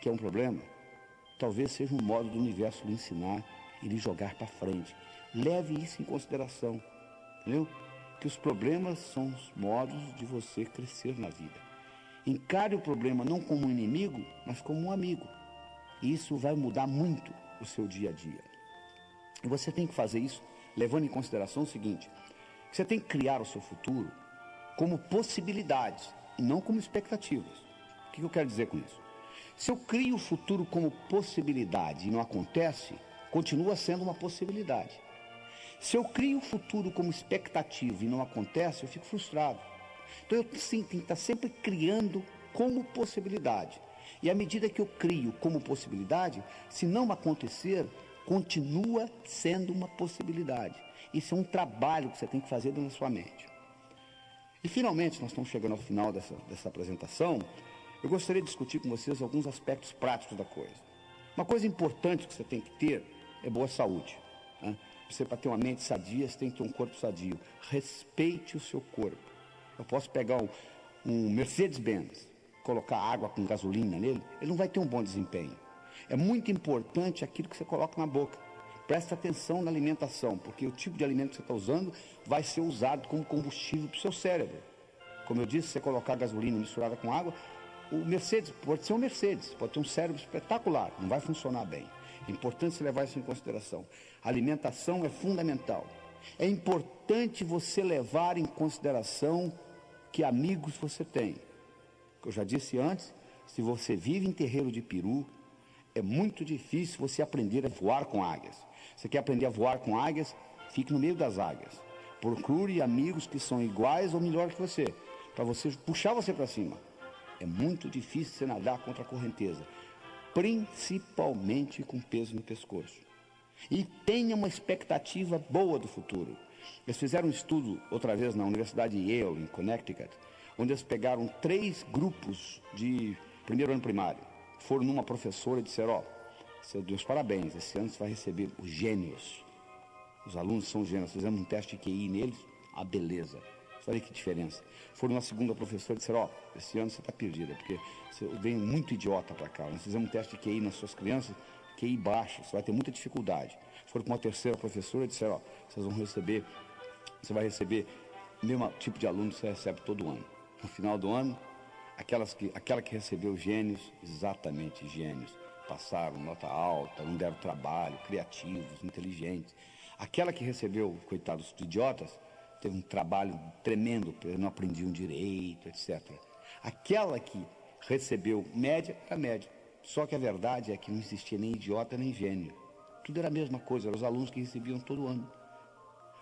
que é um problema, talvez seja um modo do universo lhe ensinar e lhe jogar para frente. Leve isso em consideração, entendeu? Que os problemas são os modos de você crescer na vida. Encare o problema não como um inimigo, mas como um amigo. E isso vai mudar muito o seu dia a dia. E você tem que fazer isso levando em consideração o seguinte: você tem que criar o seu futuro como possibilidades e não como expectativas. O que eu quero dizer com isso? Se eu crio o futuro como possibilidade e não acontece, continua sendo uma possibilidade. Se eu crio o futuro como expectativa e não acontece, eu fico frustrado. Então eu tenho que estar sempre criando como possibilidade. E à medida que eu crio como possibilidade, se não acontecer, continua sendo uma possibilidade. Isso é um trabalho que você tem que fazer dentro da sua mente. E finalmente, nós estamos chegando ao final dessa apresentação. Eu gostaria de discutir com vocês alguns aspectos práticos da coisa. Uma coisa importante que você tem que ter é boa saúde. Né? Você, para ter uma mente sadia, você tem que ter um corpo sadio. Respeite o seu corpo. Eu posso pegar um Mercedes-Benz, colocar água com gasolina nele, ele não vai ter um bom desempenho. É muito importante aquilo que você coloca na boca. Presta atenção na alimentação, porque o tipo de alimento que você está usando vai ser usado como combustível para o seu cérebro. Como eu disse, se você colocar gasolina misturada com água, o Mercedes pode ser um Mercedes, pode ter um cérebro espetacular, não vai funcionar bem. É importante você levar isso em consideração. A alimentação é fundamental. É importante você levar em consideração que amigos você tem. Eu já disse antes, se você vive em terreiro de peru, é muito difícil você aprender a voar com águias. Você quer aprender a voar com águias? Fique no meio das águias. Procure amigos que são iguais ou melhor que você, para você puxar você para cima. É muito difícil você nadar contra a correnteza, principalmente com peso no pescoço. E tenha uma expectativa boa do futuro. Eles fizeram um estudo outra vez na Universidade de Yale, em Connecticut, onde eles pegaram 3 grupos de primeiro ano primário. Foram numa professora e disseram: seu Deus, parabéns, esse ano você vai receber os gênios. Os alunos são gênios. Fizemos um teste de QI neles, a beleza. Olha que diferença. Foram na segunda professora e disseram: esse ano você está perdida, porque vem muito idiota para cá. Nós fizemos um teste de QI nas suas crianças, QI baixo, você vai ter muita dificuldade. Foram para uma terceira professora e disseram: você vai receber mesmo tipo de aluno você recebe todo ano. No final do ano, aquela que recebeu gênios, exatamente gênios, passaram nota alta, não deram trabalho, criativos, inteligentes. Aquela que recebeu, coitados de idiotas, teve um trabalho tremendo, não aprendiam direito, etc. Aquela que recebeu média, era média. Só que a verdade é que não existia nem idiota nem gênio. Tudo era a mesma coisa, eram os alunos que recebiam todo ano.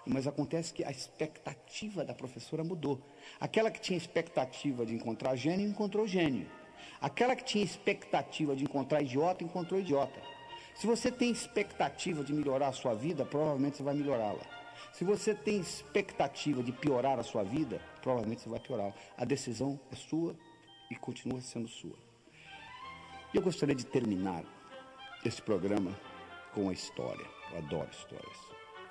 Mas acontece que a expectativa da professora mudou. Aquela que tinha expectativa de encontrar gênio, encontrou gênio. Aquela que tinha expectativa de encontrar idiota, encontrou idiota. Se você tem expectativa de melhorar a sua vida, provavelmente você vai melhorá-la. Se você tem expectativa de piorar a sua vida, provavelmente você vai piorá-la. A decisão é sua e continua sendo sua. E eu gostaria de terminar esse programa com uma história. Eu adoro histórias,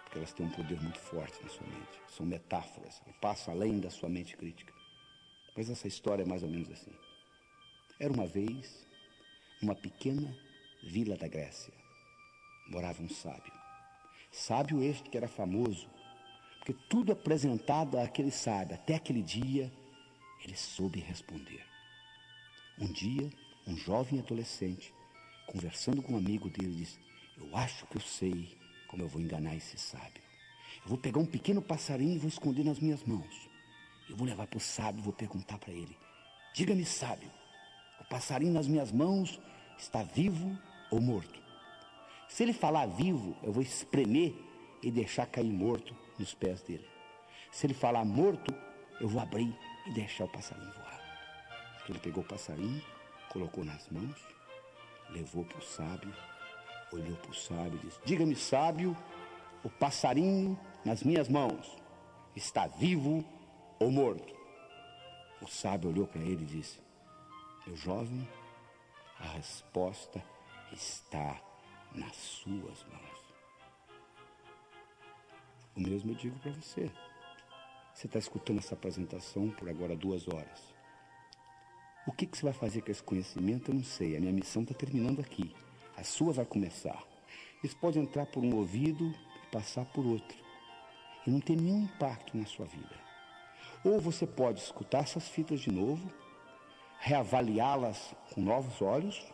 porque elas têm um poder muito forte na sua mente. São metáforas, passam além da sua mente crítica. Mas essa história é mais ou menos assim. Era uma vez, numa pequena vila da Grécia, morava um sábio. Sábio este que era famoso, porque tudo apresentado àquele sábio, até aquele dia, ele soube responder. Um dia, um jovem adolescente, conversando com um amigo dele, disse: eu acho que eu sei como eu vou enganar esse sábio. Eu vou pegar um pequeno passarinho e vou esconder nas minhas mãos. Eu vou levar para o sábio e vou perguntar para ele: diga-me, sábio, o passarinho nas minhas mãos está vivo ou morto? Se ele falar vivo, eu vou espremer e deixar cair morto nos pés dele. Se ele falar morto, eu vou abrir e deixar o passarinho voar. Ele pegou o passarinho, colocou nas mãos, levou para o sábio, olhou para o sábio e disse: diga-me, sábio, o passarinho nas minhas mãos está vivo ou morto? O sábio olhou para ele e disse: meu jovem, a resposta está nas suas mãos. O mesmo eu digo para você. Você está escutando essa apresentação por agora 2 horas. O que você vai fazer com esse conhecimento, eu não sei. A minha missão está terminando aqui. A sua vai começar. Isso pode entrar por um ouvido e passar por outro. E não ter nenhum impacto na sua vida. Ou você pode escutar essas fitas de novo, reavaliá-las com novos olhos,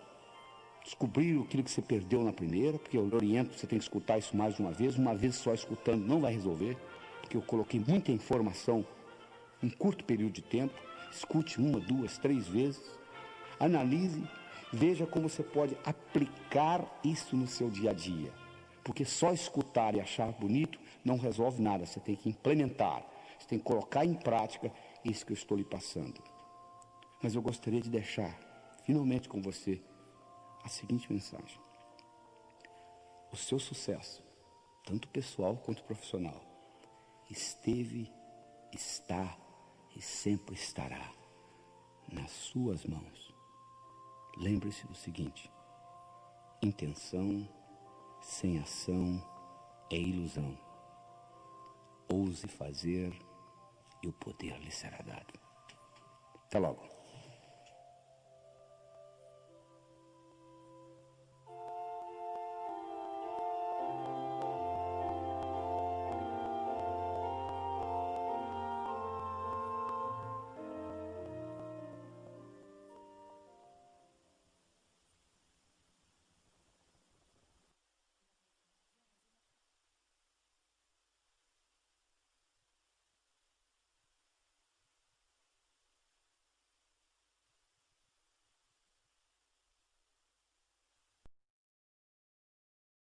descobrir aquilo que você perdeu na primeira, porque eu oriento, você tem que escutar isso mais de uma vez só escutando não vai resolver, porque eu coloquei muita informação em curto período de tempo. Escute 1, 2, 3 vezes, analise, veja como você pode aplicar isso no seu dia a dia, porque só escutar e achar bonito não resolve nada, você tem que implementar, você tem que colocar em prática isso que eu estou lhe passando. Mas eu gostaria de deixar, finalmente com você, a seguinte mensagem: o seu sucesso, tanto pessoal quanto profissional, esteve, está e sempre estará nas suas mãos. Lembre-se do seguinte: intenção sem ação é ilusão. Ouse fazer e o poder lhe será dado. Até logo.